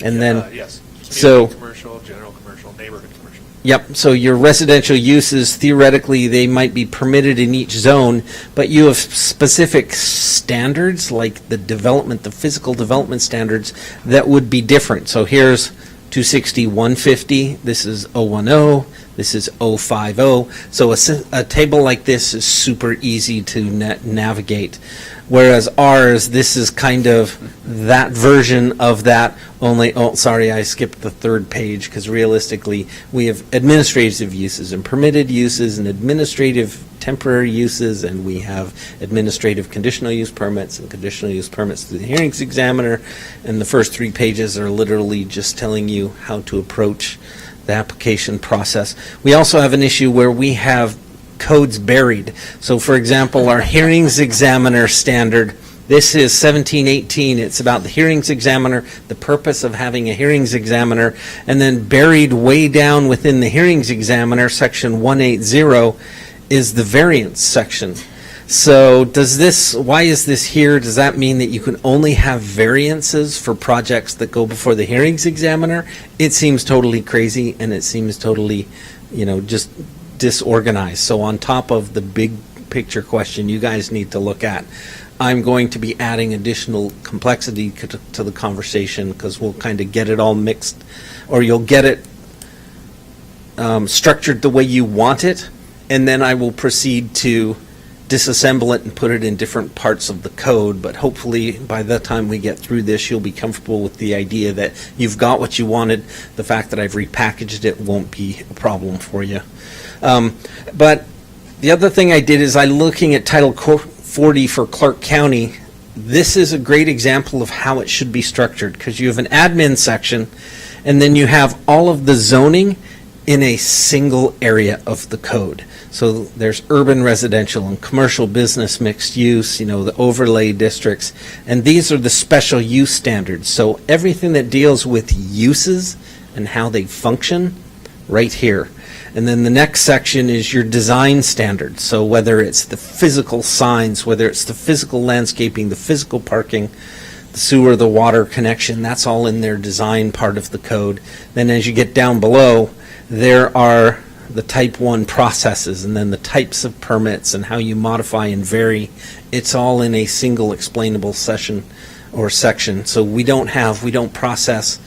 And then, Yes. so, Community commercial, general commercial, neighborhood commercial. Yep, so your residential uses, theoretically, they might be permitted in each zone, but you have specific standards, like the development, the physical development standards, that would be different. So here's 260, 150, this is 010, this is 050. So a table like this is super easy to navigate. Whereas ours, this is kind of that version of that, only, oh, sorry, I skipped the third page, because realistically, we have administrative uses and permitted uses and administrative temporary uses, and we have administrative conditional use permits and conditional use permits through the hearings examiner, and the first 3 pages are literally just telling you how to approach the application process. We also have an issue where we have codes buried. So for example, our hearings examiner standard, this is 1718. It's about the hearings examiner, the purpose of having a hearings examiner, and then buried way down within the hearings examiner, section 180, is the variance section. So why is this here? Does that mean that you can only have variances for projects that go before the hearings examiner? It seems totally crazy, and it seems totally, just disorganized. So on top of the big picture question you guys need to look at, I'm going to be adding additional complexity to the conversation, because we'll kind of get it all mixed, or you'll get it structured the way you want it, and then I will proceed to disassemble it and put it in different parts of the code. But hopefully by the time we get through this, you'll be comfortable with the idea that you've got what you wanted. The fact that I've repackaged it won't be a problem for you. But the other thing I did is looking at Title 40 for Clark County. This is a great example of how it should be structured, because you have an admin section, and then you have all of the zoning in a single area of the code. So there's urban residential and commercial business mixed use, the overlay districts, and these are the special use standards. So everything that deals with uses and how they function, right here. And then the next section is your design standards. So whether it's the physical signs, whether it's the physical landscaping, the physical parking, the sewer, the water connection, that's all in their design part of the code. Then as you get down below, there are the type 1 processes, and then the types of permits and how you modify and vary. It's all in a single explainable session or section. So we don't process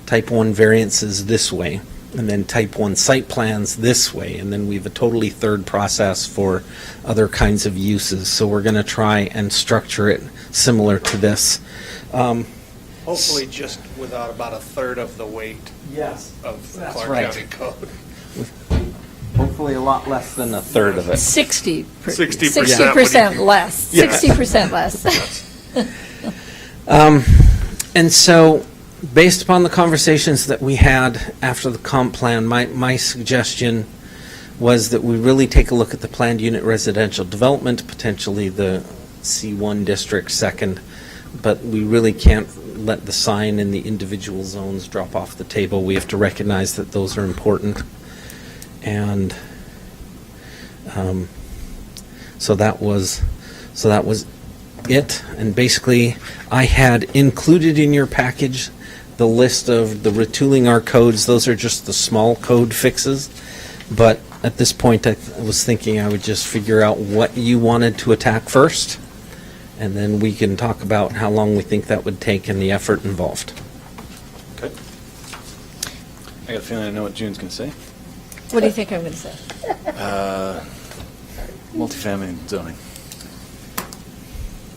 type 1 variances this way, and then type 1 site plans this way, and then we have a totally third process for other kinds of uses. So we're going to try and structure it similar to this. Hopefully just without about a third of the weight of the Clark right. County Code. Hopefully a lot less than a third of it. 60% 60% less. Yeah. 60% less. And so, based upon the conversations that we had after the comp plan, my suggestion was that we really take a look at the planned unit residential development, potentially the C1 district second, but we really can't let the sign and the individual zones drop off the table. We have to recognize that those are important. And so that was it. And basically, I had included in your package the list of the Retooling Our Codes. Those are just the small code fixes. But at this point, I was thinking I would just figure out what you wanted to attack first, and then we can talk about how long we think that would take and the effort involved. Okay. I got a feeling I know what June's going to say. What do you think I'm going to say? Multifamily zoning.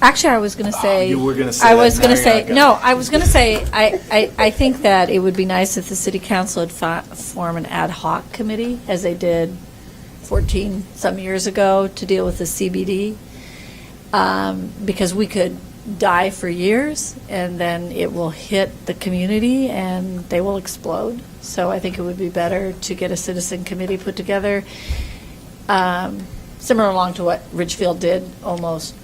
Actually, I was going to say. You were going to say I that, was now going to you're say not gonna. no. I was going to say I think that it would be nice if the city council would form an ad hoc committee, as they did 14 some years ago, to deal with the CBD, because we could die for years and then it will hit the community and they will explode. So I think it would be better to get a citizen committee put together, similar along to what Ridgefield did almost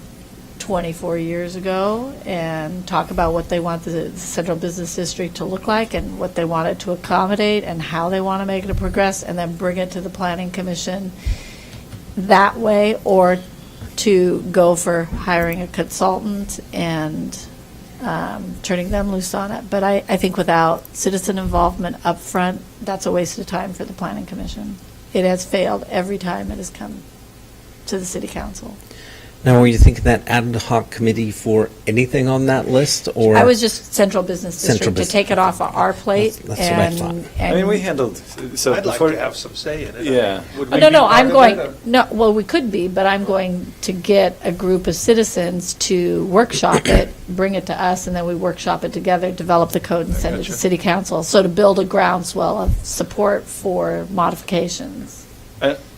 24 years ago, and talk about what they want the central business district to look like and what they want it to accommodate and how they want to make it a progress, and then bring it to the planning commission that way, or to go for hiring a consultant and turning them loose on it. But I think without citizen involvement up front, that's a waste of time for the Planning Commission. It has failed every time it has come to the city council. Now, were you thinking that ad hoc committee for anything on that list, or? I was just central business Central district, to business. take it off of our plate. That's what I thought. I mean, we handled, so I'd like before. to have some say in it. Yeah. Would Oh, we no, be no, part I'm of going, it? no, well, we could be, but I'm going to get a group of citizens to workshop it, bring it to us, and then we workshop it together, develop the code, and send it to gotcha. city council. So to build a groundswell of support for modifications.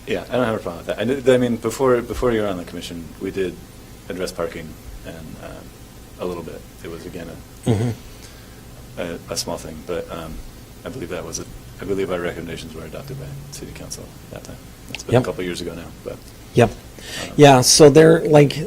Yeah, I don't have a problem with that. I mean, before you were on the commission, we did address parking and a little bit. It was, again, a small thing, but I believe I believe our recommendations were adopted by city council that time. It's been Yep. a couple years ago now, but. Yep. Yeah, so they're like,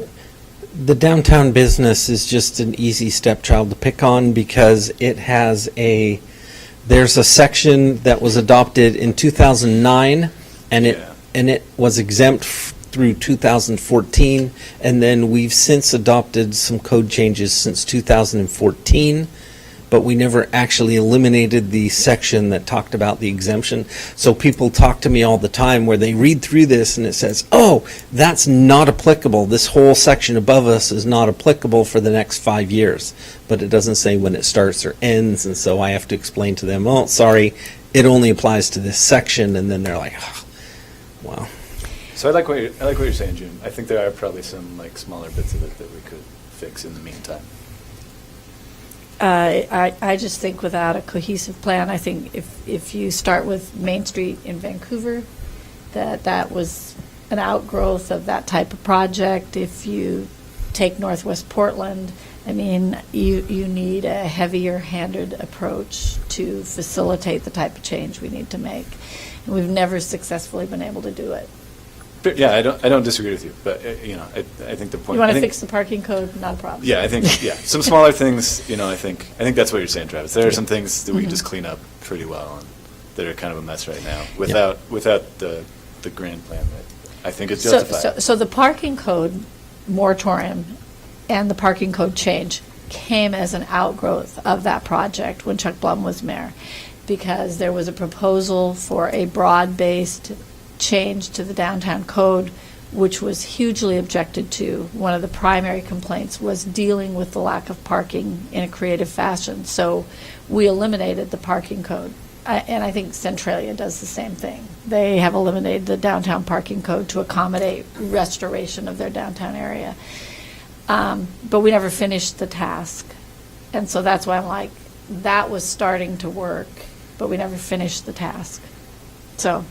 the downtown business is just an easy stepchild to pick on because it has there's a section that was adopted in 2009 and it was exempt through 2014, and then we've since adopted some code changes since 2014, but we never actually eliminated the section that talked about the exemption. So people talk to me all the time where they read through this and it says, oh, that's not applicable. This whole section above us is not applicable for the next 5 years. But it doesn't say when it starts or ends, and so I have to explain to them, oh, sorry, it only applies to this section, and then they're like, oh, wow. So I like what you're saying, Jim. I think there are probably some smaller bits of it that we could fix in the meantime. I just think without a cohesive plan, I think if you start with Main Street in Vancouver, that was an outgrowth of that type of project. If you take Northwest Portland, I mean, you need a heavier-handed approach to facilitate the type of change we need to make. And we've never successfully been able to do it. But yeah, I don't disagree with you, but I think the point. You want I to think- fix the parking code? Not a problem. Yeah, I think some smaller things. I think that's what you're saying, Travis. There are some things that we can just clean up pretty well, and that are kind of a mess right now without the grand plan. That I think it's justified. So the parking code moratorium and the parking code change came as an outgrowth of that project when Chuck Blum was mayor, because there was a proposal for a broad-based change to the downtown code, which was hugely objected to. One of the primary complaints was dealing with the lack of parking in a creative fashion. So we eliminated the parking code. And I think Centralia does the same thing. They have eliminated the downtown parking code to accommodate restoration of their downtown area. But we never finished the task. And so that's why I'm like, that was starting to work, but we never finished the task. So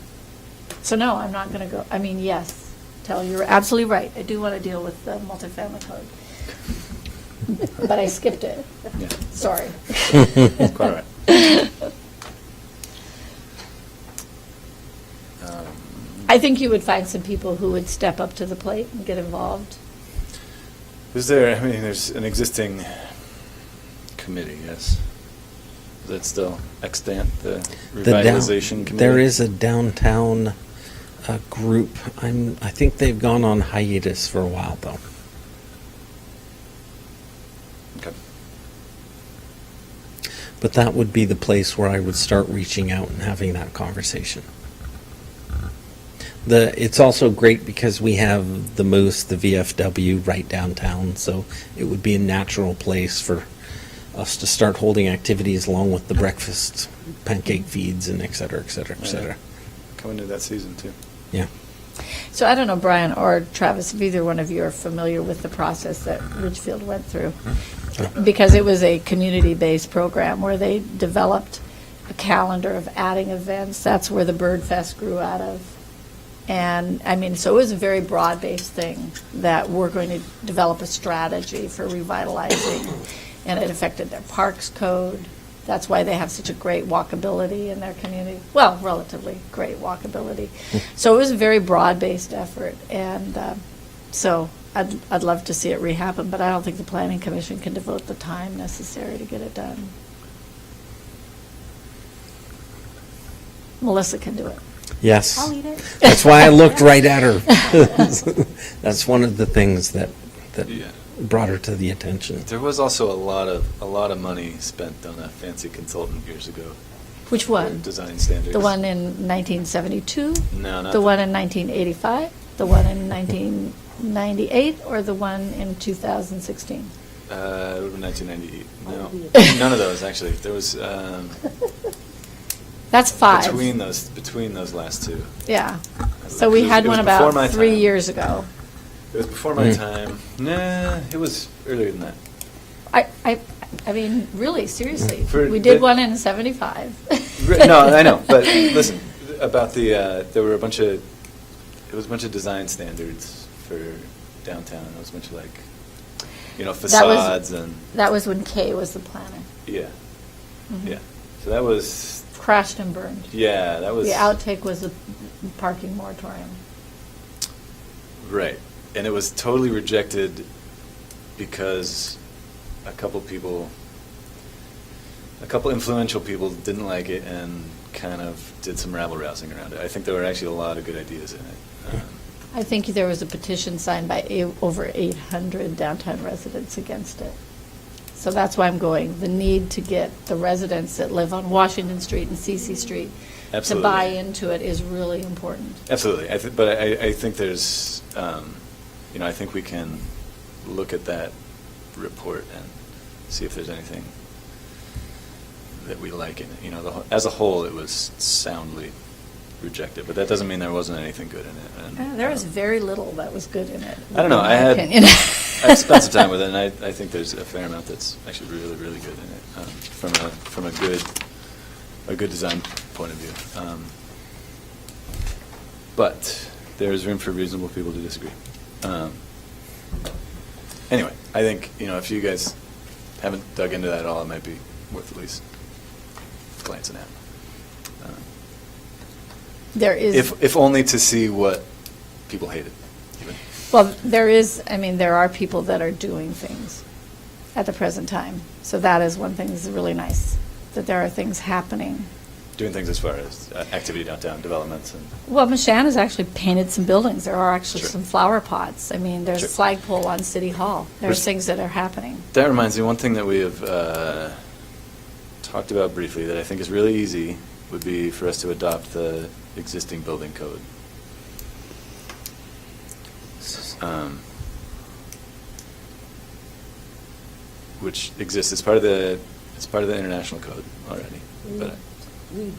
no, I'm not going to go. I mean, yes, you're absolutely right. I do want to deal with the multifamily code. But I skipped it. Yeah. Sorry. Quite all right. I think you would find some people who would step up to the plate and get involved. There's an existing committee, yes. Is that still extant, the revitalization committee? There is a downtown group. I think they've gone on hiatus for a while, though. Okay. But that would be the place where I would start reaching out and having that conversation. It's also great because we have the Moose, the VFW right downtown, so it would be a natural place for us to start holding activities along with the breakfast, pancake feeds, and et cetera, et cetera, et cetera. Coming to that season, too. Yeah. So I don't know, Brian or Travis, if either one of you are familiar with the process that Ridgefield went through. Because it was a community-based program where they developed a calendar of adding events. That's where the Bird Fest grew out of. And, so it was a very broad-based thing that we're going to develop a strategy for revitalizing. And it affected their parks code. That's why they have such a great walkability in their community. Well, relatively great walkability. So it was a very broad-based effort. And so I'd love to see it rehappen, but I don't think the Planning Commission can devote the time necessary to get it done. Melissa can do it. Yes. I'll eat it. That's why I looked right at her. That's one of the things that brought her to the attention. There was also a lot of money spent on a fancy consultant years ago. Which for one? Design standards. The one in 1972? No, not The one in 1985? The one in 1998? Or the one in 2016? It would have been 1998. No, none of those actually. There was That's 5. between those last two. Yeah. So we had It was one before my about 3 time. years ago. It was before my time. Nah, it was earlier than that. I mean, really, seriously. For We did the- one in 75. No, I know, but listen, about there were it was a bunch of design standards for downtown. It was a bunch of facades and, That was when Kay was the planner. yeah, Mhm. yeah. So that was, Crashed and burned. yeah, that was. The outtake was a parking moratorium. Right, and it was totally rejected because a couple influential people didn't like it and kind of did some rabble-rousing around it. I think there were actually a lot of good ideas in it. I think there was a petition signed by over 800 downtown residents against it. So that's why I'm going, the need to get the residents that live on Washington Street and CC Street Absolutely. to buy into it is really important. Absolutely, but I think there's, I think we can look at that report and see if there's anything that we like in it. As a whole, it was soundly rejected, but that doesn't mean there wasn't anything good in it. And, There was very little that was good in it. I don't know. in my opinion. I've spent some time with it, and I think there's a fair amount that's actually really, really good in it from a good design point of view. But there's room for reasonable people to disagree. Anyway, I think if you guys haven't dug into that at all, it might be worth at least glancing at. There is. If only to see what people hated. Even. Well, there are people that are doing things at the present time. So that is one thing that's really nice, that there are things happening. Doing things as far as activity downtown, developments, and Well, Michelle has actually painted some buildings. There are actually Sure. some flower pots. I mean, there's Sure. a flagpole on City Hall. There's There's- things that are happening. that reminds me, one thing that we have talked about briefly that I think is really easy would be for us to adopt the existing building code. Which exists as part of the international code already. But We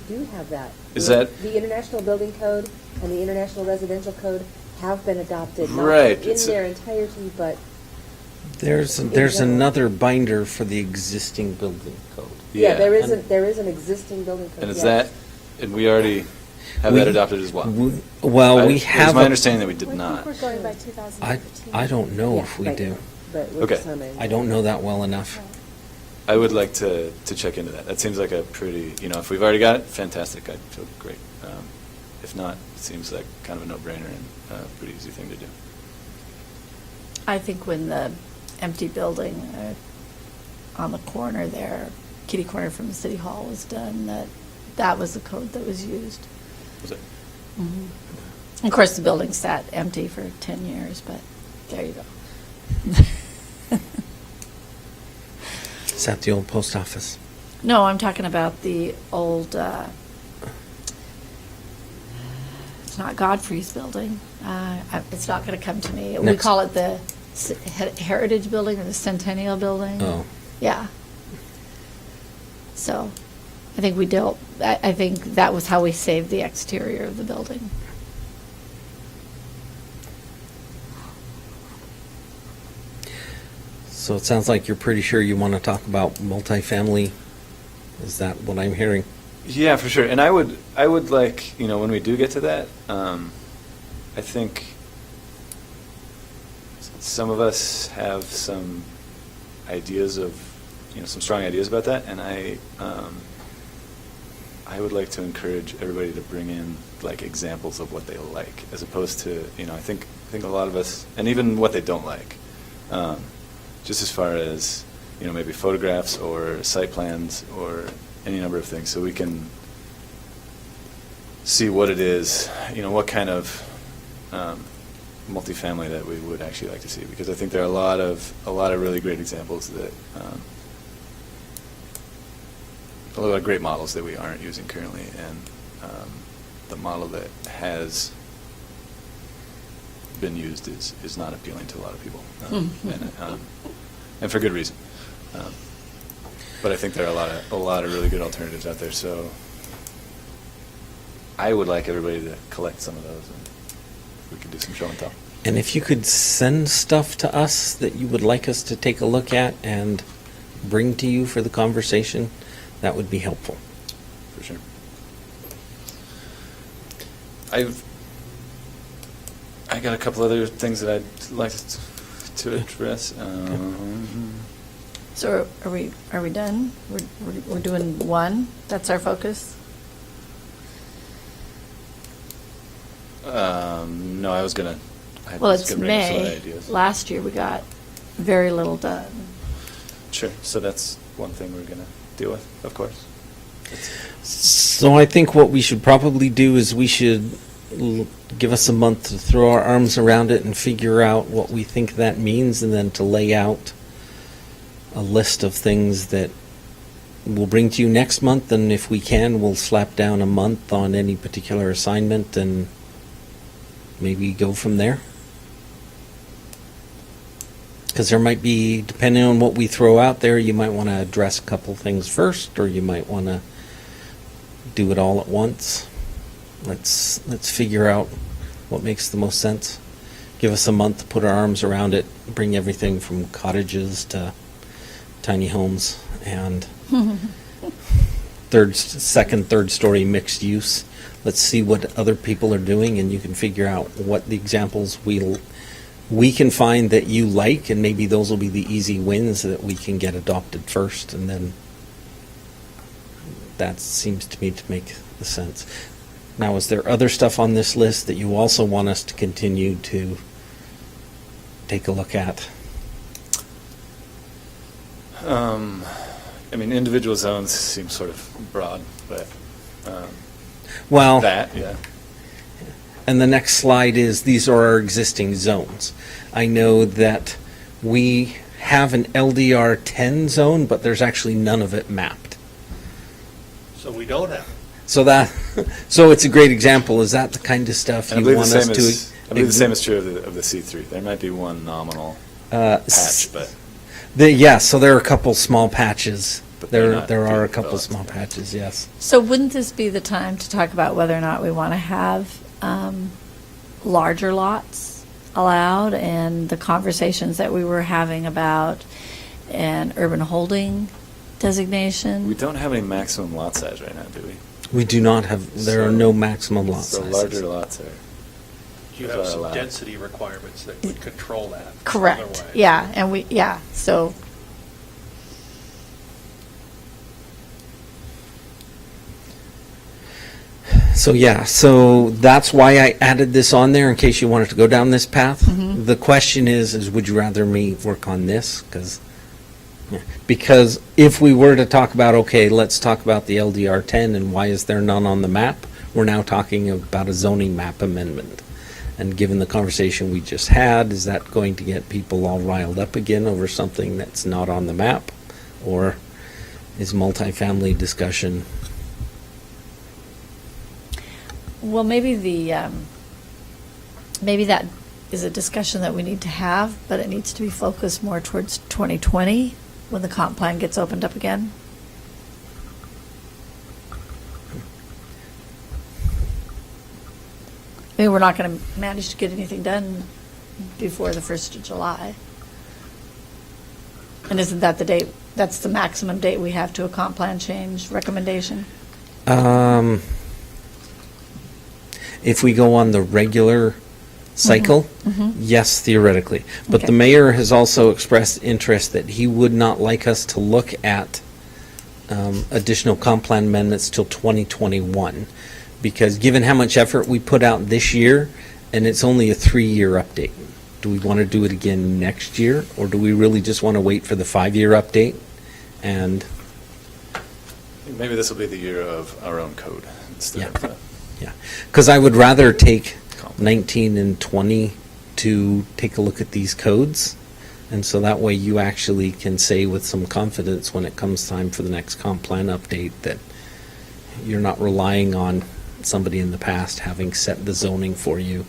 do have that. Is that- The International Building Code and the International Residential Code have been adopted, not Right, in it's a- their entirety, but There's another binder for the existing building code. yeah, there is And- an existing building code. and is yes. that, and we already have We- that adopted as well? Well, we It was have. my a- understanding that we did I think not. we're going by 2015. I don't know Yeah, if we right, do. But with Okay. some in- I don't know that well enough. I would like to check into that. That seems like a pretty, if we've already got it, fantastic. I'd feel great. If not, it seems like kind of a no-brainer and a pretty easy thing to do. I think when the empty building on the corner there, kitty corner from the City Hall was done, that was the code that was used. Was it? Of course, the building sat empty for 10 years, but there you go. It's at the old post office. No, I'm talking about the old, it's not Godfrey's building. It's not going to come to me. We Next. call it the Heritage Building or the Centennial Building. Oh. Yeah. So I think I think that was how we saved the exterior of the building. So it sounds like you're pretty sure you want to talk about multifamily. Is that what I'm hearing? Yeah, for sure. And I would like, when we do get to that, I think some of us have some ideas of, some strong ideas about that, and I would like to encourage everybody to bring in examples of what they like, as opposed to, I think a lot of us, and even what they don't like, just as far as, maybe photographs or site plans or any number of things, so we can see what it is, what kind of multifamily that we would actually like to see, because I think there are a lot of really great examples that, a lot of great models that we aren't using currently, and the model that has been used is not appealing to a lot of people, and for good reason. But I think there are a lot of really good alternatives out there, so I would like everybody to collect some of those, and we could do some show and tell. And if you could send stuff to us that you would like us to take a look at and bring to you for the conversation, that would be helpful. For sure. I got a couple other things that I'd like to address. So are we done? We're doing one? That's our focus? No, I was gonna. Well, it's May. Last year, we got very little done. Sure. So that's one thing we're gonna deal with, of course. So I think what we should probably do is we should give us a month to throw our arms around it and figure out what we think that means, and then to lay out a list of things that we'll bring to you next month, and if we can, we'll slap down a month on any particular assignment and maybe go from there. Because there might be, depending on what we throw out there, you might want to address a couple things first, or you might want to do it all at once. Let's figure out what makes the most sense. Give us a month to put our arms around it, bring everything from cottages to tiny homes and second, third story mixed use. Let's see what other people are doing, and you can figure out what the examples we can find that you like, and maybe those will be the easy wins that we can get adopted first, and then that seems to me to make the sense. Now, is there other stuff on this list that you also want us to continue to take a look at? I mean, individual zones seem sort of broad, but Well, that, yeah. and the next slide is, these are our existing zones. I know that we have an LDR 10 zone, but there's actually none of it mapped. So we don't have. So it's a great example. Is that the kind of stuff And you want us to? I believe the same is true of the C3. There might be one nominal patch, but So there are a couple small patches. But they're not There are a being couple developed. small patches, yes. So wouldn't this be the time to talk about whether or not we want to have larger lots allowed, and the conversations that we were having about an urban holding designation? we don't have any maximum lot size right now, do we? We do not have, there are So- no maximum lot So sizes. larger lots are. You have some allowed. density requirements that would control that. Correct. Otherwise. Yeah, and so So that's why I added this on there, in case you wanted to go down this path. The question is would you rather me work on this? Because if we were to talk about, okay, let's talk about the LDR 10 and why is there none on the map, we're now talking about a zoning map amendment. And given the conversation we just had, is that going to get people all riled up again over something that's not on the map? Or is multifamily discussion? well, maybe maybe that is a discussion that we need to have, but it needs to be focused more towards 2020 when the comp plan gets opened up again. I mean, we're not going to manage to get anything done before the 1st of July. And isn't that the date, that's the maximum date we have to a comp plan change recommendation? If we go on the regular cycle, yes, theoretically. But Okay. the mayor has also expressed interest that he would not like us to look at additional comp plan amendments till 2021. Because given how much effort we put out this year, and it's only a 3-year update, do we want to do it again next year? Or do we really just want to wait for the 5-year update? And Maybe this will be the year of our own code instead Yeah. of the. yeah, because I would rather take 19 and 20 to take a look at these codes. And so that way you actually can say with some confidence when it comes time for the next comp plan update that you're not relying on somebody in the past having set the zoning for you.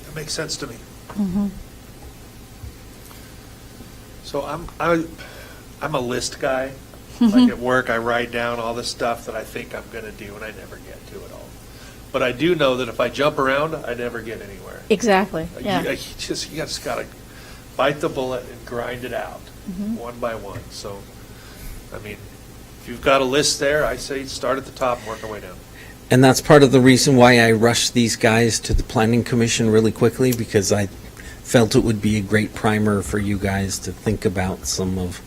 That makes sense to me. Mhm. So I'm a list guy. Like at work, I write down all the stuff that I think I'm going to do, and I never get to it all. But I do know that if I jump around, I never get anywhere. Exactly, yeah. You just got to bite the bullet and grind it out Mhm. one by one. So, I mean, if you've got a list there, I say start at the top and work our way down. And that's part of the reason why I rushed these guys to the Planning Commission really quickly, because I felt it would be a great primer for you guys to think about some of,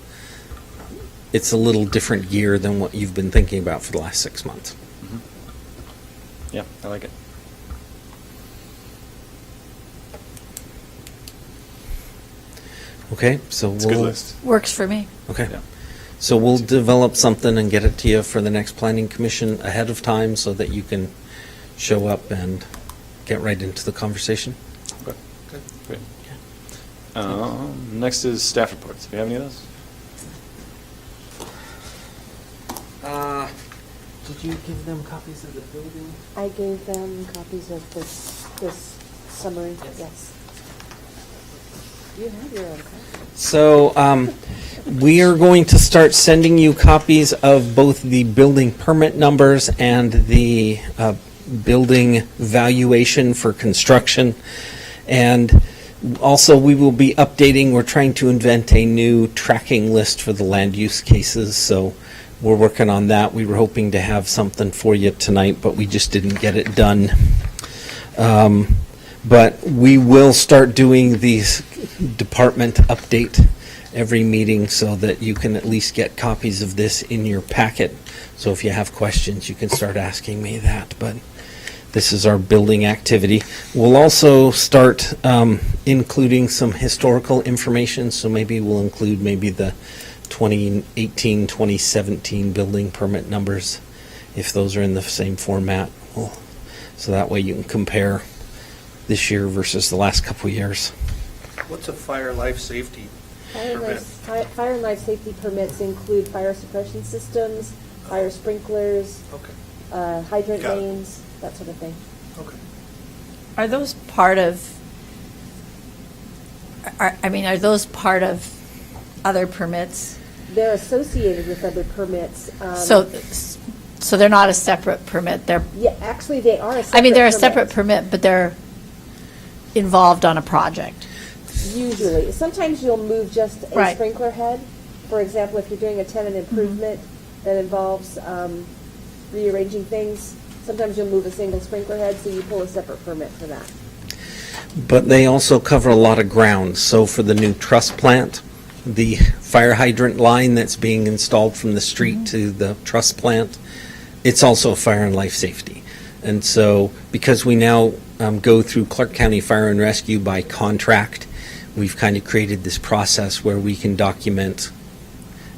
it's a little different gear than what you've been thinking about for the last 6 months. Yeah, I like it. Okay, so It's a good we'll. list. Works for me. Okay. Yeah. So we'll develop something and get it to you for the next planning commission ahead of time so that you can show up and get right into the conversation. Okay. Great. Next is staff reports. Do you have any of those? Did you give them copies of the building? I gave them copies of this summary, yes. You have your own copy. So we are going to start sending you copies of both the building permit numbers and the building valuation for construction. And also we will be updating, we're trying to invent a new tracking list for the land use cases. So we're working on that. We were hoping to have something for you tonight, but we just didn't get it done. But we will start doing these department update every meeting so that you can at least get copies of this in your packet. So if you have questions, you can start asking me that. But this is our building activity. We'll also start including some historical information. So maybe we'll include maybe the 2018, 2017 building permit numbers, if those are in the same format. So that way you can compare this year versus the last couple of years. What's a fire life safety permit? Fire and life safety permits include fire suppression systems, fire sprinklers, Okay. hydrant Got it. mains, that sort of thing. Okay. Are those part of, are those part of other permits? They're associated with other permits. So they're not a separate permit, they're, Yeah, actually, they are a separate they're a permit. separate permit, but they're involved on a project. Usually. Sometimes you'll move just a Right. sprinkler head. For example, if you're doing a tenant improvement that involves rearranging things, sometimes you'll move a single sprinkler head, so you pull a separate permit for that. But they also cover a lot of ground. So for the new truss plant, the fire hydrant line that's being installed from the street to the truss plant, it's also fire and life safety. And so because we now go through Clark County Fire and Rescue by contract, we've kind of created this process where we can document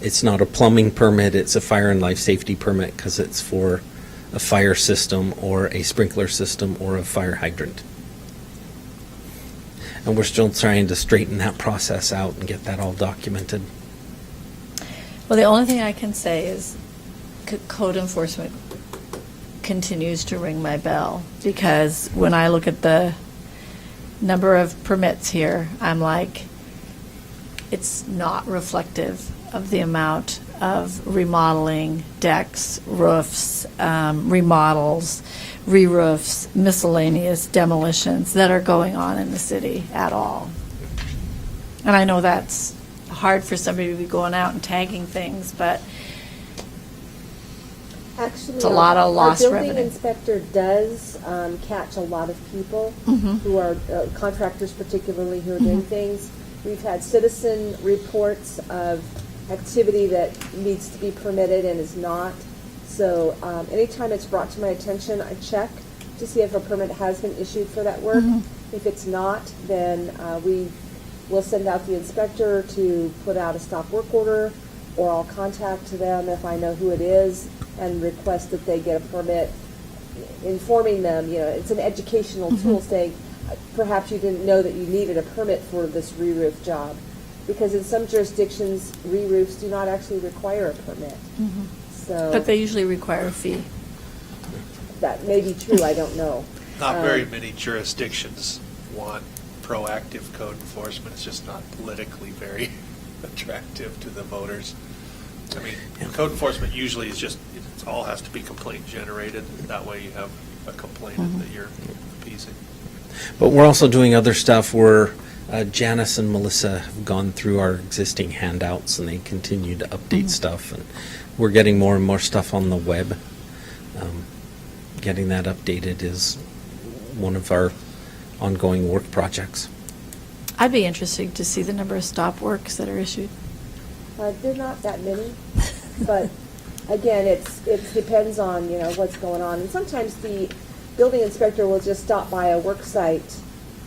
it's not a plumbing permit, it's a fire and life safety permit because it's for a fire system or a sprinkler system or a fire hydrant. And we're still trying to straighten that process out and get that all documented. Well, the only thing I can say is code enforcement continues to ring my bell, because when I look at the number of permits here, I'm like, it's not reflective of the amount of remodeling, decks, roofs, remodels, re-roofs, miscellaneous demolitions that are going on in the city at all. And I know that's hard for somebody to be going out and tagging things, but Actually, it's a lot of lost Our revenue. building inspector does catch a lot of people Mhm. who are contractors particularly who are doing things. We've had citizen reports of activity that needs to be permitted and is not. So anytime it's brought to my attention, I check to see if a permit has been issued for that work. Mhm. If it's not, then we will send out the inspector to put out a stop work order, or I'll contact them if I know who it is and request that they get a permit, informing them, it's an educational tool saying, perhaps you didn't know that you needed a permit for this re-roof job, because in some jurisdictions, re-roofs do not actually require a permit. So But they usually require a fee. that may be true, I don't know. Not very many jurisdictions want proactive code enforcement. It's just not politically very attractive to the voters. I mean, code enforcement usually is just, it all has to be complaint generated. That way you have a complainant that you're appeasing. But we're also doing other stuff where Janice and Melissa have gone through our existing handouts, and they continue to update stuff, and we're getting more and more stuff on the web. Getting that updated is one of our ongoing work projects. I'd be interested to see the number of stop works that are issued. They're not that many, but again, it depends on, what's going on. And sometimes the building inspector will just stop by a work site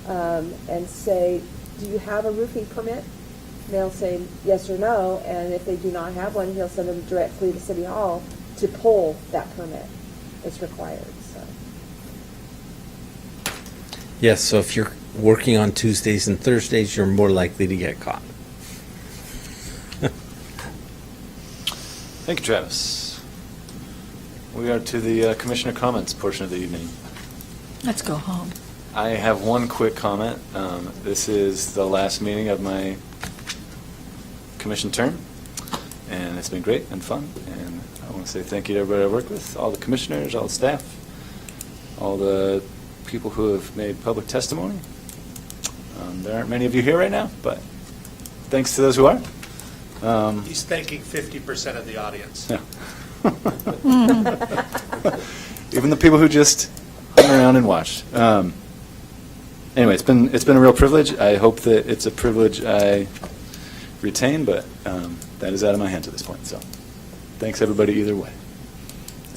and say, do you have a roofing permit? And they'll say yes or no, and if they do not have one, he'll send them directly to City Hall to pull that permit. It's required, so. Yes, so if you're working on Tuesdays and Thursdays, you're more likely to get caught. Thank you, Travis. We are to the commissioner comments portion of the evening. Let's go home. I have one quick comment. This is the last meeting of my commission term, and it's been great and fun. And I want to say thank you to everybody I worked with, all the commissioners, all the staff, all the people who have made public testimony. There aren't many of you here right now, but thanks to those who are. He's thanking 50% of the audience. Yeah. Even the people who just hung around and watched. Anyway, it's been a real privilege. I hope that it's a privilege I retain, but that is out of my hands at this point. So, thanks everybody either way.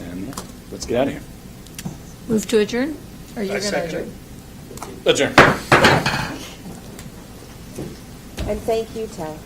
And yeah, let's get out of here. Move to adjourn? Or you're I going to second adjourn? Adjourn. And thank you, Ted.